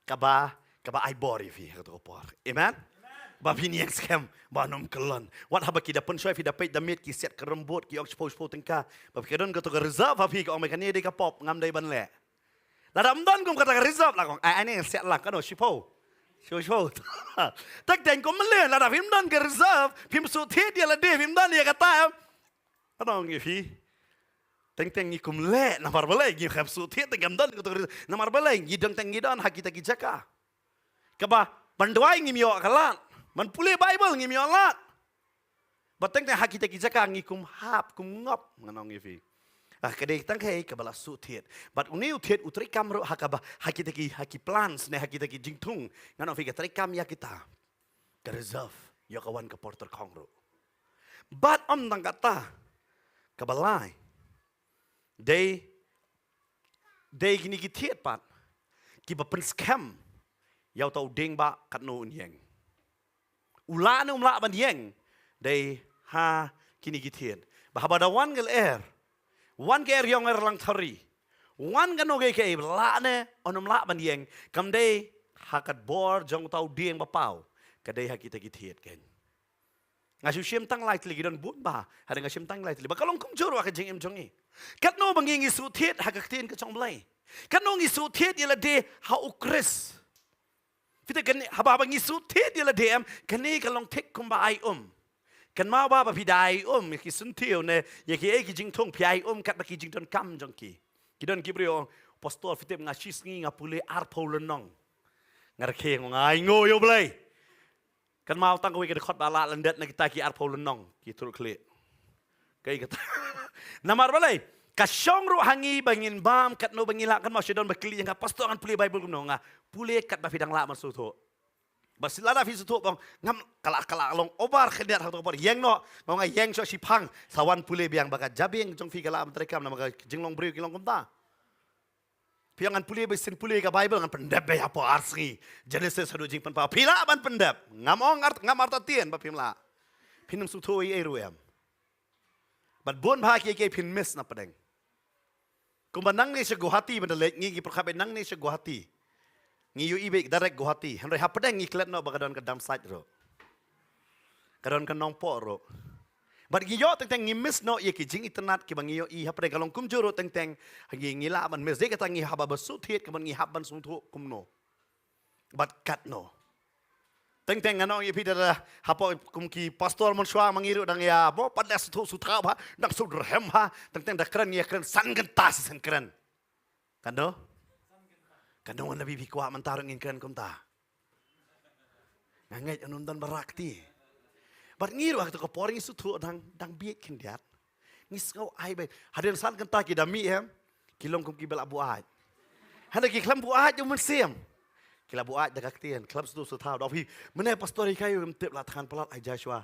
kaba ai bori fi kata por, amen? Babi ni yang scam, banom kelon. Wat haba kita pun shoy fi dapat damit ki set kerembut ki expose tengka, babi kadon kata ka reserve happy ka omai kani dei ka pop ngam dei ban le. Ladam dan kum kata ka reserve lah kong, ai ni set lah kano shipo. Show. Tak den kum mele ladam film dan ka reserve, film su the dia la de film dan dia kata Anong ifi? Teng ni kum le na marbalay gi khap su the tengam dan ko na marbalay gi dang teng gidan hakita ki jaka. Kaba bandwai ngi mio kalat. Man pule Bible ngi mio lat. Bateng teng hakita ki jaka ngi kum hap kum ngop nganong ifi. Kadai tang kai kabala su the. Bat uni uthet utri kam ro hakaba hakita ki plans ne hakita ki jingtung nganong fi ka kam ya kita. Ka reserve yo kawan ka porter kongro. Bat tang kata kabalai, they gini gitiet pat, kiba pen scam, yau tau ding ba kat no unyeng. Ula ban yeng, they ha kini gitiet. Bahaba dawan gel Wan ke yang lang thari. Wan kan oge ke la ne onum la ban yeng. Kam day hakat bor jong tau dieng bapau. Kadai hakita kithiet ken. Ngasu siam tang lai tli gidon bun ba. Hada ngasim tang lai tli. Bakalong kum juru ak jeng em jongi. Kat no bangi su thiet hakak tien ke chong blai. Kat no ngi su thiet yela de ha ukris. Kita kan haba bangi su thiet yela de am kani kalong tek kum ba ai Kan mau ba pidai ki sun tio ne ye ki e ki jing thong piai kat ba ki jing ton kam jong ki. Kidon kibrio pastor fitep ngashis ngi ngapule arpolenong. Ngarke ngai ngo yo blai. Kan mau tang kowe ke khot bala landet na kita ki arpolenong ki tur kle. Kai kata. Namar balai kasyong ru hangi bangin bam kat no bangila kan mau sedon bakli yang pastor kan puli bible kuno nga pule kat ba fidang la man su tho. Basilada fi su tho bang ngam kala long obar khediat ha to bor yeng no ngong nga yeng so si phang sawan pule biang baka jabing jong fi kala am trekam na maga jinglong briu kilong kumta. Piangan puli besin puli ka bible ngan pendap be apa arsi Genesis hadu jing pan pa pila ban pendap ngam arta tien ba pimla pinum su tho e ruem. But bon bha ki ke pin miss na padeng. Kumbanang ni sa Guwahati mandalek ngi perkhabe nang ni sa Guwahati. Ngi yu ibe direct Guwahati. Henry ha padeng ngi klet no bagadon ka dam site ro. Kadon ka nong po ro. But ngi yo teng ngi miss no ye ki jing internet ki bangi yo i ha padeng kalong kum juro teng ngi ngila man miss de ka ngi haba basu thiet ka ngi haban sum thu kum no. But kat no. Teng ano ye pidara hapo kum ki pastor mon shwa mangiru dang ya bo padas thu su tha ba dak su derhem ha teng dakran ye kran san gentas san kran kando nabi bi kwa mantarang in kran kum ta ngangai anun dan barakti bar ngiru ak to ko poring su thu dang biet kin diat ngis ngau ai be haden san genta ki dami em kilong kum ki bel abu ai hada ki klam bu ai jo mun siam Kila buat dekat tian, klub itu setahun. Tapi mana pastor ikai mtip latihan pelat ai Joshua.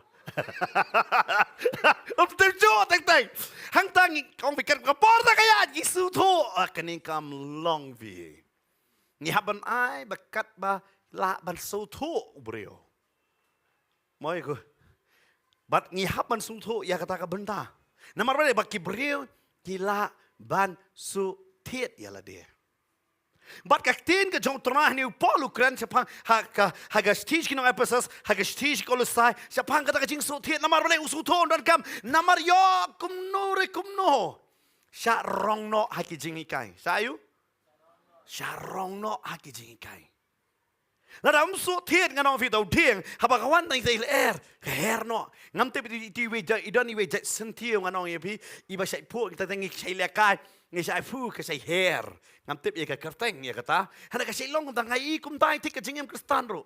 Mtip jo teng. Hang tang kong pikir kapor tak kaya Yesus tu akan kam long vi. Ni haban ai bakat ba la ban so tu brio. Moi ko. Bat ni haban so tu ya kata ka benda. Namar bale baki brio kila ban su tiet ya la dia. But kaktin ke jong tronah ni Paul Ukran siapang hagastis kinong Ephesus hagastis Kolosai siapang kata kajing sotiet namar bale usuton dan kam namar yo kumno sya rong no hakijing ikai sayu sya rong no hakijing ikai ladam sotiet nganong fitau tieng habakawan tang sei her no ngam te ti we idon we sentio nganong yepi iba sai pu kita tengi sai lekai ngi sai fu ke sai her ngam tip ye ka kerteng ye kata hana ka sai long tang ngai kum tai tik ka jingem kristan ro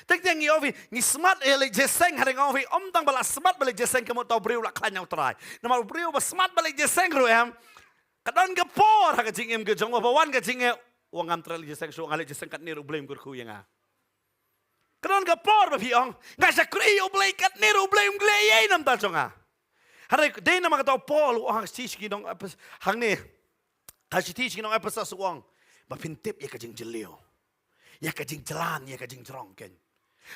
tek teng yovi ngi smart ele jeseng hare ngovi om tang bala smart bala jeseng kemo tau briu la klanyau trai nama briu ba smart bala jeseng ro em kadon ka por ha ka jingem ke jong ba wan ka jinge wang ngam tral jeseng so ngale jeseng kat ni ro blame ku yang a kadon ka por ba piong ngai sa kri o blame kat ni ro blame gle ye nam ta jonga Hari day na mga tao Paul ang stis kinong hang ni stis kinong Ephesus uang bapintip ya kajing jelio ya kajing jalan ya kajing cerong ken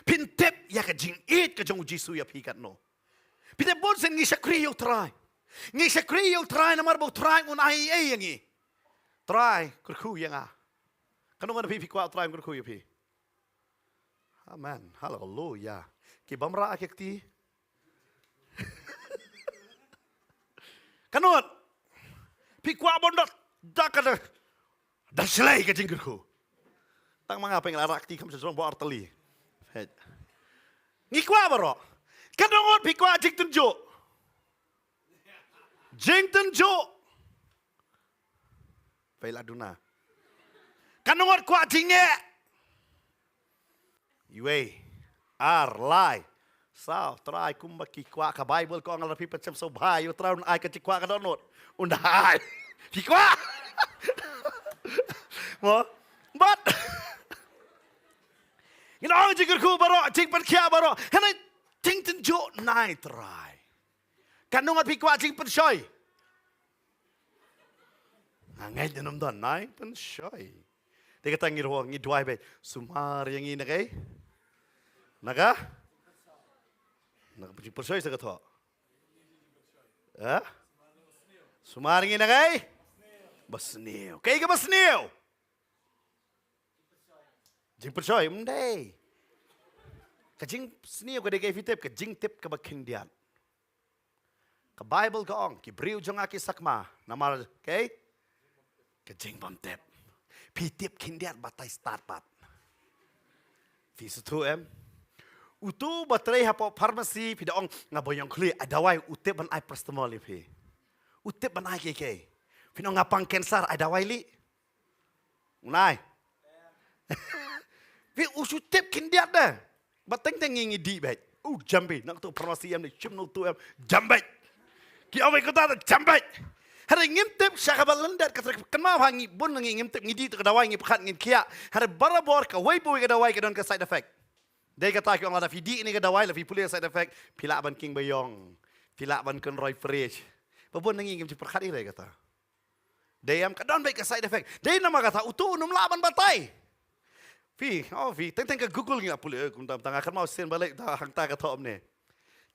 pintip ya kajing it kajong Jisu ya pikat no pintip bon sen ngisa kriyo try na marbo try un ai yangi try kurku yang a kanong na pipi kwa try kurku ya pi amen hallelujah ki bamra akekti Kanot, pikwa bondot, dakada, daslay ka jingkerku. Tang mga pengelaraki kam sa bo arteli. Ngikwa baro. Kanot pikwa jingtenjo. Pailaduna. Kanot kwa jinge. Iwe, lai. Sao, try kumba kikwa ka Bible ko ang lapi pacem so bayo traun ay ka kikwa ka donot. Undahay. Kikwa. Mo, but you know jigger ko baro, jig pan kya baro. Hanay tingten jo nai try. Kanong at kikwa jig pan shoy. Ngay dinom don nai pan shoy. Teka tangir ho ngi duai be sumar yang ini kay. Naga? Persoy sa kato. Sumaringin na kay? Basniw. Kay ka basniw? Jing persoy, hindi. Kajing sniw ka di kay fitip, kajing tip ka bagkindian. Ka Bible ka ong, kibriw dyan nga kisakma, namar, kay? Kajing bamtip. Pitip kindian batay start pat. Fiso tu Utu batray hapo pharmacy pidaong ngaboyong kli adawai utip ban ai paracetamol pi. Utip ban ai keke. Pino ngapang cancer adawai li. Unai. Vi usutip kindiat dah. Bateng teng ngi di bai. Jambi nak tu pharmacy ni chim no tu jambai. Ki awai kota jambai. Hari ngimtip syakabalandat kata kenma hangi bun ngi ngimtip ngidi tu kadawai ngi pkhat ngi kia. Hari barabor ka wai pu kadawai ka don ka side effect. Dia kata orang ada fidi ini kadawai lebih pulih side effect. Pilak ban king bayong. Pilak ban kun roy fresh. Babon ngi ngim perkhat ini dia kata. Dia am kadon baik ka side effect. Dia nama kata utu num laban batai. Fi teng ke Google ngi pulih kum tam tangah kan mau sen balik dah hang ta ka thom ne.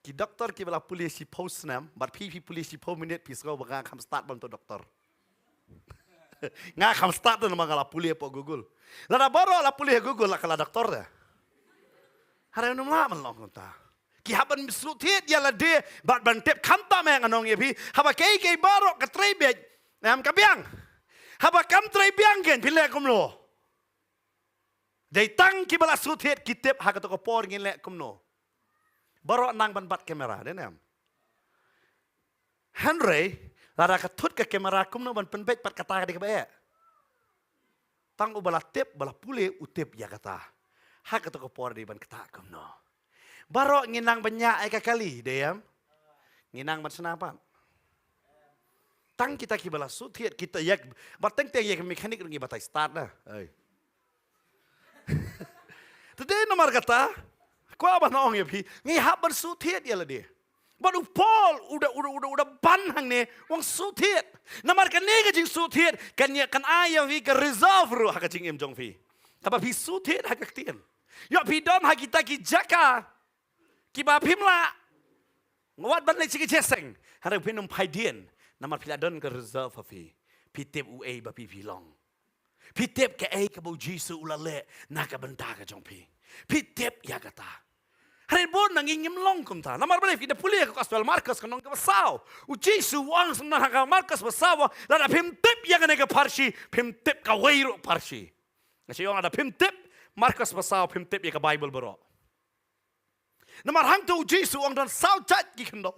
Ki doktor ki bala pulih si post nam, but pi pulih si po minute pi sgo banga kam start ban to doktor. Nga kam start nama ngala pulih po Google. Lada baro la pulih Google la kala doktor dah. Hari num laban long ta. Ki haban mislutit ya la de bat ban tip kanta meng anong ye pi. Haba kei baro ka trebet. Nam ka biang. Haba kam trebiang gen pile kum lo. Dai tang ki bala sutit kitip ha ka to ko por ngin le kum no. Baro nang ban bat kamera de nam. Henry lara ka tut ka kamera kum no ban penbet pat kata ka de ka ba. Tang ubala tip bala pule utip ya kata. Ha ka to ko por di ban kata kum no. Baro nginang banyak ai ka kali de yam. Nginang ban senapan. Tang kita ki bala sutit kita yak bateng teng yak mekanik ngi batai start dah. Ai. Today nomor kata, ko apa naong ya pi, ngi haban sutit ya lah dia. Baru Paul udah ban hang ne, wang sutit. Nomor kan ne ka jing sutit, kan ya kan ayam vi ka reserve ru ha ka jing em jong fi. Apa pi sutit ha ka tien. Ya pi don ha kita ki jaka. Ki ba pimla. Ngwat ban le chi ki jeseng. Hara pi num pai dien. Nomor pila don ka reserve ha fi. Pi tip u ba pi long. Pitip ke ai ka bau Jisu ulale na ka benta ka jong pi. Pitip ya kata. Hari bon nang ingim long kum ta. Namar bale kita pulih ka gospel Markus ka nong ka basau. U Jisu wang sung na ka Markus basau la da pimtip ya ka ne ka parsi, pimtip ka wairo parsi. Kasi yung ada pimtip Markus basau pimtip ya ka Bible bro. Namar hang tu Jisu ang dan sau chat ki kendo.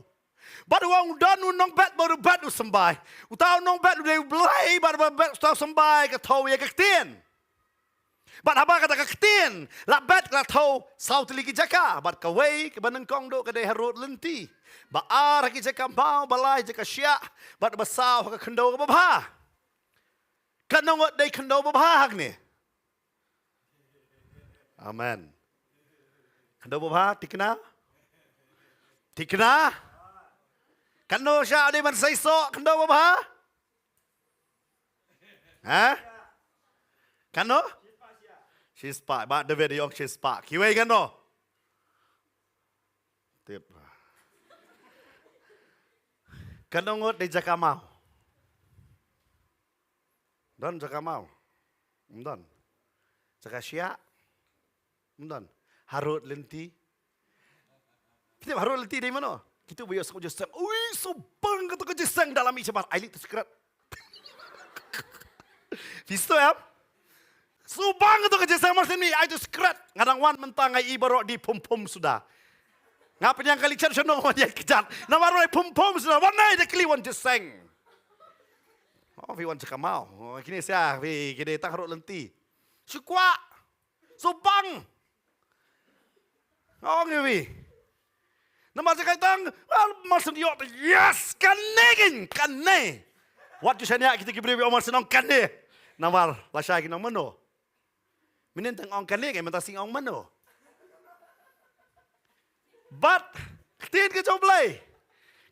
Baru orang danu nong bet baru bet u sembai. Utau nong bet u dei blai baru bet utau sembai ka tau ya ka tien. Bat haba kata ka tien, la bet ka tau sau teli ki jaka, bat ka wei ke banang kong do ka dei harut lenti. Ba ar ki jaka mau balai jaka sya, bat basau ka kendo ka babha. Kanong dei kendo babha hak ni. Amen. Kendo babha tikna? Tikna? Kano siya ada man say so kando mo ba? Ha? Kano? Shispa. Ba the video shispa. Kiway kano? Tip. Kano ngot di Jakamau. Don Jakamau. Don. Jakasya. Don. Harut lenti. Kita harut lenti di mana? Kita bayar sekolah jesang. Ui, sobang kata ke jesang dalam ijabat. Ailik tersekerat. Visto ya? Sobang kata ke jesang maksud ni. Ailik tersekerat. Ngadang wan mentang ai ibarok di pom-pom sudah. Ngapa yang kali cari senang dia kejar. Nama orang pom-pom sudah. Warna dia keliwan jesang. Oh, viwan Jakamau. Oh, kini saya. Kini tak harus lenti. Sukwa. Sobang. Oh, ngewi. Nama saya kata, maksud dia, yes, kanegin, kane. Waktu saya kita kibri omar senang kane. Nama lasai kita mano. Minintang ong kane, kita minta sing ong mano. But, ketien ke coblay.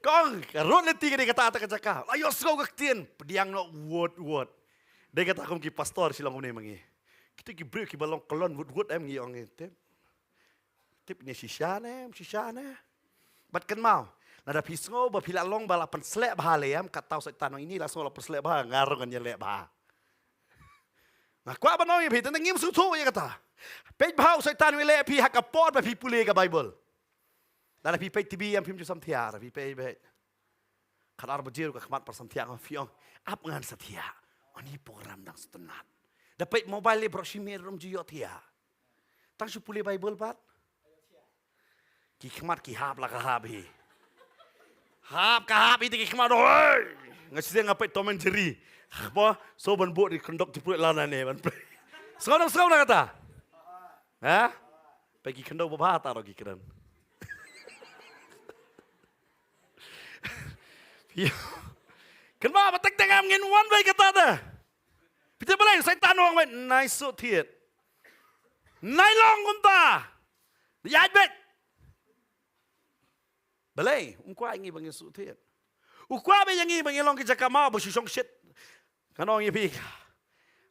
Kong, karun nanti kita kata kata ayo sekolah ketien, pediang no word. Dia kata aku ki pastor silang kau ni mangi. Kita kibri kibalong kolon word em ngi ong tip. Tip ni sisya ne. Bat kan mau. Nada pisngo bapila long balapan selek bahaleam katau setan ini langsung lapan selek bah ngarung kan lek bah. Nah, kuat banoi pi tentang ngim susu ya kata. Pej bau setan wile pi hakapot ba pi pule ka Bible. Nada pi pej tibi yang pim ju samtiar pi pej be. Kadar bajir ka khmat par samtiar ka fiong ap ngan satia. Ani program dang setenat. Dapat mobile bro shimir rom jiyo tia. Tang su pule Bible pat. Ki khmat ki hap la ka hap hi. Hap ka hap itu ki khmat oi. Ngasih ngapai Tom and Jerry. Apa? So ban buat di kendok jeput lana ni ban. Sekarang kata. Ha? Pergi kendok berbahata lagi keren. Kenapa tak tengah ngin one way kata dah. Kita boleh saya tanong way nice so tiet. Nai long kunta. Ya bet. Boleh, ungkwa ingi bangin so tiet. Ungkwa be yangi bangin long kita kamau bersusong shit. Kanong ipi.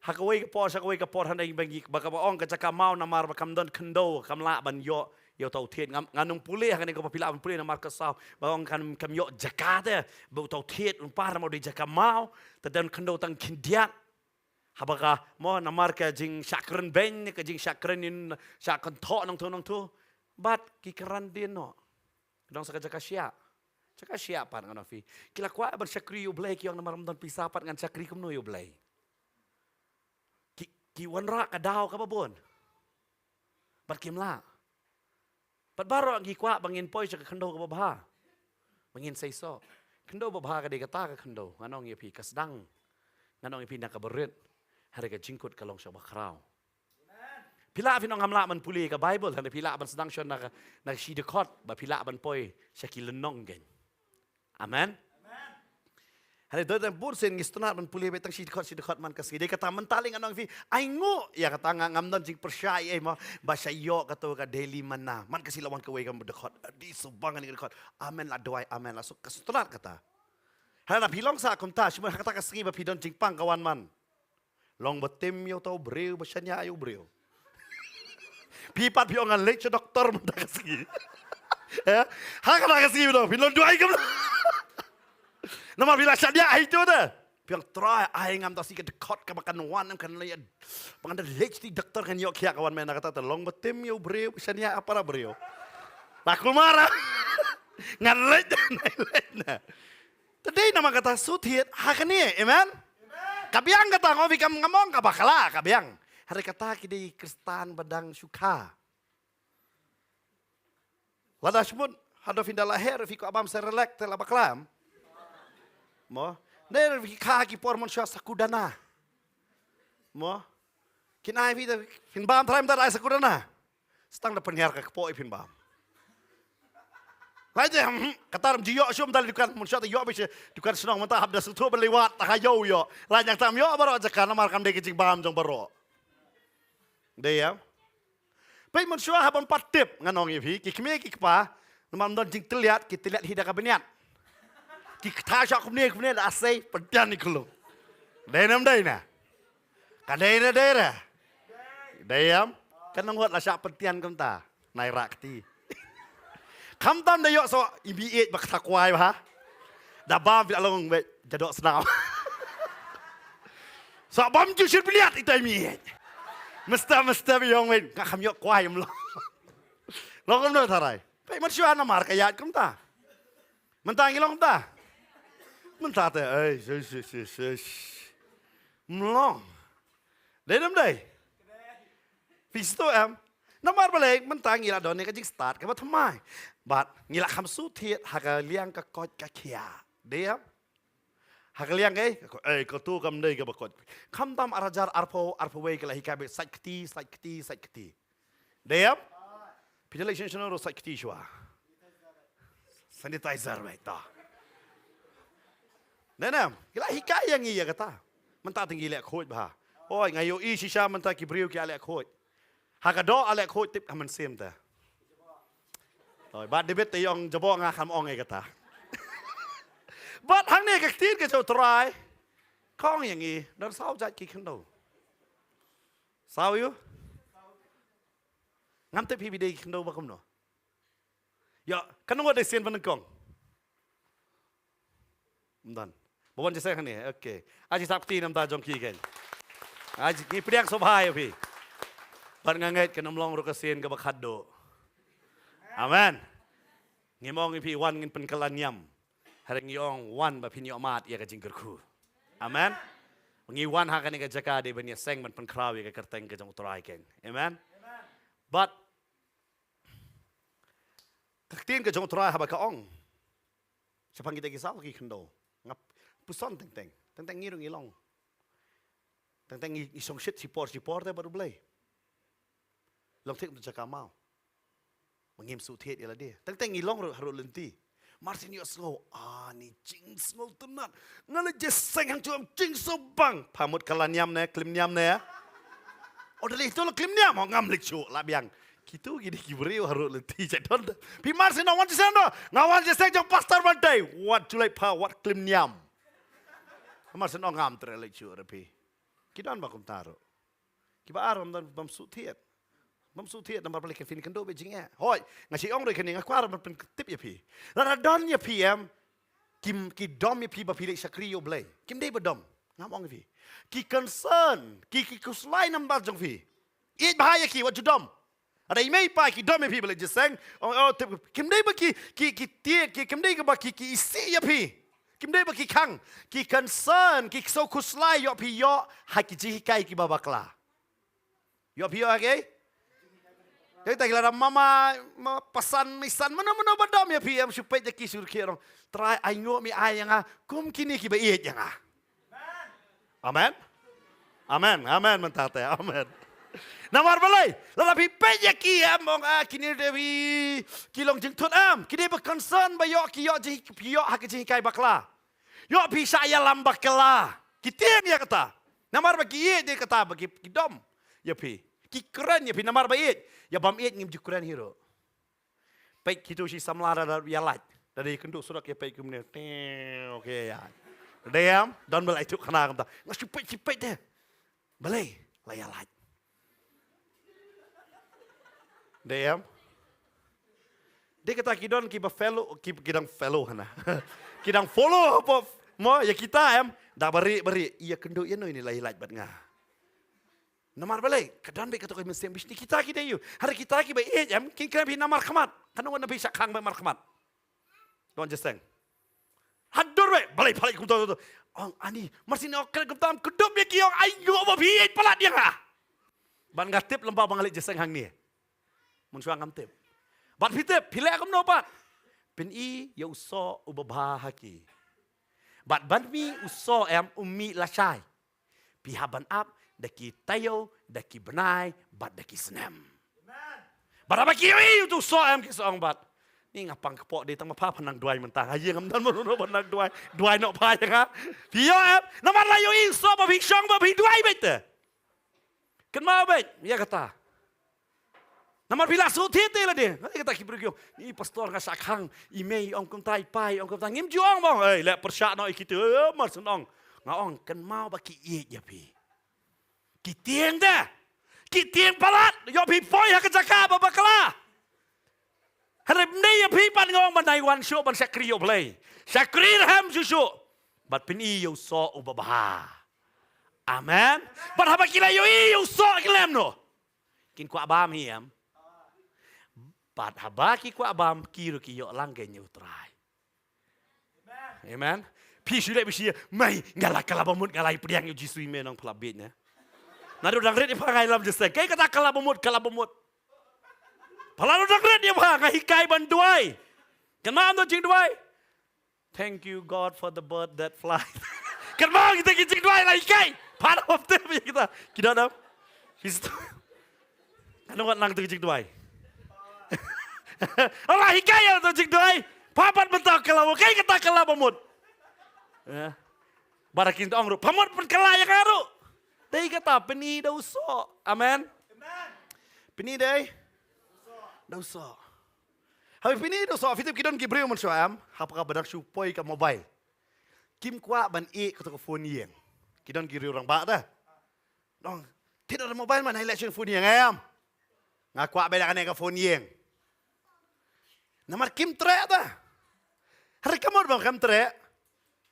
Hakaway ka por handai bangi baka baong ka caka mau namar bakam don kendo kamla ban yo tau tiet nganung pulih kan ko papila ban pulih namar ka saw baong kan kam yo jakate bau tau tiet umpar mau di jaka mau tadan kendo tang kindiat habaka mo namar ka jing sakren ben ka jing sakren in sakon tho nang tu bat ki keran din no dong sa jaka sia caka sia pan ngono fi kila kwa ban sakri yo blay ki yang namar don pisapat ngan sakri kumno yo blay ki wanra ka daw ka babon. Bat kimla. Bat baro gi kwa bangin poy sa kendo ka babha. Bangin sayso. Kendo babha ka de kata ka kendo. Nganong ipi kasdang. Nganong ipi nakabarit. Hari ka jingkut ka long sa bakraw. Pila finong hamla man puli ka Bible han pila ban sedang syon na sidekot ba pila ban poy sa kilenong gen. Amen. Hari tu dan bursen ngistunat man pulih betang sidekot man kasi dia kata mentaling anong fi aingo ya kata ngamdan jing persyai ma bahasa yo kata ka daily mana man kasi lawan ka wegam dekot di subangan ni dekot amen la doai amen la so kastunat kata hari na pilong sa kunta cuma kata kasi ba pidon jing pang kawan man long betim yo tau breu basanya ayo breu pipat piongan lek doktor man kasi ya ha kata kasi do pilon doai kam Nama bila sadia itu dah. Piang try ai ngam ta sikit dekot ka makan wan kan le panganda lech di doktor kan yok kia kawan mena kata long betim yo breu sania apa la breu. Aku marah. Ngan lech na. Tadi nama kata sutiet hakani amen. Kabiang kata ngopi kam ngamong ka bakala kabiang. Hari kata kidi Kristan badang suka. Lada semut hado finda lahir fiko abam serelek tela baklam. Mo, ner kaki por mon sya sakudana. Mo, kinai fin bam tram tar ai sakudana. Stang da penyiar ka po fin bam. Laje katar jiyo syum dal dukan mon sya yo bi dukan senong menta habda sutu berlewat ta yo yo. Lajang tam yo baro aja kana mar kam de kicing bam jong baro. De ya. Pai mon sya habon patip nganong yi ki kme ki pa, namam don jing teliat ki teliat hida ka beniat. Kita cakap kumne dah asai pedian ni kalau. Dalam dah ina. Kadai dah. Dayam. Kan nanggut lah cakap pedian kamta. Nai rakti. Kamtam dah yok so ibi bak takwai bah. Dah bam tidak long jadok senang. So bam jusir beliat itu ibi. Mesta biong wen. Kak kami yok kuai mlo. Long kamno tarai. Pai manusia namar kayat kamta. Mentangi long kamta. Mentate, melong. Dalam day. Fisto namar balik mentang ngila don ni kajik start ka batamai. But ngila kam sutiet haga liang ka kot ka kia. Dia haga liang ko tu kam day ka bakot. Kam tam arajar arpo way ka lahi ka be sakti. Dia pidalai sensionoro sakti shwa. Sanitizer baik ta. Nenam, gila hikaya yang iya kata. Mentah tinggi lek khoj bah. Oi ngayo I shisha mentah kibriu ki alek khoj. Hakado alek khoj tip aman sem ta. Oi bad debit te yong jabo nga kham ong ai kata. Bad hang ne ka tin ke chau try. Kong yang I dan sao jat ki khando. Sao yu? Ngam te pi bi de khando ba kum no. Ya, kan ngo de sen ban kong. Mdan. Bawan je sang ni. Okey. Aji sakti nam ta jong ki ken. Aji ni priang sobhai pi. Ban ngangait ke namlong ro kasien ke bakhado. Amen. Ngimong pi wan ngin penkelan yam. Hari ngiong wan ba pin mat ya ka jingkerku. Amen. Ngi wan ha kan ke jaka de ben ya seng ban penkraw ya ka kerteng ke jong utrai ken. Amen. But Kaktin ke jong utrai ha ba ka ong. Siapang kita kisah ki kendo. Ngap puson teng ngirung ilong. Teng isong shit sipor te baru belai. Long tek untuk cakap mau. Mengim sutet ialah dia. Teng ilong harus lenti. Martin yo slow. Ni jing slow tenan. Ngala jeseng hang cuam jing so bang. Pamut kalan yam ne, klim yam ne. Oh dalih itu lo klim yam mau ngam lik lah biang. Kitu gini kibrio harus lenti jadon. Pi Martin awan jeseng do. Ngawan jeseng jong pastor bandai. What julai pa what klim yam. Martin ngam terlik cu repi. Kidan bakum taruh. Kiba aram dan bam sutet. Bam sutet nampak balik fin kendo Beijing ya. Hoi, ngasi ong re kening aku aram pen tip ya pi. Lara don ya pi kim ki dom ya pi ba pilih sakrio blay. Kim dei ba dom. Ngam ong pi. Ki concern, ki kuslai nampak jong pi. It bahaya ki wat judom. Ada imei pa ki dom ya pi blay jeseng. Oh kim dei ba ki tie kim dei ba ki isi ya pi. Kim dei ba ki kang, ki concern, ki so kuslai yo pi yo haki jihikai ki babakla. Yo pi yo okay? Jadi tak kira mama pesan misan mana badam ya PM supaya jadi suruh kira try ayo mi ayang kum kini kiba iet yang Amen. Amen. Amen mentate. Amen. Namar balai. Lalapi peja kia mong kini dewi kilong jengtut kini berconcern bayo kiyo hak jengkai bakla. Yo bisa ya lambak kela. Kita dia kata. Namar bagi iet dia kata bagi kidom. Ya pi. Kikeren ya pi namar bait. Ya bam iet ngim jukuran hero. Baik kita si samlara ya light. Dari kenduk surat ya baik kemudian. Okey ya. Diam dan belai tu kena kata. Ngas cepet deh. Belai lah ya light. Diam. Dia kata kidon kiba fellow kidang fellow hana. Kidang follow apa mo ya kita dah beri ia kenduk ya no ini lah light bat ngah. Namar balai, kadang baik kata kau mesti bisnis kita you. Hari kita baik kin kena namar khamat. Kanu wana bisa kang namar khamat. Don't just saying. Hadur baik, balai kum tu. Ong ani, marsin okal kum tam kedop ya kiong ayo apa biet pelat dia ngah. Ban ngatip lembah bangalik just hang ni. Mun suang ngamtip. Ban pitip, pilih kum no pat. Pen ya uso ubahaki. Bat ban mi uso ummi lasai. Pihaban up daki tayo, daki benai, bat daki senam. Berapa kiri itu soal kisah bat. Ni ngapang kepok dia tang apa penang duai mentang. Aje ngam dan merono penang duai nak pa ya. Dia nama layu iso ba bishong ba bi duai bete. Ken ma bet, ya kata. Nama bila sutite lah dia. Nanti kata kibrigyo, ni pastor ngasakang email ong kum tai pai ong kum tang ngim juang bang. Lek persyak no kita mar senong. Ngaong ken mau ba ki ya pi. Kitieng dah. Kitieng palat. Yo pi poi hak jaka babakala. Harap ni ya pi pan ngong bandai wan show ban sakrio play. Sakrir ham susu. Bat pin iyo so ubabah. Amen. Bat haba kila yo iyo so kilem no. Kin ku abam hiam. Bat haba ki ku abam kiru ki yo langge nyutrai. Amen. Pi sudah bisi mai ngalak kalabamut ngalai pediang yo jisui menong pelabitnya. Nado dangret dia pangai lam jese. Kai kata kalabamut. Palalu dangret dia pangai hikai banduai. Kenapa tu jing duai? Thank you God for the bird that flies. Kenapa kita jing duai lah hikai? Part of them kita. Kita ada. Kenapa nang tu jing duai? Allah hikai yang tu jing duai. Papat bentak kalabamut. Kai kata kalabamut. Barakin tu angru. Pamut pun kelaya karu. Dia kata peni dah usah. Amen. Peni dah usah. Habis peni dah usah. Fitip kita kibriu mensuam. Apakah benar supaya ke mobile? Kim kuat ban kata ke phone yang. Kita kibriu orang bak dah. Dong. Tidak ada mobile mana election phone yang ayam. Ngaku beda kan ke phone yang. Nama Kim trek dah. Hari kamu bang Kim trek.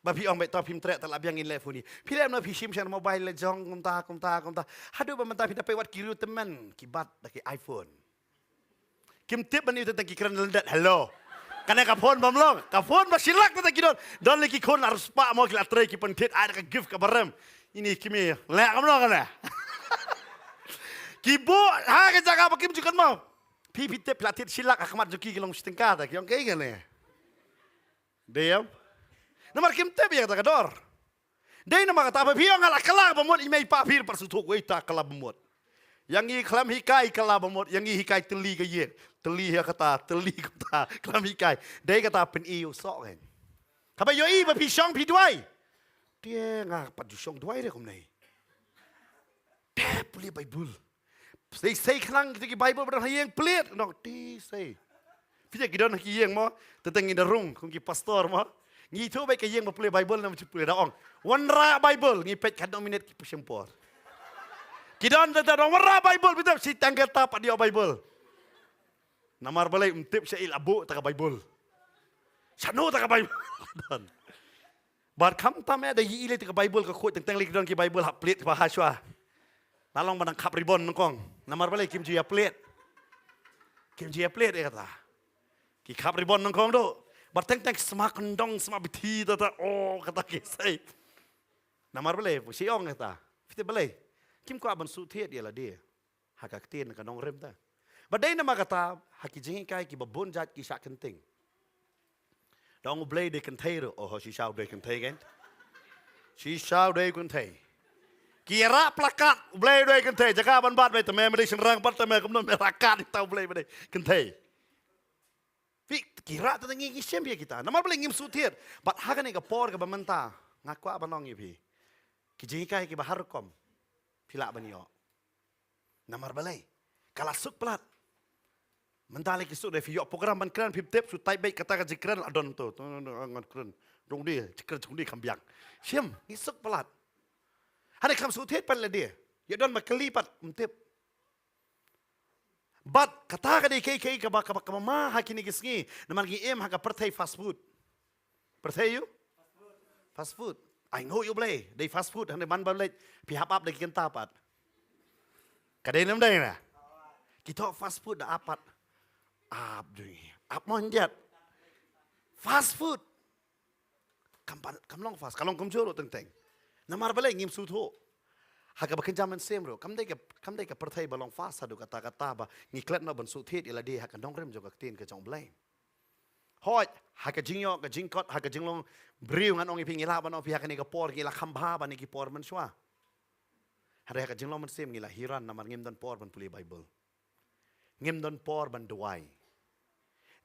Ba pi ong bai to phim tre ta la biang in le fu ni. Pi lem no pi sim chen mobile le jong kum ta. Hadu ba manta pi dapat wat kiru teman ki bat da ki iPhone. Kim tip man itu tentang ki kran lendat hello. Karena ka phone bam long, ka phone ba silak ta ki don le ki kon harus pa mo ki la tre ki pentit ada ka gift ka barem. Ini kimi le kam long kana. Ki bo ha ka jaga ba kim jukan mau. Pi tip platit silak akmat juki ki long setengah ta ki ong kai ngane. Diam. Namar kim tip ya ta kador. Dei nama kata apa biang ala kala bamot imei pa pir persutuk wei ta kala bamot. Yang i kelam hikai kala bamot, yang i hikai teli ke ye. Teli ya kata, teli kata kelam hikai. Dei kata pen iu sok kan. Kapa yo i ba pi syong pi duai. Dia ngah pat syong duai dia kum nei. Dia beli Bible. Sei klang ki Bible ber hayeng pelit no ti sei. Pia ki don ki yeng mo, teteng in derung kum ki pastor mo. Ngi tu baik yang beli Bible nama cepul daong. Wanra Bible ngi pet kadang minit ki pesempor. Kidan dah wanra Bible betul si tanggal tapak dia Bible. Namar balai untip saya abu tak Bible. Sanu tak Bible. Bar kam tam ada ile tak Bible ke khut tentang lik don ki Bible hak pelit bahasa. Lalong banang kap ribon nongkong. Namar balai kim jia pelit. Kim jia pelit dia kata. Ki kap ribon nongkong do. Berteng-teng semak kendong semak biti tata oh kata kisai. Namar belai, siong kata. Kita belai. Kim ko aban sutet dia lah dia. Hakak tin ka nong rem ta. Badai nama kata haki jingi kai ki babon jat ki sak kenting. Dong belai de kentai ro oh si shau de kentai kan. Si shau de kentai. Kira plakat belai de kentai jaga ban bat bai teme mari senrang bat teme kumnon merakat tau belai bai kentai. Kira tentang ini siapa kita. Nama boleh ngim sutir. Bat hakan ni kapor ke bamenta. Ngaku apa nong ibi. Kijingkai ki bahar kom. Pilak banyo. Nama boleh. Kalau suk pelat. Mentali kisuk dari video program ban kran pip-tip sutai baik kata ka jikran adon tu. Ngan kran. Dong dia jikran jong dia kambiang. Siam ngisuk pelat. Hari kam sutir pan le dia. Ya don makelipat tip. But kata ka di kay ka ba mama hakini kisngi naman gi em haka perthai fast food. Perthai you? Fast food. I know you play. They fast food hande man balai pi hap up de kin tapat. Kadai nam dai na. Kita fast food da apat. Ap dui. Ap monjat. Fast food. Kam long fast. Kalong kum joro teng. Namar balai ngim su tho. Haka bakin zaman sem ro. Kam dai ka perthai balong fast adu kata ba ngiklat na ban su thet ila dia haka dong rem jog tin ke jong blai. Hoi haka jingyo ka jingkot haka jinglong briu ngan ong iping ila ban opi haka ni ka por ki la khamba ban ki por man shwa. Hare haka jinglong man sem ngila hiran namar ngim don por ban puli Bible. Ngim don por ban duai.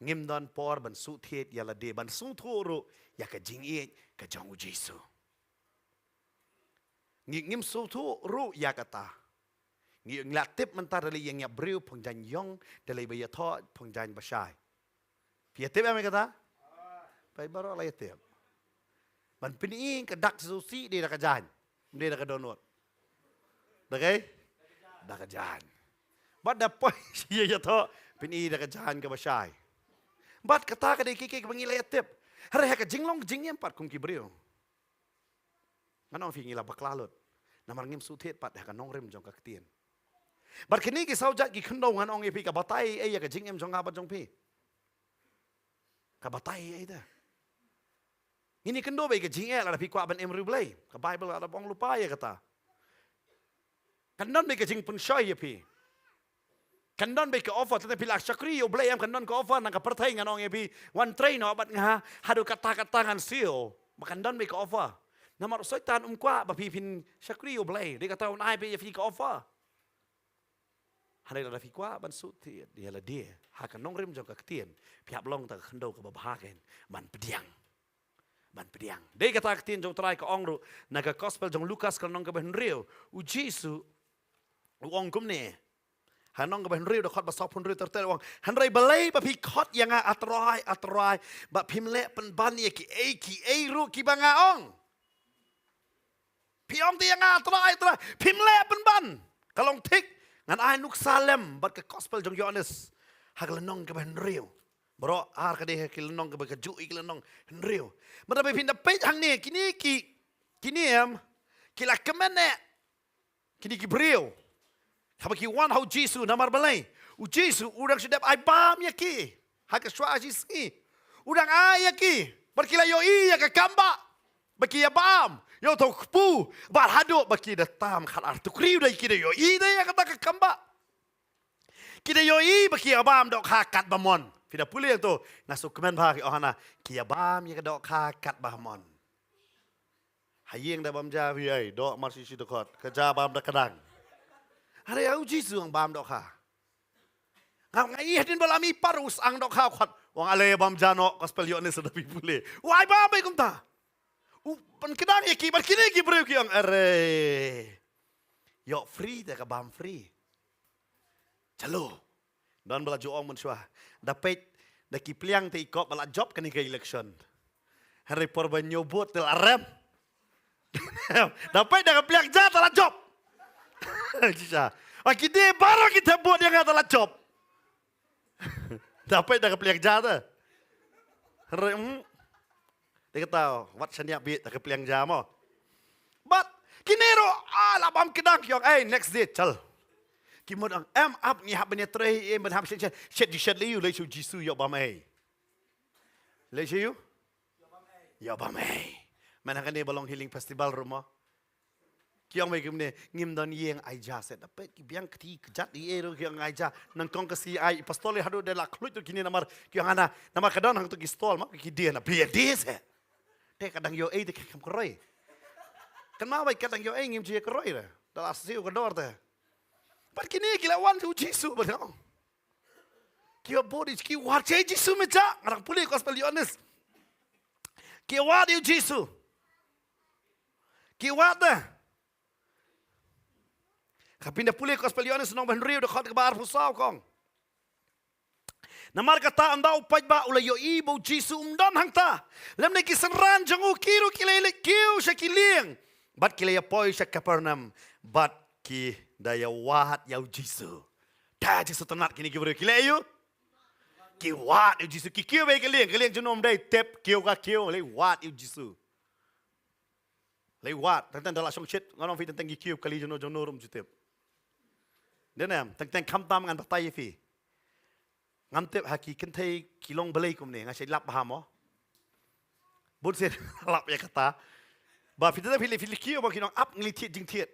Ngim don por ban su thet ila dia ban su tho ro ya ka jing e ka jong Jesu. Ngim su tu ru ya kata. Nglatip mentar dari yang briu pengjan yong dari bayi tho pengjan basai. Piatip apa kata? Pai baru lah yatip. Ban pini kedak susi dia dak kajan. Dia dak download. Dakai? Dak kajan. Bad dapat sia ya tho pini dak kajan ke basai. Bad kata ka dei kiki bangila yatip. Hari hak jinglong jingnya empat kum ki briu. Manong fingi la baklalut. Namar ngim sutet pat haka nong rem jong ka ktien. Bar kini ki saujat ki khendong han ong epi ka batai e ya ka jingem jong apa jong pi. Ka batai e da. Ini kendo be ka jinge la pi kwa ban emru blai. Ka Bible ada bong lupa ya kata. Kandon be ka jing pun syai ya pi. Kandon be ka offer tetapi la syakri yo blai am kandon ka offer nang ka perthai ngan ong epi one train no abat ngah hadu kata-kata ngan seal. Makandon be ka offer. Namar soitan kwa ba pipin syakri yo blai dia kata un ai pe fi ka offer. Hari la fi kwa ban su ti dia la dia haka nong rim jong ka ktien piap long ta khndo ka babaken ban pediang. Ban pediang. Dia kata ktien jong trai ka ong ru naga gospel jong Lukas ka nong ka ben riu u Jesu u ong kum ne. Hanong ka ben riu da khot ba sop pun riu ter ong hanrai balai ba pi khot yang atrai ba pim le pen ban ye ki e ru ki banga ong. Piom ti yang atrai pim le pen ban. Kalong tik ngan ai nuk salem bat ke gospel jong Yohanes hagla nong ka ben riu bro ar kadeh kilenong ke bekaju kilenong henrio mara be pinda pej hang ni kini am kila kemene kini ki brio haba ki wan hau jisu namar balai u jisu udang sedap ai bam ya ki hak swa jiski udang ai ya ki berkila yo i ya ka kamba baki ya bam yo to pu bar hado baki da tam khal ar tukri da ki da yo i da ya kata ka kamba ki da yo i baki ya bam dok hakat bamon Pida pulih tu nasuk kemen bah ohana kia bam ya dok kakat bahmon. Hayeng dah bam ja viai dok marsi si dekot kerja bam dah kadang. Hari au jisu ang bam dok ha. Ngam ngai hadin balami parus ang dok ha khot. Wang ale bam jano gospel yo ni sedapi pulih. Wai bam bai kum ta. Pan kadang ya ki bar kini ki breu ki ang are. Yo free dah ka bam free. Chalo. Dan bela jo ong mensua. Dapat daki pliang te ikop bala job kan ke election. Hari porban nyobot tel arem. Dapat dah pliang ja tala job. Sisa. Akide baru kita buat yang tala job. Dapat dah pliang ja tu. Hari dia kata wat sanya bit dah pliang ja mo. But kinero labam kedang yang next day chal. Kimod ang up ni hab ni tray ben hab shed liu le chu jisu yo bam ai le chu yo bam ai mana kan ni balong healing festival rumah kiang mai kimne ngim don yeng ai ja set dapat ki biang kti kejat di ero kiang ai ja nang kong kasi ai pastole hado de la klut kini namar kiang ana namar kadon hang tu ki stol mak ki dia na bia dis te kadang yo ai te kam kroi kan ma bai kadang yo ai ngim je kroi da la siu kador te But kini kila wan tu Jisu betul. Kio body ki wat Jisu meja ngarak pulih gospel Yohanes. Ki wat you Jisu. Ki wat dah. Kapinda pulih gospel Yohanes nong benriu dekat ke bar pusau kong. Namar kata anda upai ba ulai yo ibu Jisu umdan hang ta. Lem ne ki senran jangu kiru kilele kiu syakiliang. Bat kilaya poi syak Kapernaum. Bat ki daya wahat yau Jisu. Dah Jisu tenat kini kiburu kile you. Ki wat yau Jisu. Ki kiu baik kaliang jenom day tep kiu ka kiu. Lei wat yau Jisu. Lei wat. Tentang dalam song shit. Nganong fi tentang ki kiu kali jenom rum jutep. Denam. Tentang kamtam ngan batai fi. Ngam tep haki kentai kilong belai kum ni. Ngasih lap baham oh. Bun sen lap ya kata. Ba fi tentang pilih kiu ba kinong up ngelitit jing tiet.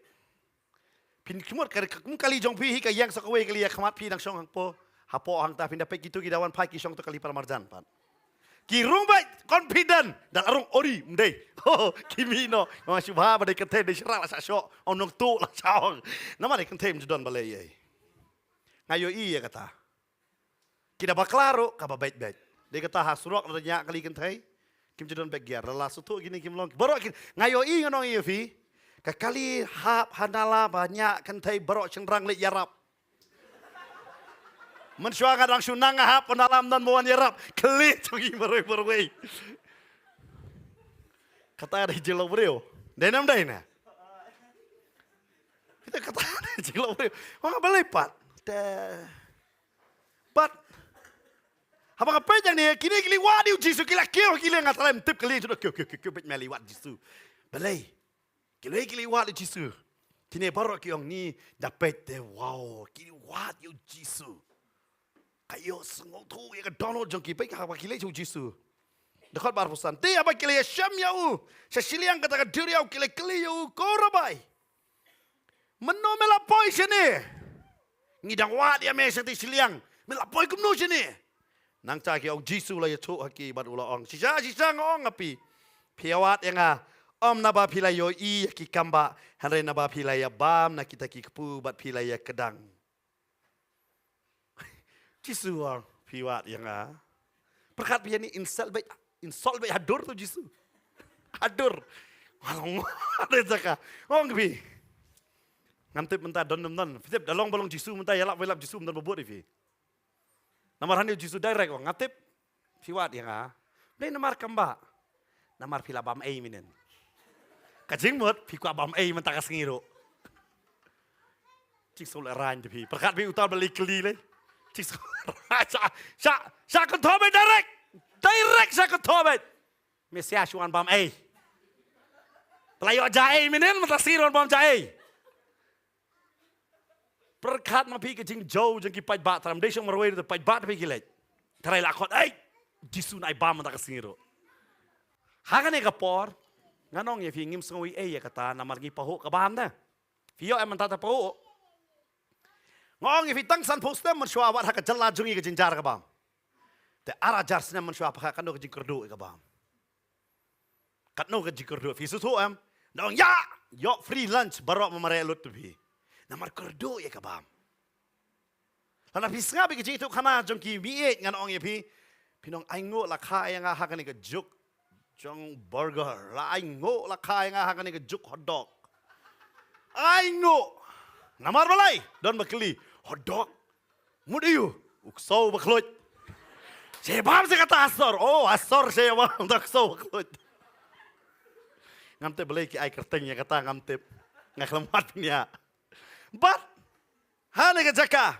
Pin kimot kali jong pi ka yang sakaway kali ya khamat pi nang song hang po hapo hang ta pinda pe gitu kidawan pai ki song to kali paramarjan pan ki rung bai confident dan arung ori mdei ho kimino ma subha ba de kete de sra la sa sho onong tu la chao nama de kete mjudon balai ye ngayo i ya kata kida ba klaro ka ba bait de kata ha surok la nya kali kente kim judon bagiar la sutu gini kim long boro ngayo i ngonong i fi Kekali hap hanala banyak kentai berok cenderang lek yarap. Mensyua kadang sunang hap penalam dan bawan yarap. Kelit pergi berwei. Kata ada jelau beriu. Denam dah ini. Kita kata ada jelau beriu. Wah belepat. But apa yang ni kini kili wadi Jisu kila kio kila ngatalem tip kili sudah kio bet meli wad Jisu. Belai. Kili wat Jisu. Kini baru kiong ni dapat de wow. Kini wat you Jisu. Kayo sengok tu ya ke Donald jong ki baik apa kili you Jisu. Dekat bar pusan. Ti apa kili syam ya u. Sesiliang kata ke diri au kili you korabai. Meno melapoi sini. Ngidang wat ya mes ti siliang. Melapoi kumno sini. Nang cak kiong Jisu la ya tu haki bar ula ong. Sisa ngong api. Piawat yang Om naba pilai yo i ki kamba hanre naba pilai ya bam na kita ki kepu bat pilai ya kedang. Jisu ang piwat yang perkat biar ni insult baik hadur tu Jisu. Hadur. Walong ada jaka. Ong bi. Ngamtip mentah don. Fitip dalong balong Jisu mentah yalap welap Jisu mentah bobot fi. Namar hani Jisu direct ong ngatip piwat yang Beli namar kamba. Namar pila bam ei minen. Kajing mut, piku abam mentah kasih ngiro. Cik sol eran je pi. Perkat pi utar balik keli le. Jis sa control me direct sa control me. Mesia chuan bam ai. Pelayo jai menen matasiron bam jai. Perkat ma pi ke jing jo jeng ki pai ba tram desong marway de pai ba pi gilet. Tarai lakot ai. Jisun ai bam ta kasingiro. Hagan e kapor. Nganong ye fi ngim sngoi e ya kata namar gi paho ka bam da. Fio em ta paho. Ngong ye fi tang san postem man shwa wat haka jalla jungi ke jinjar ka bam. Te ara jar snem man shwa pa kanu ke jing kerdu ka bam. Katno ke jing kerdu fi su em. Nong ya yo free lunch barok mamare lut pi. Namar kerdu ye ka bam. Lana pi snga bi ke jing tu khana jong ki bi e nganong ye pi pinong aingo la kha yang ha ka ni ke juk jong burger la aingo la kha yang ha ka ni ke juk hot dog. Aingo namar balai don bakli hot dog mudiu ukso baklut. Saya bam se kata asor. Oh asor saya bam tak so baklut. Ngamte balai ki ai kerteng ya kata ngamte ngaklemat nya. But hane ke jaka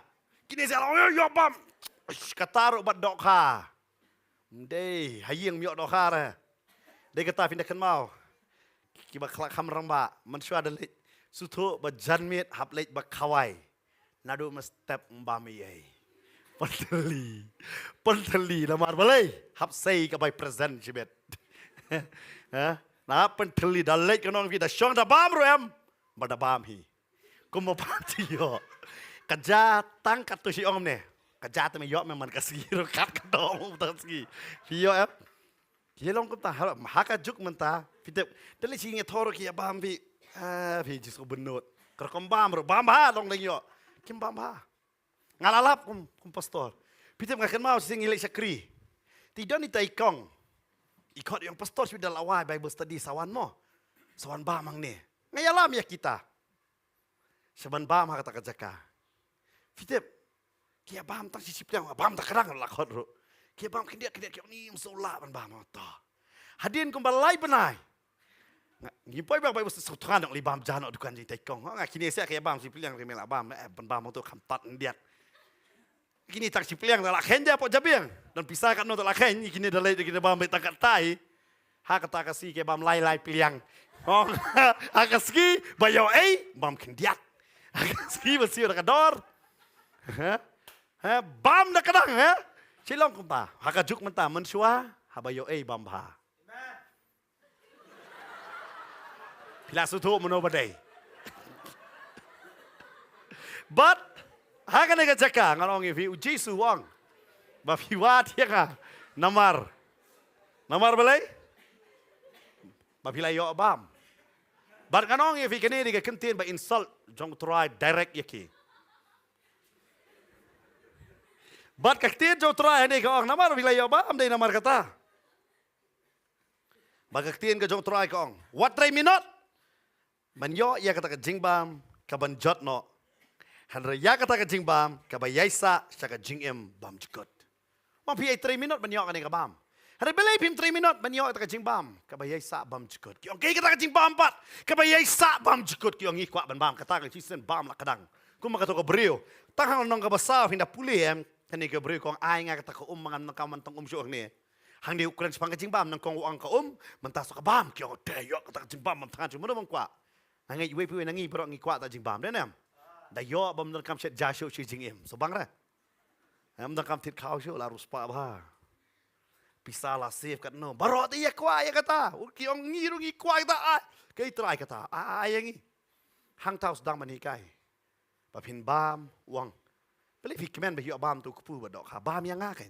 kini saya yo bam kataru bat dok ha. Dei hayeng miok dok ha ra. Dei kata pindah kan mau. Ki ba khlak kham ramba man shwa dale sutu ba janmit hap lek ba khawai. Nadu mas step mbami ai. Penteli lamar balai hap sei ka bai present jibet. Ha? Na penteli dalek kanong vi da shong da bam ro em. Ba da bam hi. Kumo pati yo. Kaja tang kat tu si om ne. Kaja te me yo me man kasi ro kat ka dom ta ski. Fi yo em. Ki long kum ta ha ka juk man ta. Fi te dale si nge thoro ki bam vi. Fi jis ko benut. Kar kom bam ro bam ha long leng yo. Kim bam ha. Ngalalap kum pastor. Pite ngaken mau sing ilek sakri. Tidak ni tai kong. Ikut yang pastor sudah lawai Bible study sawan mo. Sawan bam mang ne. Ngayalam ya kita. Saban bam ha kata kajaka. Pite kia bam tang sisip yang bam tak kerang lakot ro. Kia bam kendia kia ni msola ban bam ta. Hadin kum balai benai. Ngipoi bang Bible study dok li bam jano dukan ji tai kong. Nga kini sia kia bam sipil yang remela bam ban bam tu kampat ndiat. Kini tak sipiliang tak lakhen dia pok jabiang dan pisah kat no tak lakhen kini dalai kini bam tak tai ha kata kasi ke bam lai piliang oh ha kasi bayo bam kendiat ha kasi besi dak dor ha bam dak kadang ha silong kumta ha ka juk menta mensua ha bayo bam ha pila sutu meno badai but hagan ega jaka ngalong ifi uji suwang ba fiwat ya ka namar balai ba pilai yo bam bar ngalong ifi kene diga kentin ba insult jong try direct yaki bar kaktir jo try ne ka namar pilai yo bam dei namar kata ba kaktin ka jong try ka what 3 minute man yo ya kata ka jingbam ka banjot no Hanraya kata ke jing bam, kabayaisa siya ka jing bam jikot. Mampi 3 minute banyo ka ni ka bam. Hanray belay pim 3 minute banyo kata ke jing bam, kabayaisa bam jikot. Kiyong kay kata ke jing bam pat, kabayaisa bam jikot kiyong ikwa ban bam kata ke sisen bam lakadang. Kung makato ka brio, tanghang nong kabasa hinda puli kani ka brio kong ay nga kata ka mangan ng kamantong syuang ni. Hang di ukuran sa pangkajing bam nang kong uang ka mantaso ka bam kiyong dayo kata ke jing bam mantangan mo naman kwa. Nangay iwe piwe nangi pero ngikwa ta jing bam denam. Dayo bam dan kam set jasho si jing so bang ra am dan kam tit khao sho la ruspa ba pisala save kat no barot iya kwa ya kata ki ong ngiru ngi kwa ta kai try kata ayangi hang taus dang mani kai ba phin bam wang pele fikmen ba yo bam tu ku ba dok ha bam yang ngaken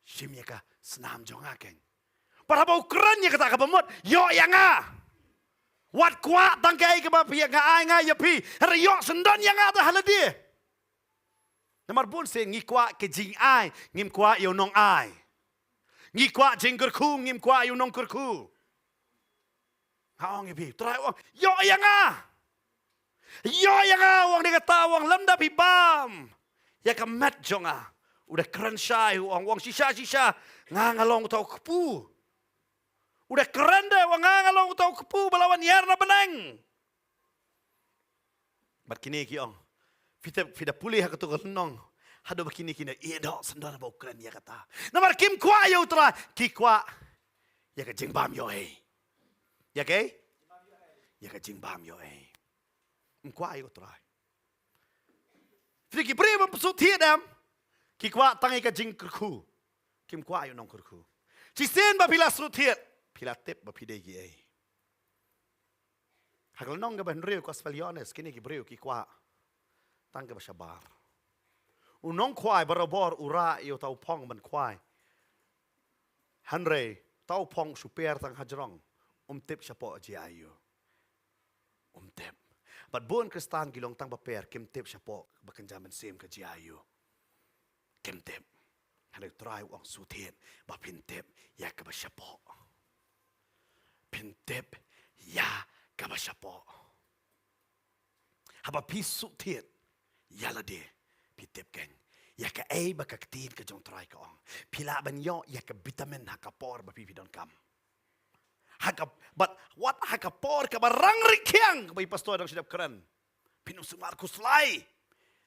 shim ya ka snam jong ngaken para ba ukran ya kata ka bamot yo yang Wat kuat tangkai ke bapi yang ai ngai yapi. Riyok sendan yang ada haladi. Namar pun se ngikwa ke jing ai, ngim kwa yo nong ai. Ngikwa jing kerku, ngim kwa yo nong kerku. Haong yapi, try wang yo yang Yo yang wang dia kata wang lemda pi bam. Ya ka mat jonga. Udah keren syai wang sisa ngangalong tau kepu. Udah keren deh, wang ngalong tau kepu balawan yarna beneng. Bat kini kiong, fita pulih hak tu nong, Hado bakini kina ido sendana ba Ukraine ya kata. Namar kim kwa ya utrai ki kwa ya ka jing bam yo eh. Ya ke? Ya ka jing bam yo eh. Kwa ya utrai. Friki breva pesut tiadam ki kwa tangi ka jing kerku. Kim kwa ya nong kerku. Ci sen ba pila sut tiad pila tip ba pide gi eh. Hakal nong ga ban reu ko speliones kini ki breu ki kwa tang ka ba shabar. Unong kwai barabor ura yo tau pong man kwai. Hanre tau pong super tang hajrong. Tip siapo ji ayo. Tip. But buon Kristan gilong tang baper kim tip siapo bakan jaman sim ka ji ayo. Kim tip. Hanre try wang sutien ba pin tip ya ka ba siapo. Pin tip ya ka ba siapo. Haba pisu tiet ya la de. Pitip kan. Ya ka ay baka ktin ka jong try ka ong. Pila ban yo ya ka vitamin hakapor ba pipi don kam. But what hakapor ka barang rikyang ba pastor dang sidap keren. Pinum sumar kuslay.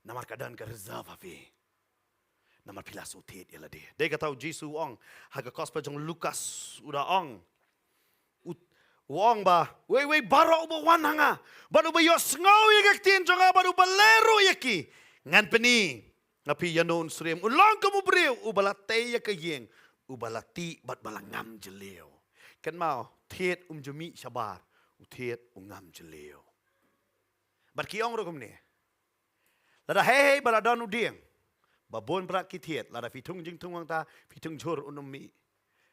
Namar kadan ka reserve afi. Namar pila sutit yala de. Day ka tau Jisu ong haga gospel jong Lukas uda ong. Wong ba, we baro ba wan hanga. Baru ba yo sngaw ya ktin jong baru ba lero yaki. Ngan peni ngapi yanon srem ulang kamu breu ubalate ya kayeng ubalati bat balangam jeleo kan mau thiet jumi shabar thiet ngam jeleo bat kiong ro kumne lada hey baladon udieng babon pra ki thiet lada fitung jing tung ta fitung jor unumi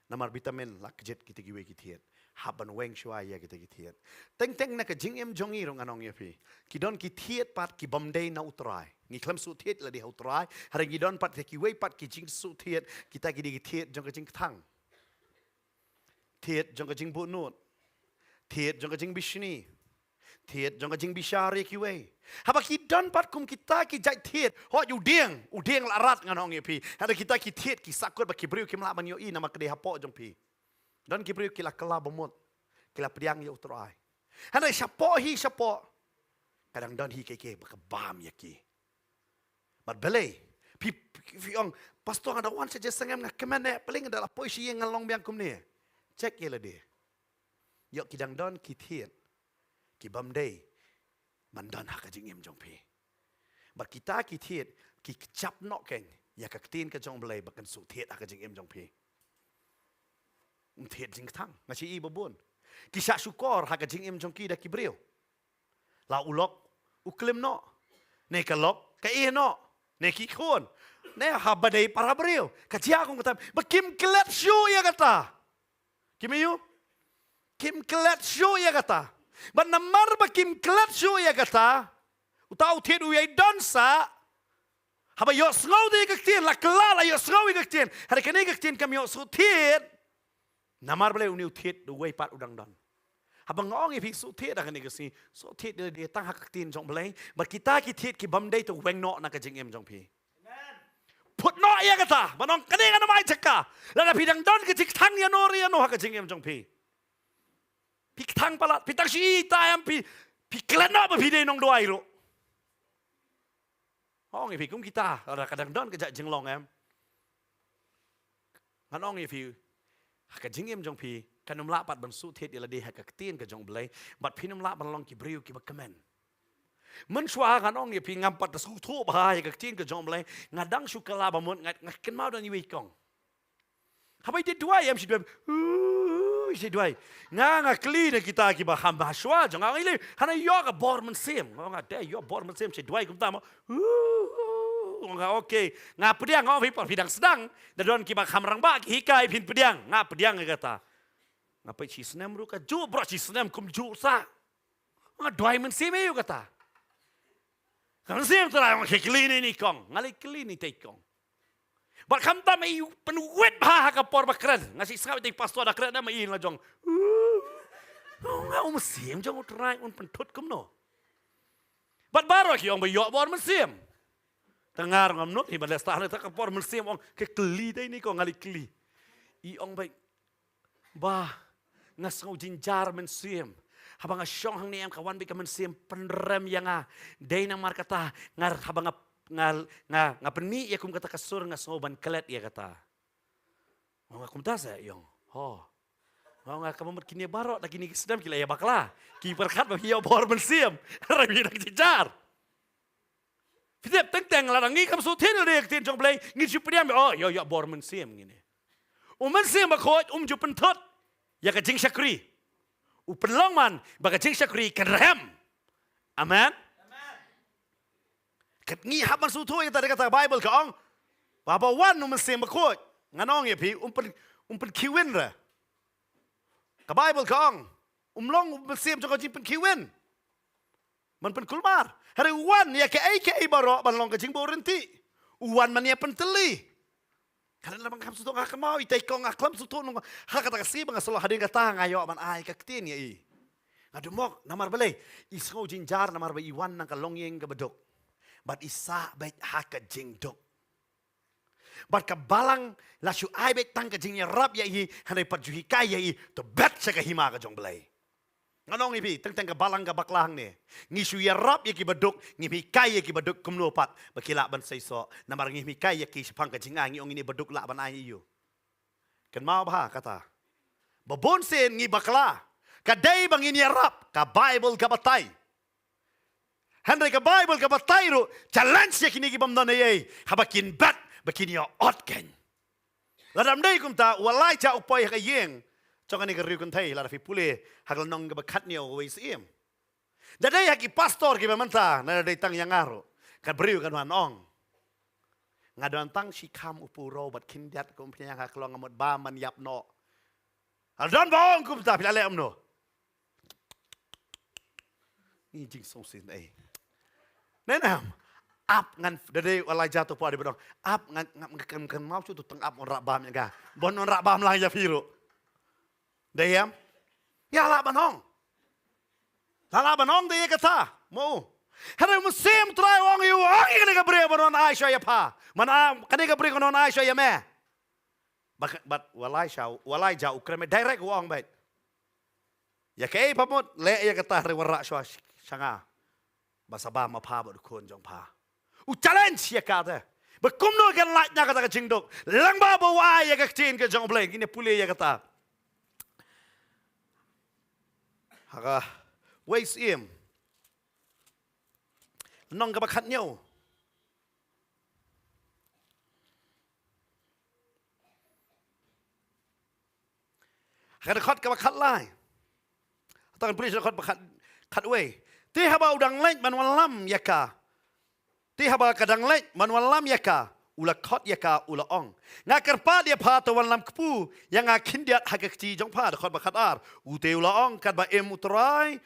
namar vitamin lak jet kita giwe ki thiet haban weng shwa ya kita ki thiet teng na ka jing em jongi rong anong ya pi kidon ki thiet pat ki bamdei na utrai ngi klam su thiet la di utrai hari gidon pat ki we pat ki jing su thiet kita ki di thiet jong ka jing thang thiet jong ka jing bu nut thiet jong ka jing bishni thiet jong ka jing bishari ki we haba ki don pat kum kita ki jai thiet ho udeng la rat nganong ya pi hari kita ki thiet ki sakut ba ki briu ki mla ban yo i nama ka de hapo jong pi dan kibriu kila kala bomot kila priang ya utrai hana siapo kadang dan hi keke bakabam yaki mat belai pi ong pastor ada wan saja sengam na kemane paling adalah poisi yang ngalong biang kum ni cek ye dia yok kidang dan kithiet ki bamdei mandan hak jing em jong pi bat kita kithiet ki cap nok keng ya ka tin ka jong belai bakan su thiet hak jing em jong pi thiet jing thang ngasi i babon kisah syukur hak jing em jong ki da kibreu la ulok uklim no ne kalok ka i no ne ki khon ne habadei para breu ka chia kong kata bakim klet shu ya kata kimiyu kim klet shu ya kata ban namar bakim klet shu ya kata utau thiet u yai dansa haba yo sngaw de ka tien la kala yo sngaw ka tien har ka ne ka tien kam yo su thiet namar bale uniu thiet du wei pat udang don habang ngong i su thiet da kan si so thiet de tang hak tin jong bale but kita ki thiet ki bam dei to weng no na ka jing em jong pi put no ya kata banong kane kan mai chaka la pidang don ki tik thang ya no ri no hak jing em jong pi thang palat pi tak si ta am pi klen no ba pi de nong doai ro ong i kum kita la kadang don ka jing long em nganong i hak jing em jong pi kanum la pat ban su thiet ila de hak tin ka jong blai bat pinum la ban long ki briu ki bakamen man shwa kan ong ye pi ngam pat su thu ba hak tin ka jong blai ngadang su kala ba mon ngaken mau dan yi kong habai de dua yam si dua nga kli de kita ki ba ham ba shwa jong ang ile hana yo ka bor man sem nga de yo bor man sem si dua kum ta mo nga okay nga pediang nga pi pidang sedang dadon ki ba hamrang ba ki hikai pin pediang nga pediang kata ngapa ci senem ru ka ju bro ci senem kum ju sa nga doi men sim eu kata kan sim tra nga kli ni kong ngali kli ni te kong ba kam ta mai penuwet ba ka por ba kren nga si sa te pastor da kren na mai la jong nga sim jong trai un pentut kum no bat baro ki ong ba yo bor men sim tengar ngamnut hi balas tahna ta kapor melsim ong ke kli dai ni ko ngali kli i ong bai ba ngasau jinjar mensim habang asyong hang ni am kawan bi ka mensim penrem yanga dai nang mar kata ngar habang nga peni ya kum kata kasur nga soban kelet ya kata. Nga kum tasa yong. Ho. Nga kamu kini barok lagi ni sedam kila ya bakla. Ki berkat bagi ya bor mensiam. Rabi nak cijar. Fitep teng larang ni kam so ten rek ten jong play ngi chupriam oh ya bor mensiam ngini. Mensiam bakot jupen tot. Ya ka jing syakri. Penlong man baka jing syakri kan rahem. Amen. Kat ngi haban su tu kata kata Bible ka ong. Baba wan mensiam bakot. Nganong ya pi umpen kiwin ra. Ka Bible ka ong. Long mensiam jong jing pen kiwin. Man pen kulmar. Hari wan ya ke ai baro ban long ka jing borenti. Wan man ya pen teli. Karena lamang kam suto ngak mau itai kong aklam suto nung ha kata kasi bang solo hadin kata ngayo man ai ka ktin ya i. Ngadumok namar bale isngo jinjar namar ba iwan nang kalong yeng ka bedok. Bat isa bait ha ka jing dok. Bat ka balang la shu ai bait tang ka jing ya rap ya i hanai pat juhi kai ya i to bet sa ka hima ka jong bale. Nganong ibi teng ka balang ka baklang ni. Ngisu ya rap ya ki bedok ngipi kai ya ki bedok kumno pat bakila ban saiso namar ngipi kai ya ki sepang ka jinga ngi ong ini bedok la ban ai yu. Kan mau bah kata. Babon sen ngi bakla. Kadai bang ini rap ka Bible ka batay. Handai ka Bible ka batay ro challenge ya kini ki bam non ye habakin bat bakin ya otken. Ladam dai kum ta walai cha upay ka yeng. Jangan ni keriu kuntai lara fi pule hakal nong kebakat ni awai sim. Jadi haki pastor kita menta nada datang yang ngaru kan beriu kan wanong. Ngaduan tang si kam upuro bat kindiat kumpunya yang hakal ngamut baman yap no. Aldon bong kum ta pilale amno. Ni jing songsin eh. Nenam up ngan dari walai jatuh pada bedong up ngan mau tu teng up on rak bam yang ga. Bon on rak bam lah ya firu. Dayam, ya lah banong. Lah banong dia kata, mau. Hari musim try wong you, wong ini kabri banon Aisyah ya pa. Mana kani kabri konon Aisyah ya me. But walai jauh kreme direct wong baik. Ya kei pamut le ya kata hari warak syanga. Basa ba ma pa bad kun jong pa. Challenge ya kata. Bekumno kan laiknya kata kecingdok. Lang ba bawa ya kecing ke jong bleng ini pulih ya kata. Haka waste im nong ka bakat nyo haka khot ka bakat lai tang pris khot bakat khat we ti haba udang lek man walam yaka ti haba kadang lek man walam yaka ula khot yaka ula ong ngakar pa dia pa to walam kpu yang akin dia haka kci jong pa khot bakat ar ute ula ong kat ba em utrai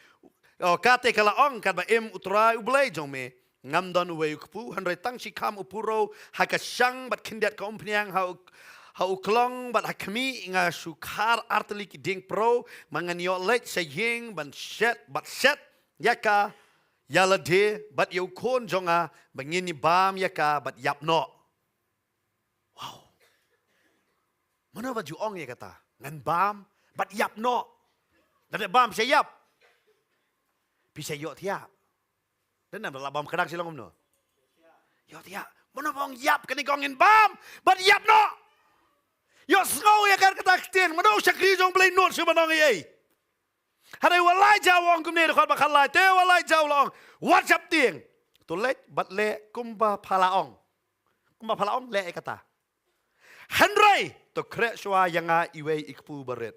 o kate kala ong kat ba em utrai ublai jong me ngam don we kpu handrai tang si kam upuro haka syang bat kindiat ka umpiang hau klong bat hakmi nga sukar arteli ki ding pro manganyo lek saying ban shet bat shet yaka yala de bat yo kon jonga bangini bam yaka bat yapno. Wow. Mana baju ong ya kata? Ngan bam, bat yap no. Dan bam saya yap. Bisa yot tiap. Dan nama bam kadang silong no. Yot tiap. Mana bang yap kani kongin bam, bat yap no. Yot sengau ya kan kata ktin. Mana usah krijong play note si manong ye. Hari walai jawong kumne dekat bakal lai. Te walai jawong. WhatsApp ting. Tulek bat le kumba palaong. Kumba palaong le kata. Handrai to krek shwa yanga iwe ikpu baret.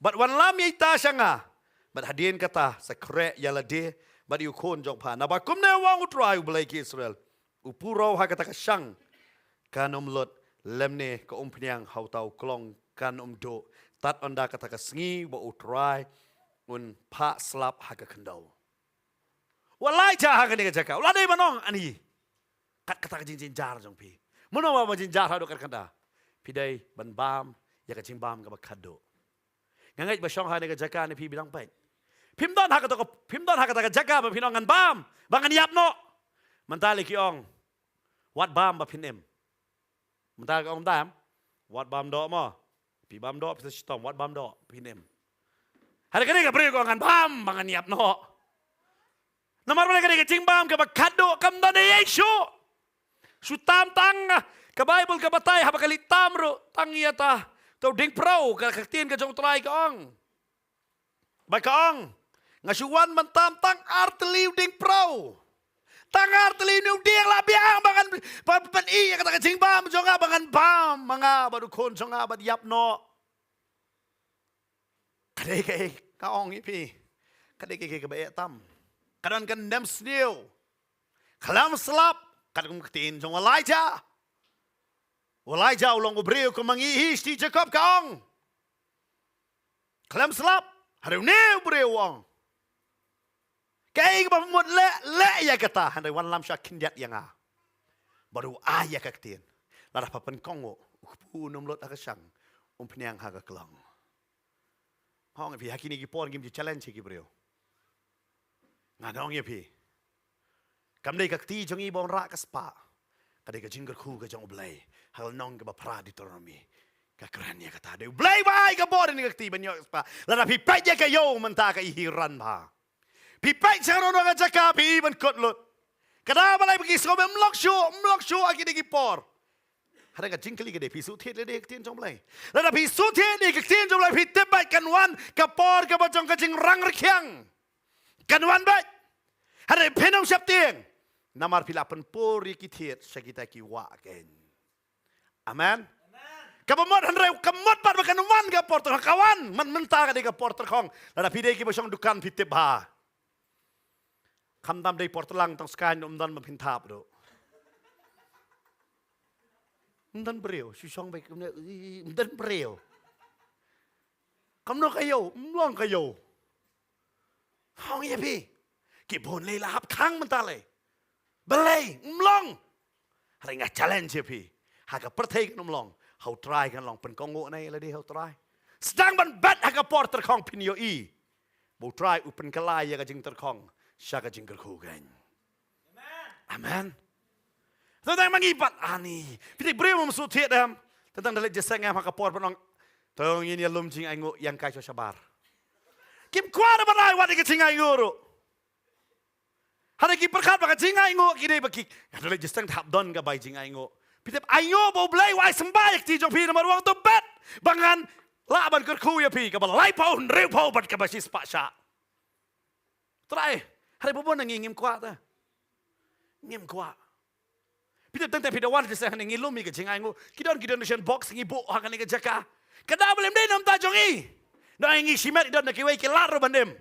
But wan lam yita shanga. But hadin kata sa krek yalade but yu kon jong pa. Na ba kumne wang utrai ublai ki Israel. Upuro ha kata ka shang. Kanom lot lemne ka umpiang hautau klong kan do. Tat onda kata ka sngi ba utrai un pa slap ha ka kendau. Walai ja ha ka ni ka jaka. Uladai manong ani. Kat kata ka jin jar jong pi. Mana mau jinjar hadu kerkanda, pidai ban bam, ya kacing bam ka bakado. Ngangai basyong ha nega jaka ni pi bilang baik. Pimdon ha kata ka jaka ba pinongan bam, bangan yap no. Mentali ki ong, wat bam ba pinem. Mentali ong dam, wat bam do mo, pi bam do pi stom, wat bam do pinem. Hari kini ka beri ko ngan bam, bangan yap no. Namar mereka di kecimbam ke bakado kam dan Yesu. Sutam tang ke Bible ke batai haba kali tamro tang iya ta. Tau ding pro ke kaktin ke jong try ke ong. Baik ong. Ngasuan mentam tang arteliu ding pro. Tang arteliu niu ding lah biang bangan pan iya kata kecimbam jonga bangan bam manga baru kon jonga bad yap no. Kadai ka ong ipi. Kadai ke baik tam. Kadang kan dem snew. Kalam selap. Kadang ketin jong Elijah. Elijah ulang ubreu ke mangihis di Jacob kaong. Kalam selap. Hari ni ubreu wong. Kaya iba mut le ya kata. Handai wan lam syak kindiat yang a. Baru ayah ketin. Lara papan kongo. Upu numlot akasang. Penyang haga kelang. Hong ipi hakini gipor gim di challenge gibreu. Ngadong ya pi. Kamdai kakti jong ibon rak kaspa. Kadai ka jingger ku ka jong blay. Hal nong ka bapra di Deuteronomy. Ka keren ya kata de blay bai ka bod ni kakti banyo kaspa. Lada pi pai ya ka yo menta ka ihiran ba. Pi pai sa rono ka jaka pi ibon kotlot. Kada balay bagi so mlok shu aki de gipor. Hada ka jingkeli ka de pi su thet le de kakti jong blay. Lada pi su thet ni kakti jong blay pi tebai kan wan ka por ka bajong ka jing rang rekyang. Kan wan bai. Hada penong siap tiang. Namar pilapan pori kitiet sakita ki waken. Amen. Kabamot handrai kamot par bakan wan ka porter kawan man menta ka de ka porter kong. Lada pide ki bosong dukan pitip ha. Kamdam de porter lang tong skan umdan mapintap do. Umdan breu susong baik umdan breu. Kamno kayo, umlong kayo. Hong ya pi. Ki bon le lahap kang mentale. Belai, umlong. Hari ngah challenge ya pi. Haka pertai kan umlong. How try kan long pen kongo na ila di how try. Sedang ban bat haka porter kong pinyo i. Bo try upen kalai ya ka jing terkong. Siya ka jing kerku gan. Amen. Tentang mangipat ani. Piti beri mamsu tiat dam. Tentang dalit jeseng haka porter penong. Tong ini alum jing aingo yang kai sabar. Kim kuara banai wat ka jing aingo ro. Hari ki perkat baka jingai ngo kini baki. Kadang justang tahap don ka bai jingai ngo. Pitep ayo bau belai wai sembayak ti jong pi nomor wang tu bet. Bangan laban kerku ya pi ka balai pau reu pau bat ka basi spasha. Trai hari bobo nang ngim kwa ta. Ngim kwa. Pitep tang pida wan justang nang ngilumi ka jingai ngo. Kidon nation box ngibu hakan ka jaka. Kada boleh dem nam ta jong i. Na ngi simet don na kiwai ki laro bandem.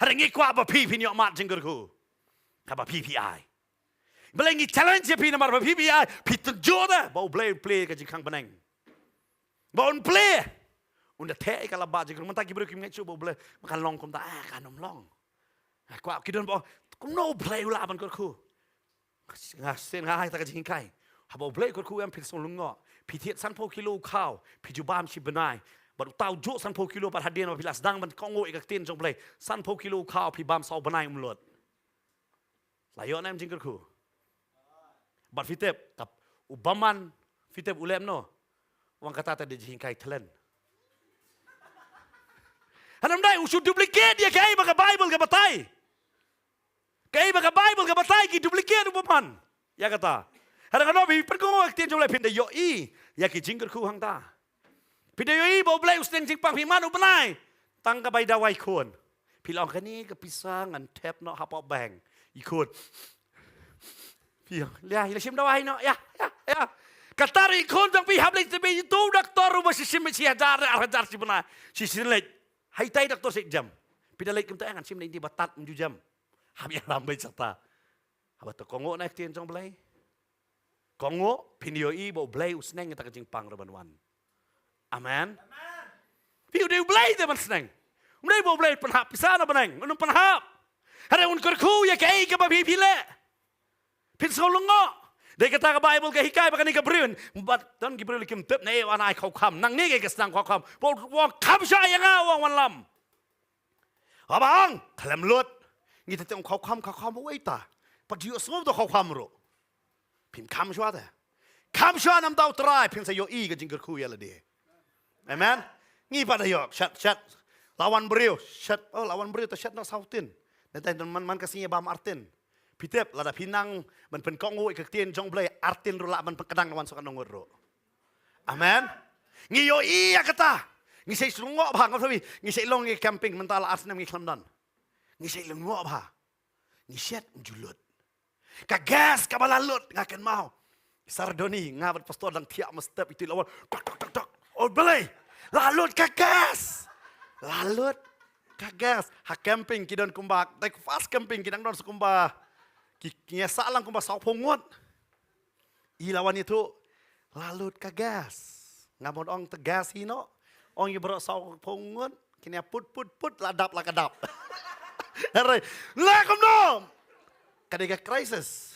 Hari ngi kwa ba pi nyok mat jinggerku. Kaba PPI. Belengi challenge pi namar ba PPI. Pitun joda. Bau play ka jikang beneng. Bau play. Unda te ka laba jikang mentaki bro kim ngechu bau play. Makan long kum ta kanom long. Kwa kidon bau kum no play ula ban ku. Ngasen ngai ta ka jing kai. Ha bau play ku em pit song lungo. Pitiet 3 kiloข้าว piju bam si benai. Baru tahu jo 3 kilo par hadian bila sedang ban kongo ikak tin jong play. 3 kiloข้าว pi bam sau benai umlot. Layo na jingker ku. Bat fitep kap ubaman fitep ulem no. Wang kata tadi jingkai telen. Hanam dai usud duplicate dia kai baka Bible ka batai. Kai baka Bible ka batai ki duplicate ubaman. Ya kata. Hanam no bi perko aktin jole pinda yo i ya ki jingker ku hang ta. Pinda yo i bo blai usteng jingpang pi manu benai. Tang ka bai dawai kun. Pilong kani ke pisang an tap no hapa bang. Ikut. Lihat, sim dawai no, ya. Katar ikut jang pi hablis tebi itu doktor rumah sim si hajar si benar. Si lek. Hai tai doktor sik jam. Pida lek kem angan sim ni batat 7 jam. Hab yang lambai serta. Haba to kongo naik tien jong blai. Kongo pinio i bo blai usneng ta kajing pang reban wan. Amen. Piu de blai te man sneng. Umdai bo blai penhap pisana beneng. Unum penhap. Hari kerku ya kai ka babi pile. Pin solongo. Dia kata ke Bible ke hikai bakan ika beriun. But dan gibril kim tep ne wan ai kau kam. Nang ni ke senang kau kam. Wang kam sya yang wang wan lam. Abang, kalam lut. Ngita teng kau kam wei ta. Pat jiu semua tu kau kam ro. Pin kam sya ta. Kam sya nam tau try pin sa yo i ke jingkerku ya ladi. Amen. Ngi pada yo shat. Lawan beriu shat. Oh lawan beriu tu shat nak sautin. Nanti man kasihnya bam artin. Pitep lada pinang man pen kongo ikaktin jong blay artin rula man pengkedang nawan sokan nongor ro. Amen. Ngiyo iya kata. Ngisay lungok bah ngasabi. Ngisay long ngi camping mentala arsenam ngi klamdan. Ngisay lungok bah. Ngisyat julut. Kagas kabalalut ngaken mau. Sardoni ngabat pastor dang tiak mestep itu lawan. Tok. Oh blay. Lalut kagas. Lalut kagas. Ha camping kidon kumbak. Tak fast camping kidang don sukumbah. Kinya salang kumba saw pongot. Ilawan itu lalut kagas. Ngamon ong tegas hino. Ong ibro saw pongot. Kinya put ladap lakadap. Hari lakum nom. Kadega crisis.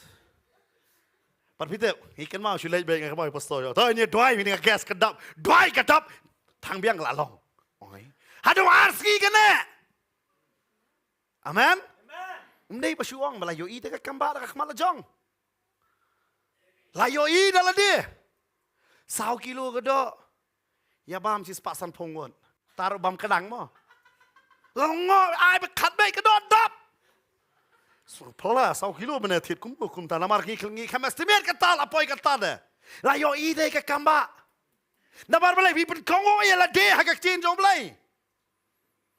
Parpitep ikan mau sulai baik ngakai pastor. Tahu ini doai ini gas kedap. Doai kedap. Tang biang lalong. Oi. Hadu arski kena. Amen. Mendai pasuang melayoi dekat kambar dekat kemalajong. Layoi dalam dia. 100 kilo kedok. Ya bam si sepasan pongon. Taruh bam kedang mo. Longok ai bekat baik kedok dap. Suruh pelas 100 kilo menetit kum tanamar ngi kamestimet ketal apoi ketade. Layoi dekat kambar. Namar belai pipen kongo ya la dia hagak tin jom belai.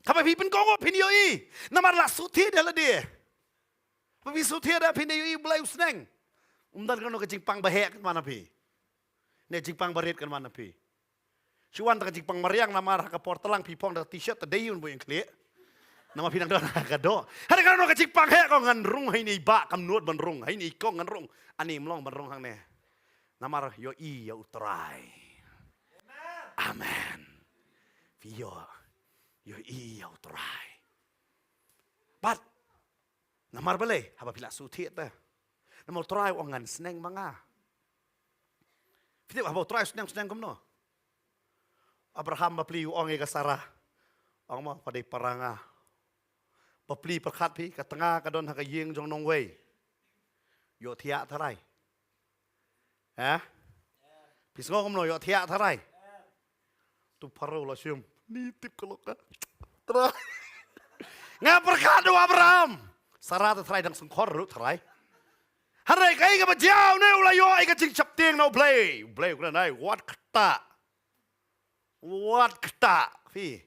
Tapi pipen kongo piniyoi. Namar la suti dalam dia. Tapi sutia dah pindah yui belai usneng. Umdan kan ke jingpang bahek kan mana pi. Ne jingpang barit kan mana pi. Cuan tak jingpang meriang nama ke portelang pipong dah t-shirt tadayun bu yang klik. Nama pinang don kado. Hari kan ke jingpang hek kau nganrung hai ni ba kam nuot banrung hai ni kong nganrung. Ani melong banrung hang ne. Nama yoi ya utrai. Amen. Vio yoi ya utrai. But namar balai, haba pila suti dah. Namar try wangan seneng manga. Fitip haba try seneng kumno. Abraham bapli ong ega Sarah. Ong ma padai paranga. Bapli perkat pi ka tengah ka don ha ka yeng jong nong wei. Yo thia tharai. Ha? Pisngo kumno yo thia tharai. Tu paro la sium. Ni tip kolok ka. Tra. Nga perkat do Abraham. Sarah terai dang sengkor lu terai. Hari kai ke bajau ne ulayo ai ke jing chap tieng no play kena nai what kata fi.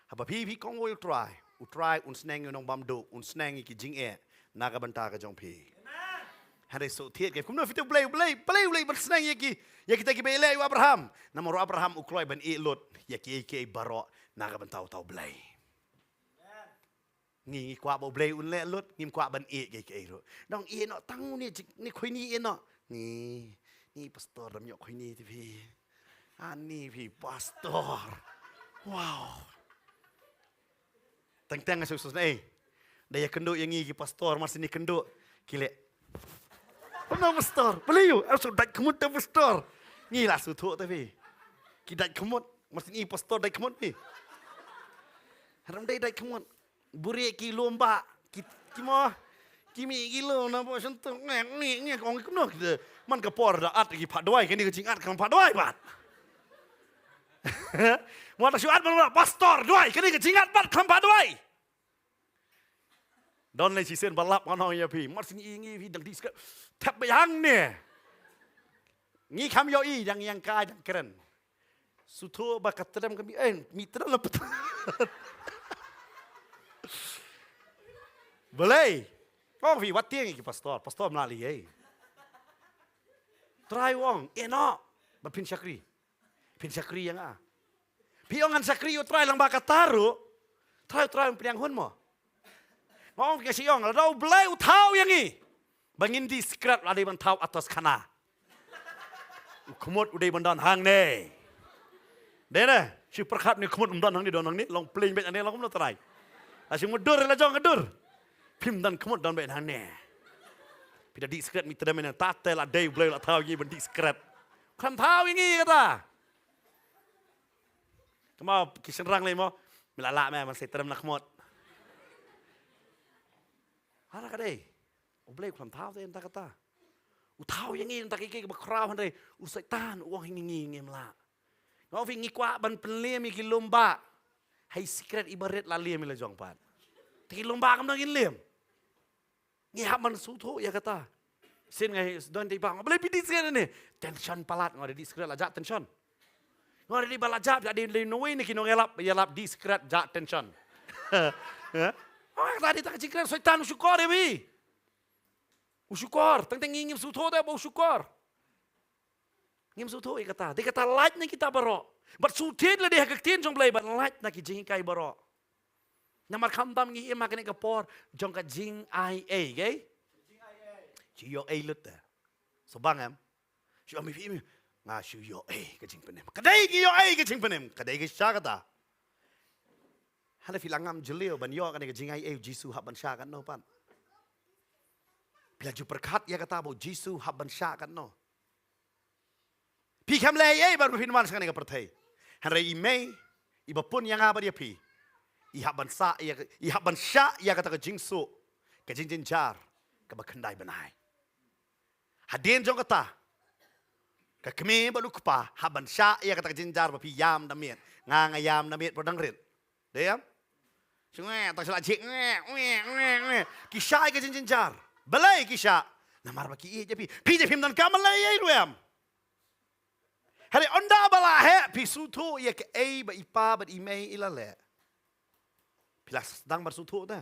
Haba pi kong wo utrai un sneng nong bam do un sneng ki jing e naga banta ka jong pi. Hari so tiet ke kumno fitu play ban sneng ya kita ki bele Abraham. Namoro Abraham ukloi ban e lot ya ki baro naga bantau tau play. Ngi kwa bo blay un le lut ngim kwa ban e ke ro dong e no tang ni khoi ni e no ni pastor ram yo khoi ni ti pi ani pi pastor wow tang asus nei daya kendo yang ngi pastor mas ni kendo kile no pastor beliau asu dak kemut pastor ngi la su thu ta pi ki dak kemut mas ni pastor dak kemut pi ram dai dak kemut Buri ki lomba kimo kimi kilo na bo sentuh ni kong kuno kita man ke por da at ki padwai kini ke jingat kan padwai bat mo ta syuat man pastor doi kini ke jingat bat kan padwai don le sisen balap kan ya pi mar sini ngi pi dang dis tap bayang ne ngi kam yo i yang ka dang keren suto bakatrem kami mitra lepet Boleh. Kau fi wat tiang iki pastor melali ai. Try wong eno bapin syakri. Pin syakri yang Piongan syakri yo try lang baka taru. Try piang hun mo. Mau ke siong ladau belai utau yang i. Bangin di skrat ladai ban tau atas kana. Kumut udai bandan hang ne. Dene, si perkat ni kumut bandan hang ni don hang ni long plain bet ane long kumut try. Asyik mudur la jong kedur. Pim dan kemut dan baik hane. Pida di skret mitra mena tatel adai boleh la tahu ye bendi skret. Kan tahu ini kata. Kemau kisan rang le mo melala me man setrem nak kemut. Hara kadai. Boleh kan tahu te entah kata. Tahu yang ini entah kiki bakrau hande usai tan uang hingi ngemla. Ngau fi ngi kwa ban penle mi ki lomba. Hai skret ibarat lalie mi la jong pat. Tiki lomba kam nang inlim. Ngi haman suto ya kata. Sin ngai don di bang. Boleh pidi sekali ni. Tension palat ngore di sekret ajak tension. Ngore di balajap jadi di noe ni kino ngelap di sekret jak tension. Oh tadi tak cikran setan syukur ya bi. Usyukur, tentang ngim suto dah bau syukur. Ngim suto ya kata. Dia kata light ni kita baro. But sutit lah dia kektin jong play but light nak jing kai baro. Namar kham tam ngi emak ni kapor jong ka jing ai a gay. Jing yo a lut da. So bang am. Shu ami fi nga shu yo a ka jing penem. Kadai ki yo a ka jing penem. Kadai ki sha kata. Hala fi langam jelio ban yo ka ni ka jing ai a Jisu hab ban sha kan no pan. Bila ju berkat ya kata bo Jisu hab ban sha kan no. Pi kam le ai bar pin man sang ni ka perthai. Hare i mei i ba pun yang aba dia pi. Ihab ban sya ia kata ke jingsu ke jing jar ke bakandai benai hadin jong kata ke kemi balu kupa haban sya ia kata ke jing jar bapi yam damit ngayam damit podang rit deyam sungai tak salah jik kisah ke jing jar balai kisah namar baki je pi je pim dan kamal lai ruam hari onda bala he pi sutu ia ke ai ba ipa ba imei ilale Pilas sedang bersutu dah.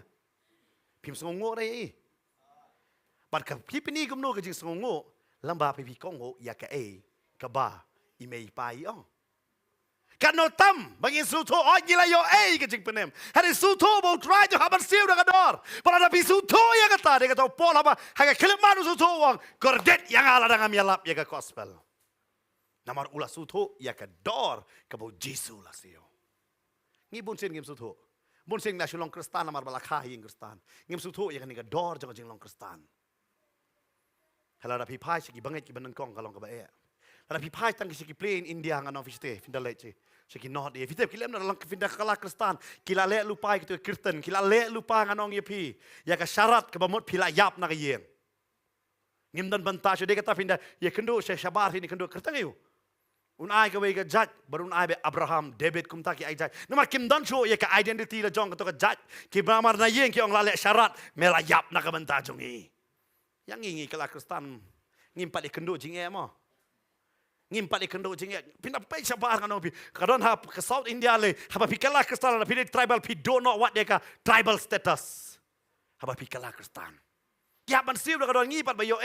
Pim sengongo dah ye. Barka pipi ni gumno ke jing sengongo, lamba pipi kongo ya ke ba imei pai oh. Kan no tam bagi sutu oh gila yo ke jing penem. Hari sutu bau try to habar siu dah kador. Pada pi sutu ya kata dia kata pol apa haga kelip manu sutu wang kordet yang ala dengan yalap ya ke gospel. Namar ulah sutu ya ke dor ke bau Jisu lah siu. Ngibun sin ngim sutu. Bun sing na shulong kristan amar balakha ing kristan ngim sutu ya kan ni dor jang jing long kristan hala rapi pai siki bangai ki banan kong kalong ka ba e rapi pai tang siki play in India ngano fiste finda leche siki not e fite kilem na lang finda kala kristan kila le lupa ki tu kirtan kila le lupa nganong ye pi ya ka syarat ka bamot pila yap na ka yen ngim dan banta de kata finda ye kendo se shabar ni kendo kirtan yu Unai ka wega judge barun ai be Abraham David kum ta ki ai judge nama kim dan show ye ka identity la jong ka to ka judge ki bramar na yeng ki ong la le syarat mela yap na ka banta jong i yang ngi kala kristan ngim pat ikendo jing e mo ngim pat ikendo jing e pinda pe sabar kan pi kadon ha ka South India le ha pi kala kristan na pi tribal pi do not what they ka tribal status ha pi kala kristan ya ban siu ka don ngi pat ba yo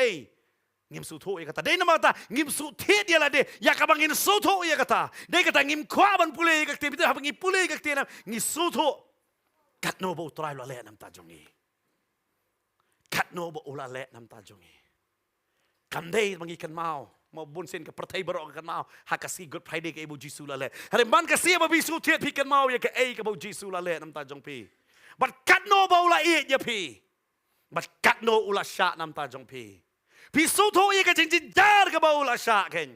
ngim suto ya kata. Dia nama kata ngim sutit dia lah dia. Ya kabang ngim suto ya kata. Dia kata ngim kuaban pulih kak dia. Kita habang ngim pulih kak dia. Ngim suto. Kat no bau try la le nam tajongi. Kat no bau la le nam tajongi. Kandai bang ikan mau. Mau bunsin ke pertai berok ikan mau. Hakasi Good Friday ke ibu Jisu la le. Hari man kasih babi sutit ikan mau ya ke ke bau Jisu la le nam tajong pi. But kat no bau la ya pi. But kat no ula syak nam tajong pi. Pisuto ia ke cincin jar ke bau la syak ken.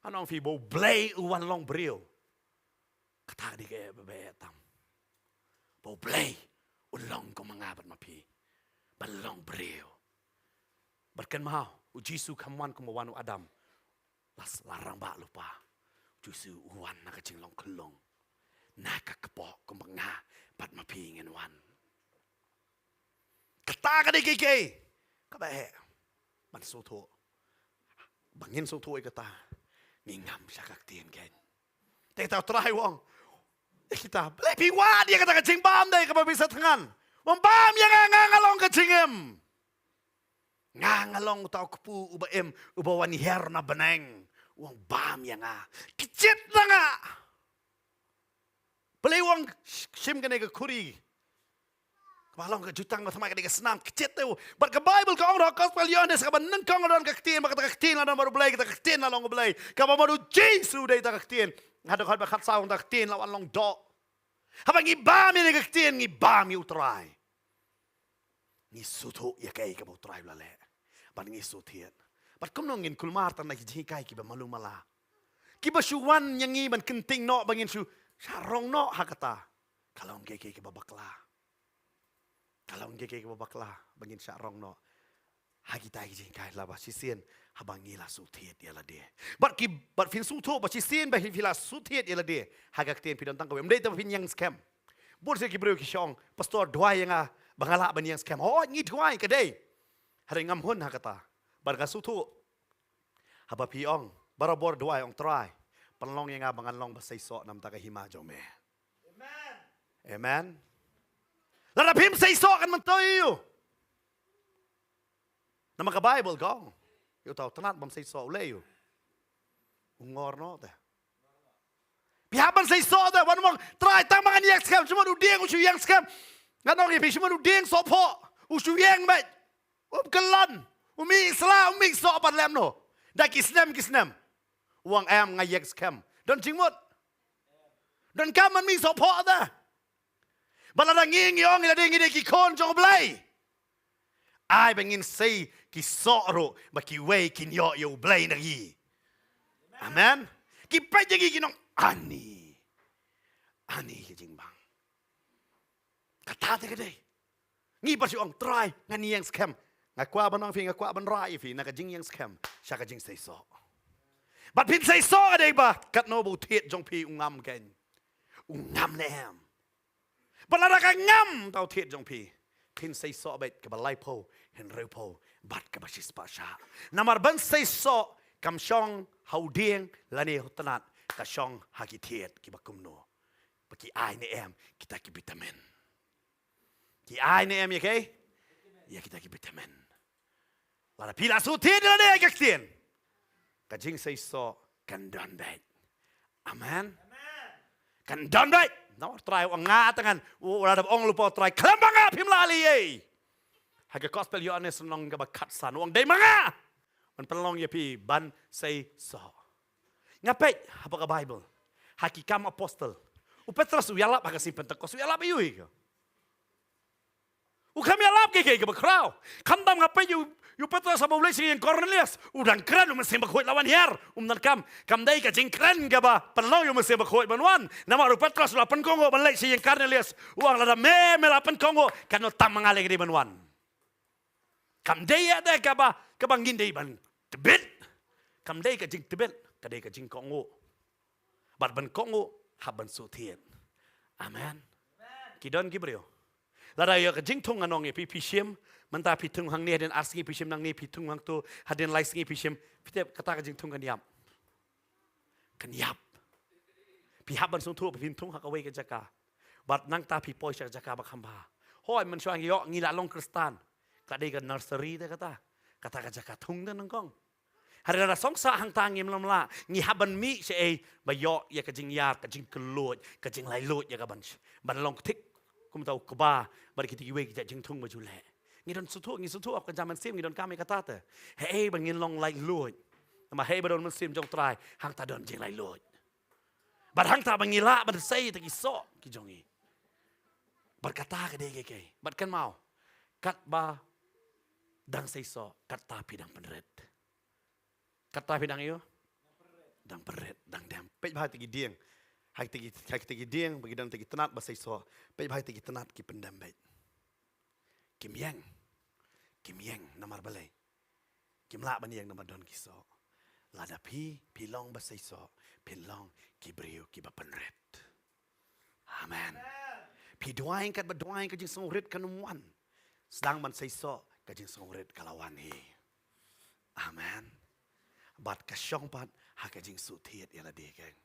Anong fi bau blay uwan long brio. Kata di ke bebetam. Bau blay ulong ko mangabat mapi. Balong brio. Berken mau ujisu kamuan kumawanu Adam. Las larang ba lupa. Ujisu uwan na kecing long kelong. Naka kepok kumanga pat mapi ngin wan. Kata ka di ke. Kabae, man soto, bangin soto ikata, ngingam siya kaktiin ken. Kita try wong, kita lepi wad dia kata kacing bam day kababisa tangan, wong bam yang ngangalong kacingem, ngangalong tau kepu ubaem ubawani her na beneng, wong bam yang kecit na nga, beli wong sim kene ke kuri. Balong ke jutang sama ke senam kecet tu. Bar ke Bible ke orang gospel Yohanes ke banan kong orang kaktin mak kata kaktin lah baru belai kita kaktin lah long belai. Kapa baru Yesus dah kita kaktin. Ada kau berkat saung kaktin lawan long dok. Apa ngibam ni kaktin ngibam you try. Ni sutu ya kai ke bau try lale. Bar ni sutian. Bar kum nongin kulmar tan nak jikai ki ba malu mala. Ki ba syuwan yang ngi ban kenting no bangin syu sarong no hakata. Kalau ngke ke babakla. Kalau ngeke ke babaklah bangin syarong no hagi tai jing kai la ba sisien habangi la sutit dia la dia bat fin suto ba sisien ba hila sutit dia la dia haga kten pidon tang ko mdei ta fin yang scam Bur se kibreu ki shong pastor dwai nga bangala ban yang scam. Oh ngi dwai ka dei. Hari ngam hun ha kata. Bar ka sutu. Haba piong barabor dwai ong try. Panlong yang nga bangalong basay so nam ta ka hima jome. Amen. Amen. Lara pim say so kan man tayo. Nama ka Bible gong. Yo tau tanat bam say so leyo. Ungor no te. Pihaban say so te wan mong try tang mangan yang scam cuma du ding u yang scam. Nganong ye pi cuma du ding so po. U yang bet. Kelan. Umi isla umi so pan lem no. Dak kisnem. Uang em ngay yak scam. Dan jingmut. Dan kaman mi so po da. Balada nging yong ila ding ide ki kon jong blay. Ai bangin say ki so ro ba ki way kin yo blay na gi. Amen. Ki pa jigi ki nong ani ki jing bang. Kata te kadai. Ngi pa si ong try ngani yang scam. Ngakwa banong fi ngakwa ban rai fi na ka jing yang scam. Sha ka jing say so. But pin say so adai ba kat no bu tiet jong pi ungam ken. Ungam nem. Balada ka ngam tau tiet jong pi. Pin say so bet ka balai po hen reu po bat ka basis pa sha. Namar ban say so kam shong hau ding lani hutanat ka shong haki tiet ki bakum no. Baki ai ni em kita ki vitamin. Ki ai ni em ye ke? Ya kita ki vitamin. Lada pila su tiet lani ka tien. Kajing say so kan don bet. Amen. Kan don bet. No try ang nga tangan. Wala ong lupa try. Kalamba nga pimlali eh. Haga gospel yo anes nong ka bakat san. Wang day mga. Man panlong ya pi ban say so. Ngapet apa ka Bible. Hakikam apostle. U Petrus u yalap haka si Pentecost. U yalap yui ka. U kami yalap ke ka bakraw. Kamdam ngapet yu Petrus sa mabulay si Cornelius. Udang kran umasim bakoy lawan hier. Umnan kam day ka jing kran ka ba. Panlaw yu umasim bakoy banwan. Nama ru Petrus lapan kongo balay si Cornelius. Uang lada me lapan kongo. Kano tam mangaling di banwan. Kam day ada ka ba. Kabangin day ban. Tebet. Kam day ka jing tebet. Kaday ka jing kongo. Bat ban kongo. Haban sutien. Amen. Kidon gibryo. Lada yu ka jing tong anong pi pishim. Manta pitung hang ni hadin arsingi pishim nang ni pitung hang tu hadin lai singi pishim pitep kata ka jing tung kan yap pihaban sung tu pintung hak away ka jaka bat nang ta pi poi jaka ba khamba hoi man shwang yo ngi la long kristan ka dei ka nursery de kata ka jaka tung de nang kong hari ra song sa hang tang ngim lam la ngi haban mi se e ba yo ya ka jing yar ka jing kelot ka jing lai lot ya ka ban long tik kum tau ka ba bar ki ti we ki jing tung ba ju le ngidon sutu ap kan zaman sim ngidon kami kata te hey bangin long like lord ma hey badon man sim jong try hang ta don jing like lord bar hang ta bangila bad say te ki so ki jongi bar kata ka de ke bar kan mau kat ba dang say so kat ta pidang penret kat ta pidang yo dang peret dang dam pe ba te ki dieng hai te ki dieng bagi dang te ki tenat ba say so pe ba te ki tenat ki pendam bet Kim Yang namar balay. Kim la ban yang namar don kiso. Lada pi long basay so. Pilong kibriyo kibapanret. Amen. Pi duaing kat ba duaing ka jing songrit kanumuan. Sedang man say so ka jing songrit kalawan hi. Amen. Bat kasyong pat ha ka jing sutiet yala dikeng.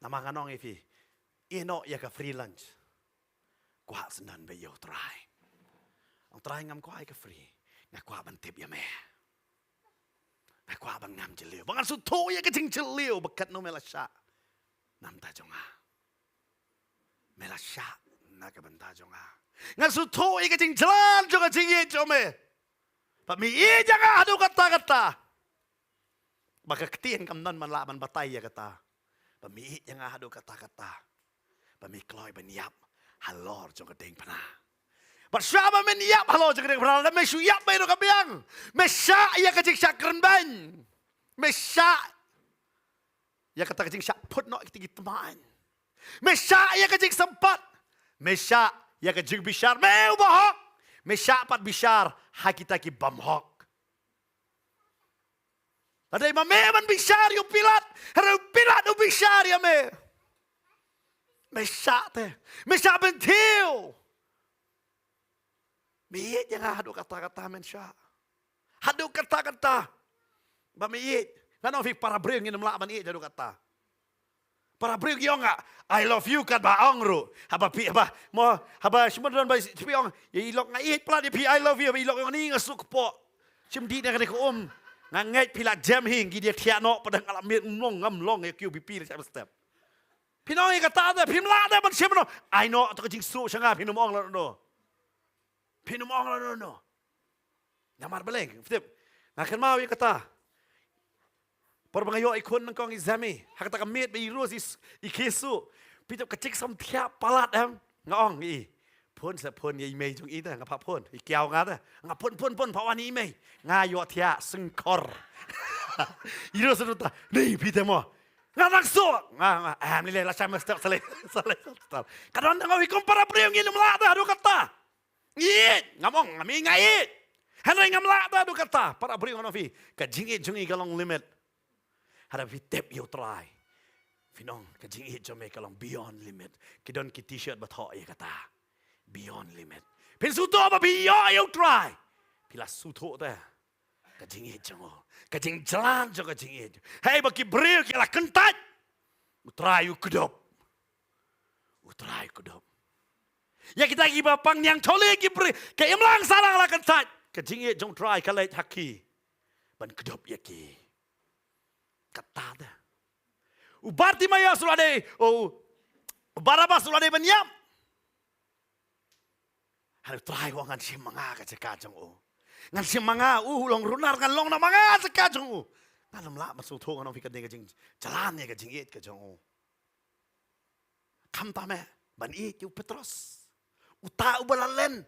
Namang anong ifi. Ino ya ka free lunch. Kuha sendan ba yo try. Ang try ngam ko ay ka free. Ngakwa ban tip ya me. Ngakwa bang ngam jeliw. Bangan suto ya ka jing jeliw. Bakat no melasya. Nam ta jonga. Melasya. Nakabanta jonga. Nga suto ya ka jing jalan. Jonga jing ye jome. Pami iya nga adu kata-kata. Baka ketien kam nan man laban batay ya kata. Pami iya nga adu kata-kata. Pami kloy ban yap. Halor jonga ding panah. Bersama meniap halo jeng berhala mesu yap bayi doka biang mesya ia kecik sakren ban mesya ia kata kecik sak put no tinggi teman mesya ia kecik sempat mesya ia kecik bishar meu bahok mesya pat bishar hakita ki bamhok ada imam meman bishar yu pilat haru pilat u bishar ya me ไม่ชาเตไม่ชาเป็นเที่ยวมียังไงหาดูkata-kata mensha hadu kata-kata ba mi kan of para bring in mla ban hadu kata para bring yo nga I love you kat ba ong ru haba pi haba mo haba shmodon ba pi ong i lok nga pla di pi I love you i lok ni nga suk po chim di na ko nga ngai pi la jam hing gi dia thia no padang alam mi ngong ngam long e kyu pi step พี่น้องเอกตาแต่พิมพ์ลาได้มันเชื่อมันไอ้เนาะตัวจริงสู้ช่างพี่น้องมองแล้วเนาะพี่น้องมองแล้วเนาะอย่ามาเบลงฟิบนักขันมาเอกตาพอบังโยไอ้คนนั่งกองอิซามีหากตะกเม็ดไปรู้สิอีเคสุพี่จะกระจิกสมเทียปลาดเองงองอีพ่นเสพ่นยี่เมย์จงอีแต่งกับพระพ่นอีเกี่ยวงาแต่งาพ่นเพราะวันนี้เมย์งาโยเทียซึ่งคอร์อีรู้สุดตานี่พี่เตมNga nagsuk. Nilay la siya salay. Karon nga wi kumpara pre yung inumlata do kata. Iit, ngamong ngami ngait. Hanay ngamlata do kata para pre yung fi kajingi jungi galong limit. Hara fi tip you try. Finong kajingi jungi galong beyond limit. Kidon ki t-shirt batho ay kata. Beyond limit. Pinsuto ba beyond you try. Pila suto ta. Kajingi jungo. Kajing jalan jo kajing itu. Hei bagi beriu kila kentat. Utrayu kudop. Ya kita giba pang yang tole gibri. Ke imlang salang la kentat. Kajing itu jong try kalait haki. Ban kudop ya ki. Kata dah. Ubarti maya sulade. Barabas sulade benyam. Harus try wangan si manga kacang ngan si manga long runar ngan long na manga sekajong ngan la ma so tho ngan fi ka de ka jing jalan ne ka jing et ka jong kam ta me ban i tu petros uta ubalalen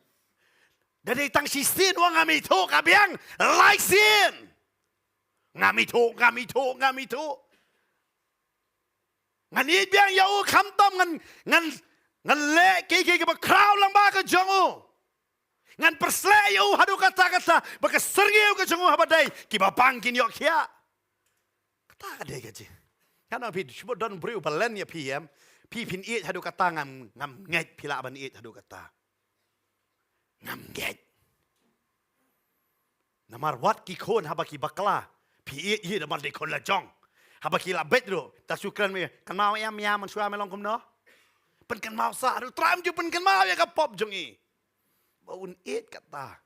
dari tang si sin wa ngami tho ka biang like sin ngami tho ngan i biang ya u kam tam ngan le ki ka ba crowd lang ba ka jong ngan persleyo hadu kata baka sergeu ke jungu habadai ki babang kin yok kia kata de ke ji kana pi shbo don briu balen ya pm pi pin it hadu kata ngam ngai pila ban it hadu kata ngam ngai namar wat ki kon habaki bakla pi it namar de kon la jong habaki la bedro ta sukran me kan mau ya man suai me long kum no pen kan mau sa hadu tram ju pen kan mau ya ka pop jungi baun it kata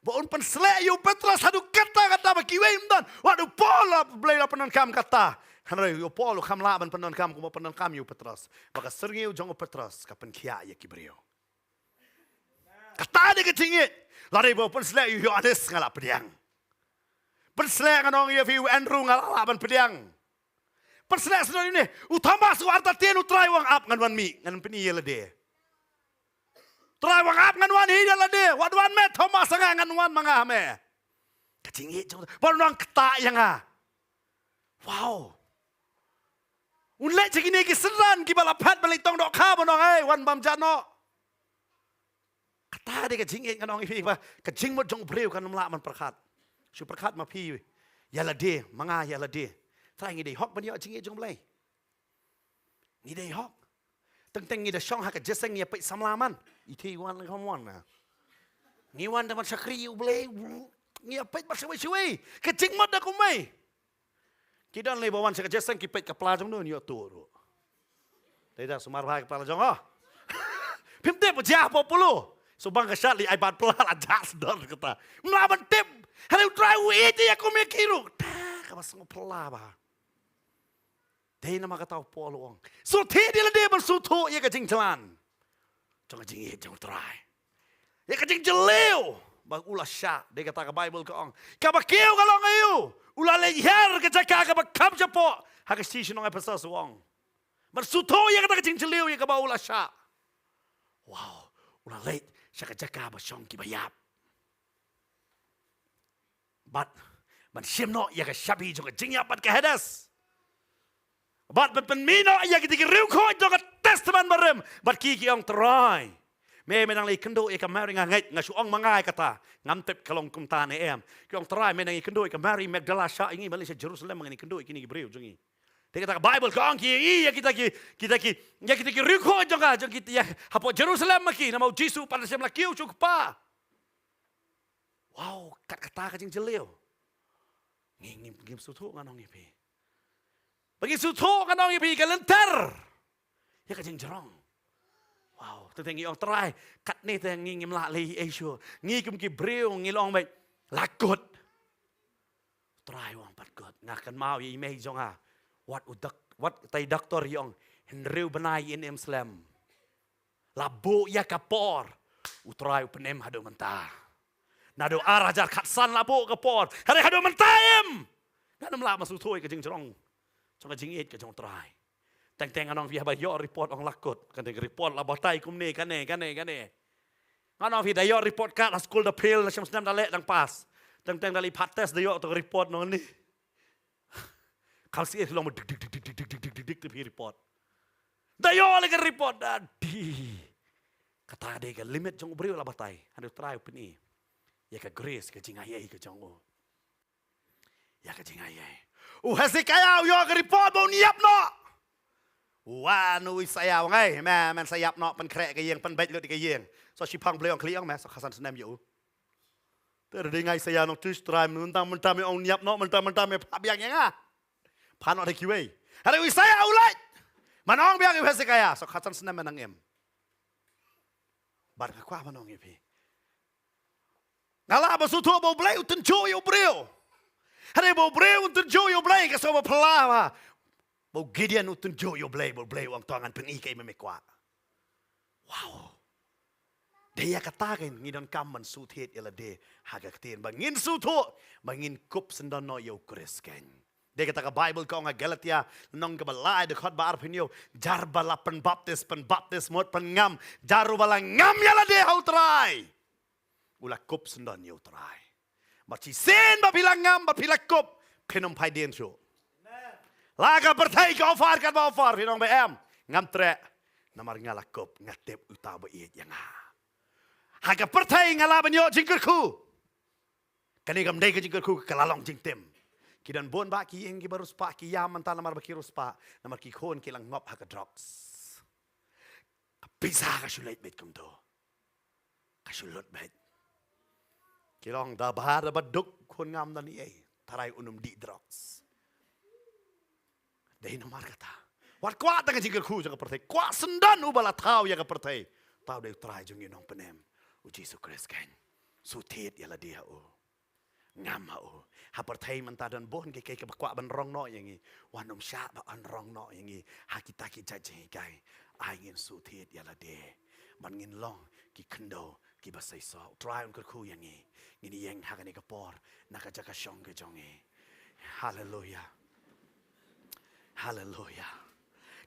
baun pensleyo petras hadu kata bagi wemdan wadu pola bela penon kam kata hanai yo polo kam la ban penon kam kuma penon kam yo petras baka serngeu jong petras kapen kia ya kibrio kata de ketingit lari baun pensleyo yo ades ngala pediang pensleyo nganong yo fi Andrew ngala ban pediang pensleyo seno ini utama su arta tienu try wang up ngan wan mi ngan peni yele de try wang up ngan wan hi la de wan me Thomas ngan wan manga me kacing jong baru nang kata yang wow unle cegini ki seran ki bala phat balik tong dok kha bonong ai wan bam jano kata de kacing ngan ong hi ba kacing mo jong breu kan mla man prakhat su prakhat ma phi ya la de manga ya la de try ngi de hok ban yo cing jong blai ngi de hok teng ngi de shong ha ka jeseng ngi pe samlaman iti wan kam wan na ngi wan da man sakri u blai ngi pe ba sui kacing mod da ku mai kidan le bawan sa ka jeseng ki pe ka pla jong no yo tu dai da sumar bhai ka pla jong ha pim te pa ja po pulu so bang ka shat li ai bat pla la jas dor kata mlaban tip hello try u iti ya ku me kiru ka mas ngo pla ba dai na makataw po luong so thi di la de ban su tho ye ka jing jalan jong ka jing ye jong try ye ka jing jeleu ba ula sha de kata ka bible ka ong ka ba keu ka long ayu ula le her ka jaka ka ba kam ja po ha ka station ng episode suong ban su tho ye ka jing jeleu ye ka ba ula sha wow ula le sha ka jaka ba shong ki ba yap but ban sim no ye ka shabi jong ka jing yap bat ka hedas But mino ya kita riu ko itu ka testament barem but ki ong try me menang le kendo e ka mari ngai nga suong mangai kata ngam tep kalong kum ta ne em ki ong try menang kendo e ka mari Magdala sha ingi bali sa Jerusalem ngani kendo kini gibreu jongi Dia kata Bible kong ki kita ki riko jonga jong kita ya hapo Jerusalem maki nama Yesus pada sem lakiu cuk pa. Wow, kata ka jing jeleu. Ngim sutu nganong ipi. Bagi sutu nganong ipi kalenter. Ya ka jing jerong. Wow, tengi ong try kat ni teng ngim la li Asia. Kum ki breu ngilong bai lakut. Try wang pat god. Ngakan mau i mei jonga. What tay doktor yong henreu benai in Islam. Labo ya kapor. Utrai penem hado mentah. Nado arajar katsan labo kapor. Hari hado mentayem. Ngadam la masuk thoi ke jing jerong. Jong jing it ke jong try. Teng anong via ba yo report ong lakut. Kan report labo tai kumne kane. Anong via yo report kat la school da pil na syam senam dalek dang pas. Teng dali pates da yo to report non ni. Kau sih long dik tu report. Dayo lagi report di. Kata dia ke limit jong beriu lah batai. Anu try peni. Ya ke grace ke jingayai ke jong. Ya ke jingayai. Hezekiah yo ke report bau niap no. Wah nu saya ngai man sayap no pen krek ke yeng pen bet lut ke yeng. So si pang beliau kliang mas so khasan senam yo. Terdengai saya no tus try mentang-mentang ong niap no mentang-mentang me pabiang yang ah. Panok de kiwe. Hari saya ulat. Manong biang Hezekiah so khasan senam menang em. Bar ka kwa manong ipi. Ngala ba sutu bo blai utun jo yo breu. Hari bo breu utun jo yo blai ka so ba pala. Bo Gideon utun jo yo blai wang tangan peni kai me kwa. Wow. Dia katakan ngidon kaman suthet ila de haga ktin bangin sutu bangin kup sendan no yo krisken. Dia kata ke Bible kau ngah Galatia nong ke balai dekat bar pinyo jar bala pen baptis mot pen ngam jaru bala ngam yala de hau try. Ula kup sendan yo try. Baci sen bapila ngam bapila kup penom pai den show. Laga bertai kau far kan bau far pinong BM ngam tre namar ngala kup ngatep utaba iet yang ha. Haga pertai ngalaban yo jingkerku. Kani gam dei ke jingkerku kalalong jingtem. Kidan bon ba ki ing ki barus pa ki yam antala mar ba ki ruspa namar ki khon ki lang ngop haga drops. Bisa ka sulit bet kum do. Ka sulut bet. Ki long da bahar ba duk khon ngam dan ei tarai unum di drops. Dei namar kata. Wat kwa ta ka jingkerku jaga pertai. Kwa sendan ubala tau ya ka pertai. Tau dei trai jung nong penem. Yesus Kristus sutit yala dia ngam hapertai mentadan bon ke bakwa ban rong no yang wanom sya ba an rong no yang hakita ki jaje kai angin sutit yala de mangin long ki kendo ki basai so try on ku yang ngini yang hakani kapor nakajaka shong ke jongi hallelujah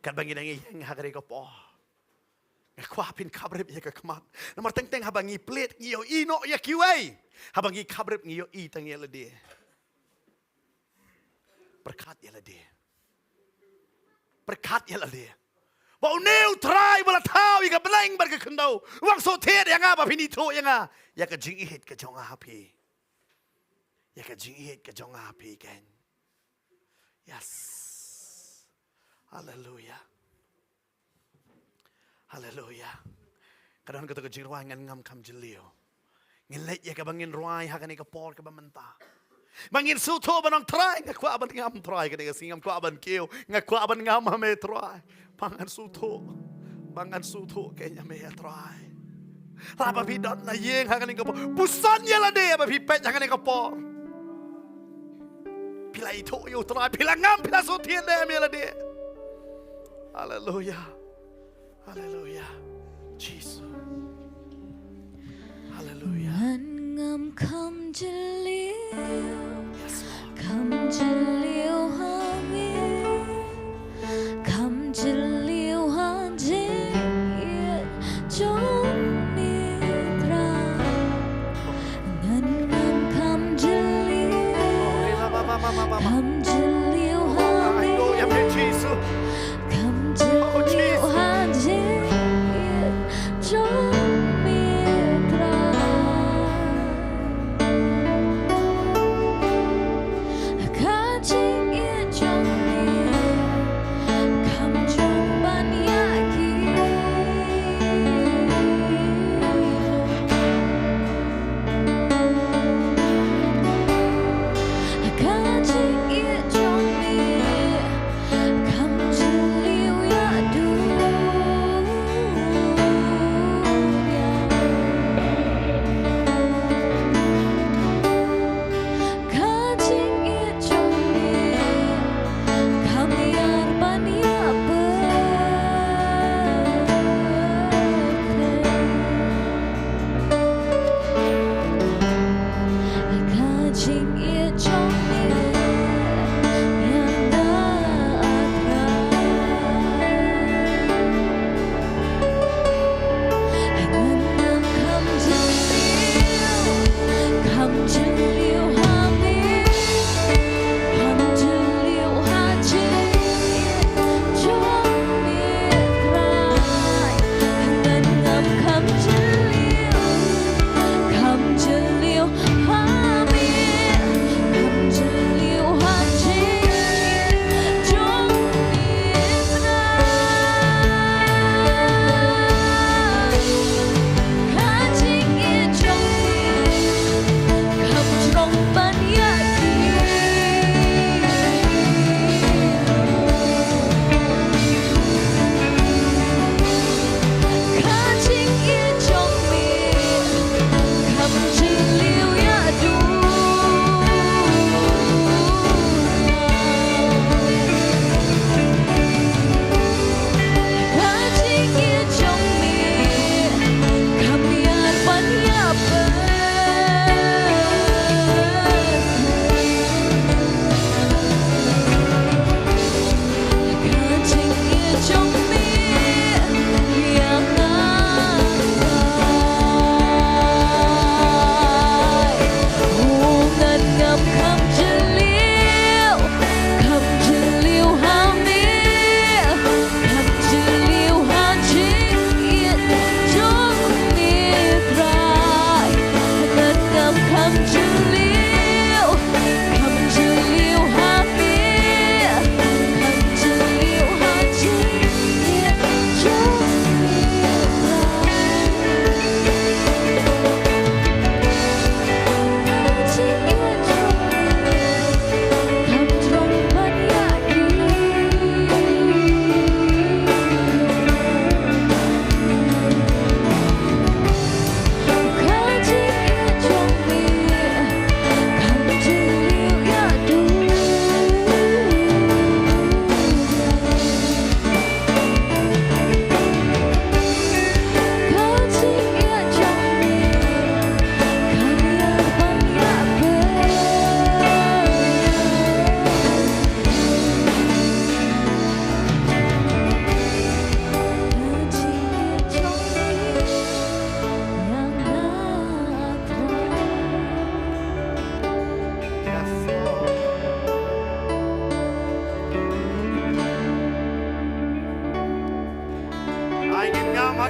kan bangin yang hakani kapor Kwa pin kabrib ya kemat. Nomor teng habangi plate ngiyo ino ya kiwai. Habangi kabrib ngiyo i tang ya lede. Berkat ya lede. Bau neu try bala tau ya beleng berke kendau. Wang so tiet yang apa pinito yang a. Ya ke jing ihit ke jong api. Kan. Yes. Hallelujah. Kadang kata ke jirwai ngan ngam kam jelio. Ngilet ya ke bangin ruai hakani ke por ke bamenta. Bangin suto banong try ngakwa aban ngam try ke singam kwa aban keo ngakwa aban ngam me try. Bangan suto kenya me try. Lapa bidot na yeng hakani ke por. Busan ya la de ba pipet hakani ke por. Pila ito yo try pila ngam pila sutien de me la de. Hallelujah. Jesus. Hallelujah. Ngam kam jeliu. Yes, Lord. Kam jeliu hangin. Kam jeliu hanjin. Jom mitra. Ngam kam jeliu. Kam jeliu hangin. I know you have Jesus. Kam jeliu hanjin. Jom mitra. Kajing in jom mitra.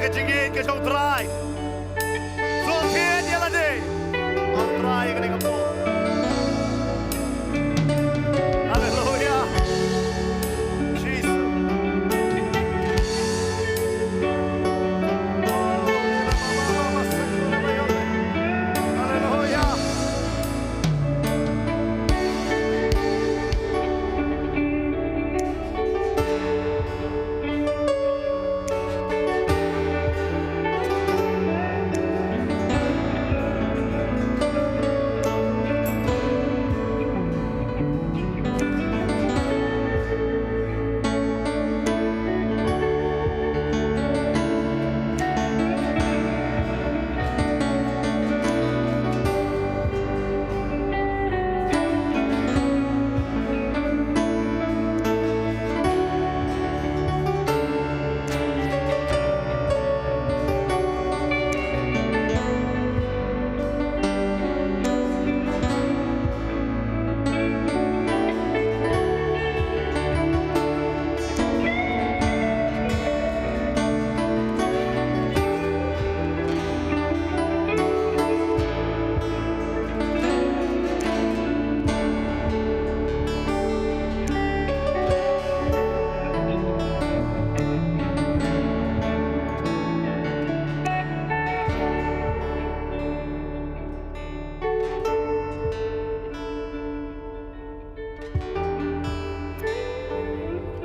cái chính yên cái trong trai số thiên như là đi ông trai cái này có bộ Hallelujah Jesus Hallelujah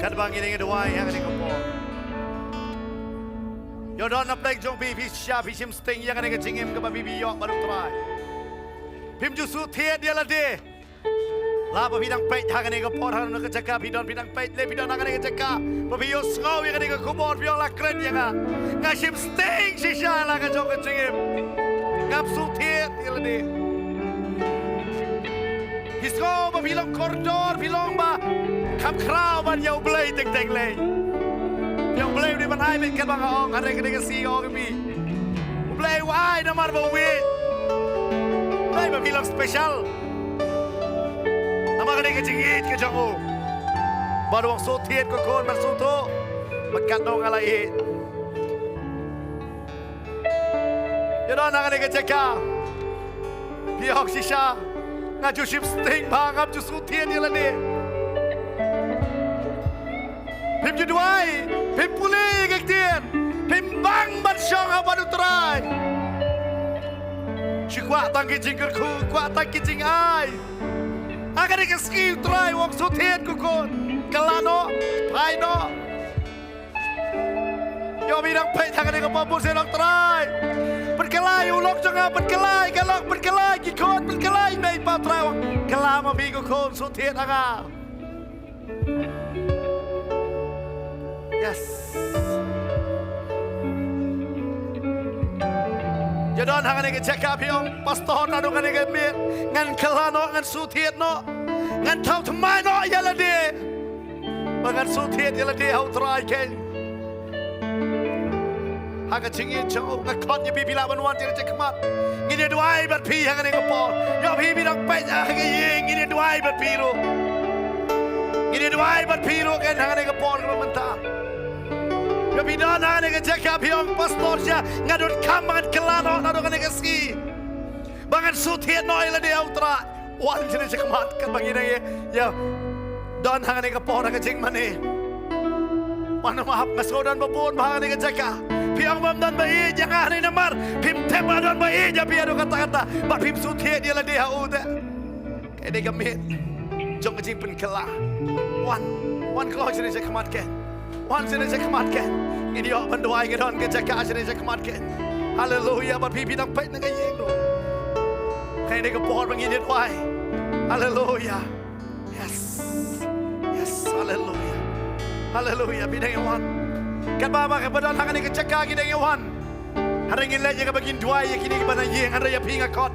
Kan bang ini kedua yang ini kompor. Yo don na plek jong pi sha pi sim sting yang ini kecingim ke babi biyok baru try. Pim jusu tiet dia lah de. Lapa bidang pet yang ini kompor harus nak jaga bidang pet le bidang yang ini jaga. Babi yo sngau yang ini kompor biyok lah keren yang ah. Ngasim sting si sha lah ke jong kecingim. Ngap su tiet dia lah de. Hisko babi long koridor bilong ba. คำคราวมันยาวเบลยเต็งๆเลยยาวเบลยนี่มันให้เป็นกันบางอ่องอะไรกันกันซีออกมีเบลยว่าไอ้น้ำมันบวีเบลยแบบมีลักสเปเชียลน้ำมันกันกันจริงอีกกันจังโอ้บาดวงโซเทียนก็คนมันสู้โตมันกัดนองอะไรอีกยอดนักกันกันเจ้าพี่ฮอกชิชางานจูชิปสติงพากับจูสู้เทียนนี่ละนี่พิมพ์ด้วยพิมพ์ปุลีกันเตียนพิมพ์บังบัดช่องเอาบัดอุตรายชิกว่าตั้งกิจริงกันคู่กว่าตั้งกิจริงไอ้อาการนี้ก็สกิลตรายวงสุเทียนกุคนกลาโนไพโนยอมมีนักเพลงทางนี้ก็มาพูดเสียงตรายเป็นกลายอยู่ลกจังอ่ะเป็นกลายกันลกเป็นกลายกี่คนเป็นกลายไม่ปาตรายวงกลามามีกุคนสุเทียนอ่ะYes. Jadon hangan ege check up yong pastor na dungan ege mit ngan kelano ngan sutiet no ngan tau tmai no yala de ngan sutiet yala de hau try ken haga chingin chau ngan khot ye bi bila ban wan ti check mat ngine duai bat pi hangan ege po yo pi bi dok pe haga ye ngine duai bat pi ro ngine duai bat pi ro ken hangan ege po ko menta Ya bidana nega jaga biong pastorja ngadut kamangan kelano nado nega ski bangan sutiet no ila dia utra wan jene jekmat kan bagi nege ya don hanga nega pora ke jing mane mana maaf ngasodan babon bahanga nega jaga biong bam dan bai jangan ni namar pim tema don bai ja biado kata-kata ba pim sutiet dia la dia uta kayak nega mit jong ke jing pen kela wan kalau jene jekmat ke Wan sini saya kematkan. Ini orang berdoa ke don ke jaga sini saya kematkan. Haleluya, berpipi nak pet nak yeng do. Kayak ni ke pohon begini doa. Haleluya. Yes. Yes, haleluya. Haleluya, bidang Wan. Kan bapa ke badan hangan ni ke jaga kita Wan. Hari ini lagi ke begini doa ya kini ke badan yeng hari ya pinga kot.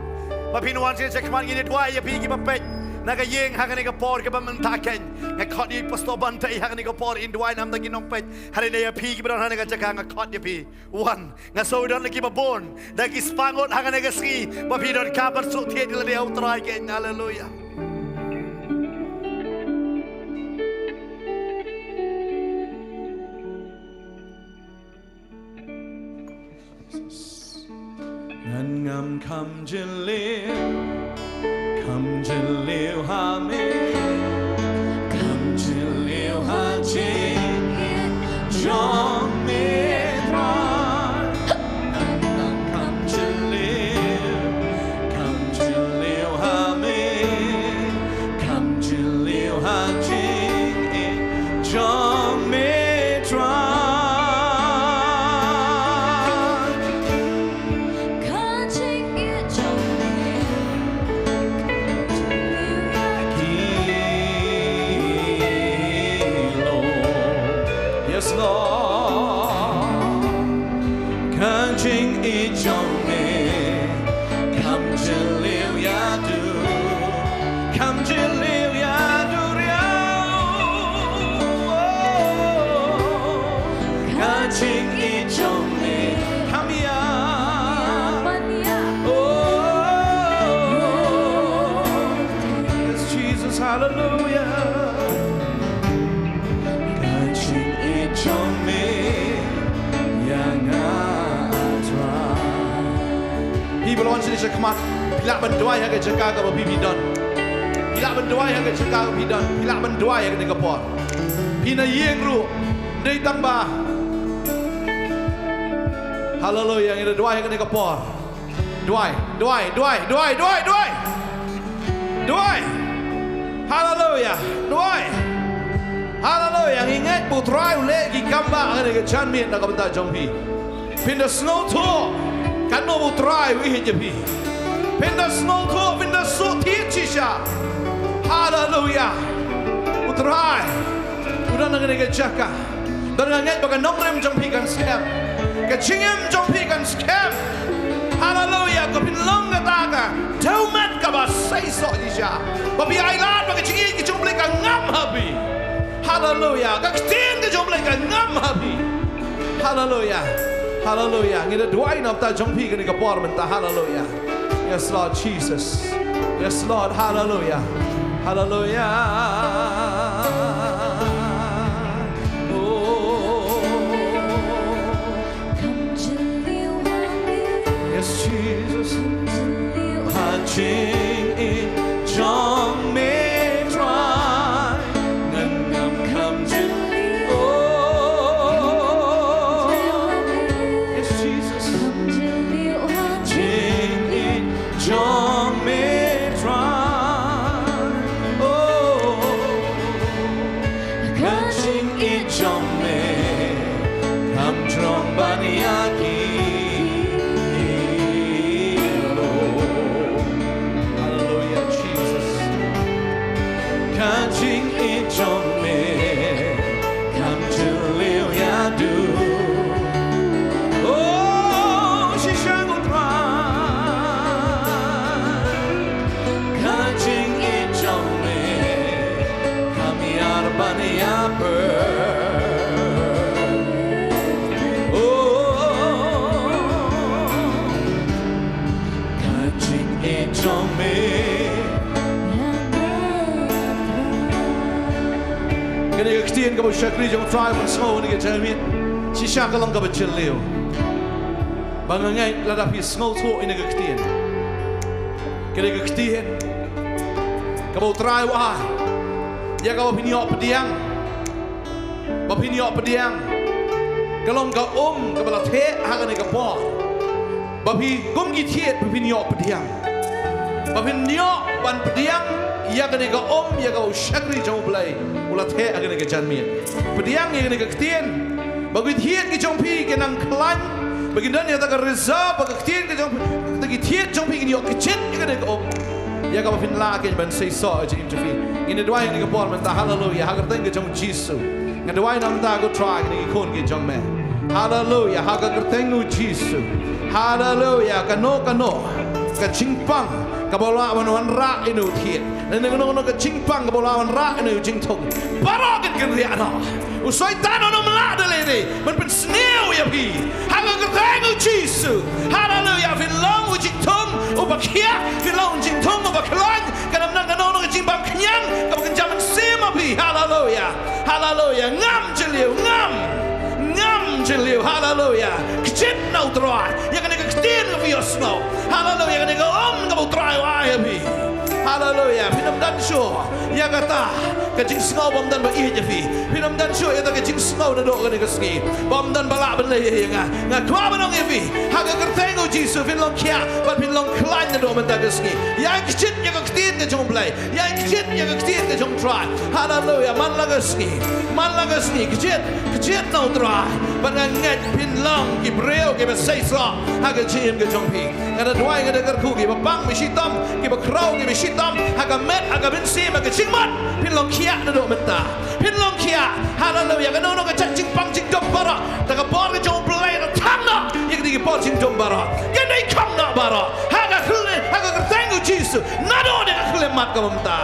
Berpipi Wan sini saya kematkan ini doa ya pingi berpet. Naga yeng hangan ika por ke bamentaken ngakot ni pastor bantai hangan ika por indwai nam dagi nompet hari ni ya pi ki bron hangan jaga ngakot ya pi wan ngasodan lagi babon dagi spangot hangan ika ski bapi don kabar sutie di dia utrai ke haleluya ngam kam jiliu ha me kam jiliu ha jing jong me tra ngam kam jiliu ha me kam jiliu ha jing jong me tra Yes, Lord. Kanjing I jong me, kam jiliu ya du, kam jiliu ya du riau. Kanjing I jong me, kam ya. Oh, yes, Jesus, hallelujah. People want to say, come on, pilak bendoai haga jaga ka babi bidon. Pilak bendoai haga jaga ka bidon. Pilak bendoai haga ni kapor. Pina yeng ru, dei tamba. Hallelujah, yang ada doai haga ni kapor. Doai. Hallelujah, doai. Hallelujah, ingat putrai ule ki kamba haga ni jan miet nak benda jompi. Pinda snow tour. Kan no try we hit you. Pinda snow to pinda so teachisha. Hallelujah. Utrai. Udah nak kena jaka. Dan ngat baga nomrem jompi kan scam. Kecingem jompi kan scam. Hallelujah. Ko pin long taga. Taumat ka ba say so disha. Babi ailan baga chingi ki jompi kan ngam habi. Hallelujah. Ka tin ki jompi kan ngam habi. Hallelujah. Hallelujah. Ngida duai na ta jongpi kini kapor menta hallelujah. Yes Lord Jesus. Yes Lord hallelujah. Hallelujah. Oh. Yes Jesus. Hanjing in jong me try. Ngam kam jin. Jong me try, oh, kanjing I jong me, kam jong baniaki, hallelujah Jesus, kanjing I jong me, kam jiliu ya du. Kena kektian kamu syakri jom try pun snow ni kejamin. Sisa kalang kamu celio. Bangangai ladapi snow tu ini kektian. Kena kektian kamu try wah. Ya kamu piniok pediang. Bapiniok pediang. Kalau kau kabala the hagan ni kapor. Bapi gum gitiet bapiniok pediang. Bapiniok ban pediang. Ya kena kau ya kau syakri jom belai. Ulat he akan ke janmian. Pediang yang kena ketien. Bagi tiet ke jompi ke nang klan. Bagi dan ya tak reza bagi ketien ke jompi. Bagi tiet jompi ke nyok kecil ya kena kau. Ya kau fin lagi ban say so aja imjafi. Ini dua yang ke por mentah hallelujah. Hagar tengke jom Yesus. Yang dua yang mentah aku try ini ikon ke jom me. Hallelujah. Hagar tengku Yesus. Hallelujah. Kano kecimpang. Kabola wan ra inu tiet. Dan ngono kecimpang kabola wan ra inu jing tok. Barokan kerjana. Usai tanah no melada lady. Men pensneu ya pi. Haga kertengu Yesus. Hallelujah. Fin long ujing tung. Ubakia. Fin long ujing tung ubaklan. Kanam nang ngono kecimpang kenyang. Kamu kenjaman sema pi. Hallelujah. Hallelujah. Ngam jeliu. Hallelujah. Kecit nau teroai. Yang kena tin ka fi snow hallelujah ka ga ka bu try wa ya fi hallelujah pinam dan show ya kata ka jing snow bom dan ba i ja fi pinam dan show ya ta ka jing snow na do ka ni ka ski bom dan bala ban le ya nga kwa ba nong ya fi ha ga ka tengo Jesus fin long kya ba fin long klein na do man ta ka ski ya ka chit ya ka tin ka jong play ya ka chit ya ka tin ka jong try hallelujah man la ka ski ka chit no try ba nga ngat pin long ki breo ki ba sai so ha ga chin ka jong pi nga da dwai nga da ka ku ki ba bang mi shitam ki ba krau ki mi shitam ha ga met ha ga bin sim ha ga ching mat pin long kia na do man ta pin long kia hallelujah ka no no ka chat ching pang ching dom bara ta ka bor ka jong play na tham na ya ki bor ching dom bara ke nei kam na bara ha ga khule ha ga thank you Jesus na do de ka khule mat ka man ta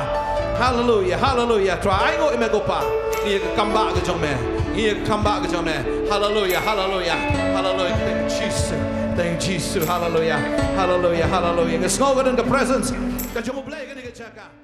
hallelujah hallelujah try go me go pa ni ka kam ba ka jong me ni ka kam ba ka jong me hallelujah hallelujah hallelujah thank you Jesus thank you Jesus hallelujah hallelujah hallelujah nga snow ka ng presence ka jong play ka ni ka chaka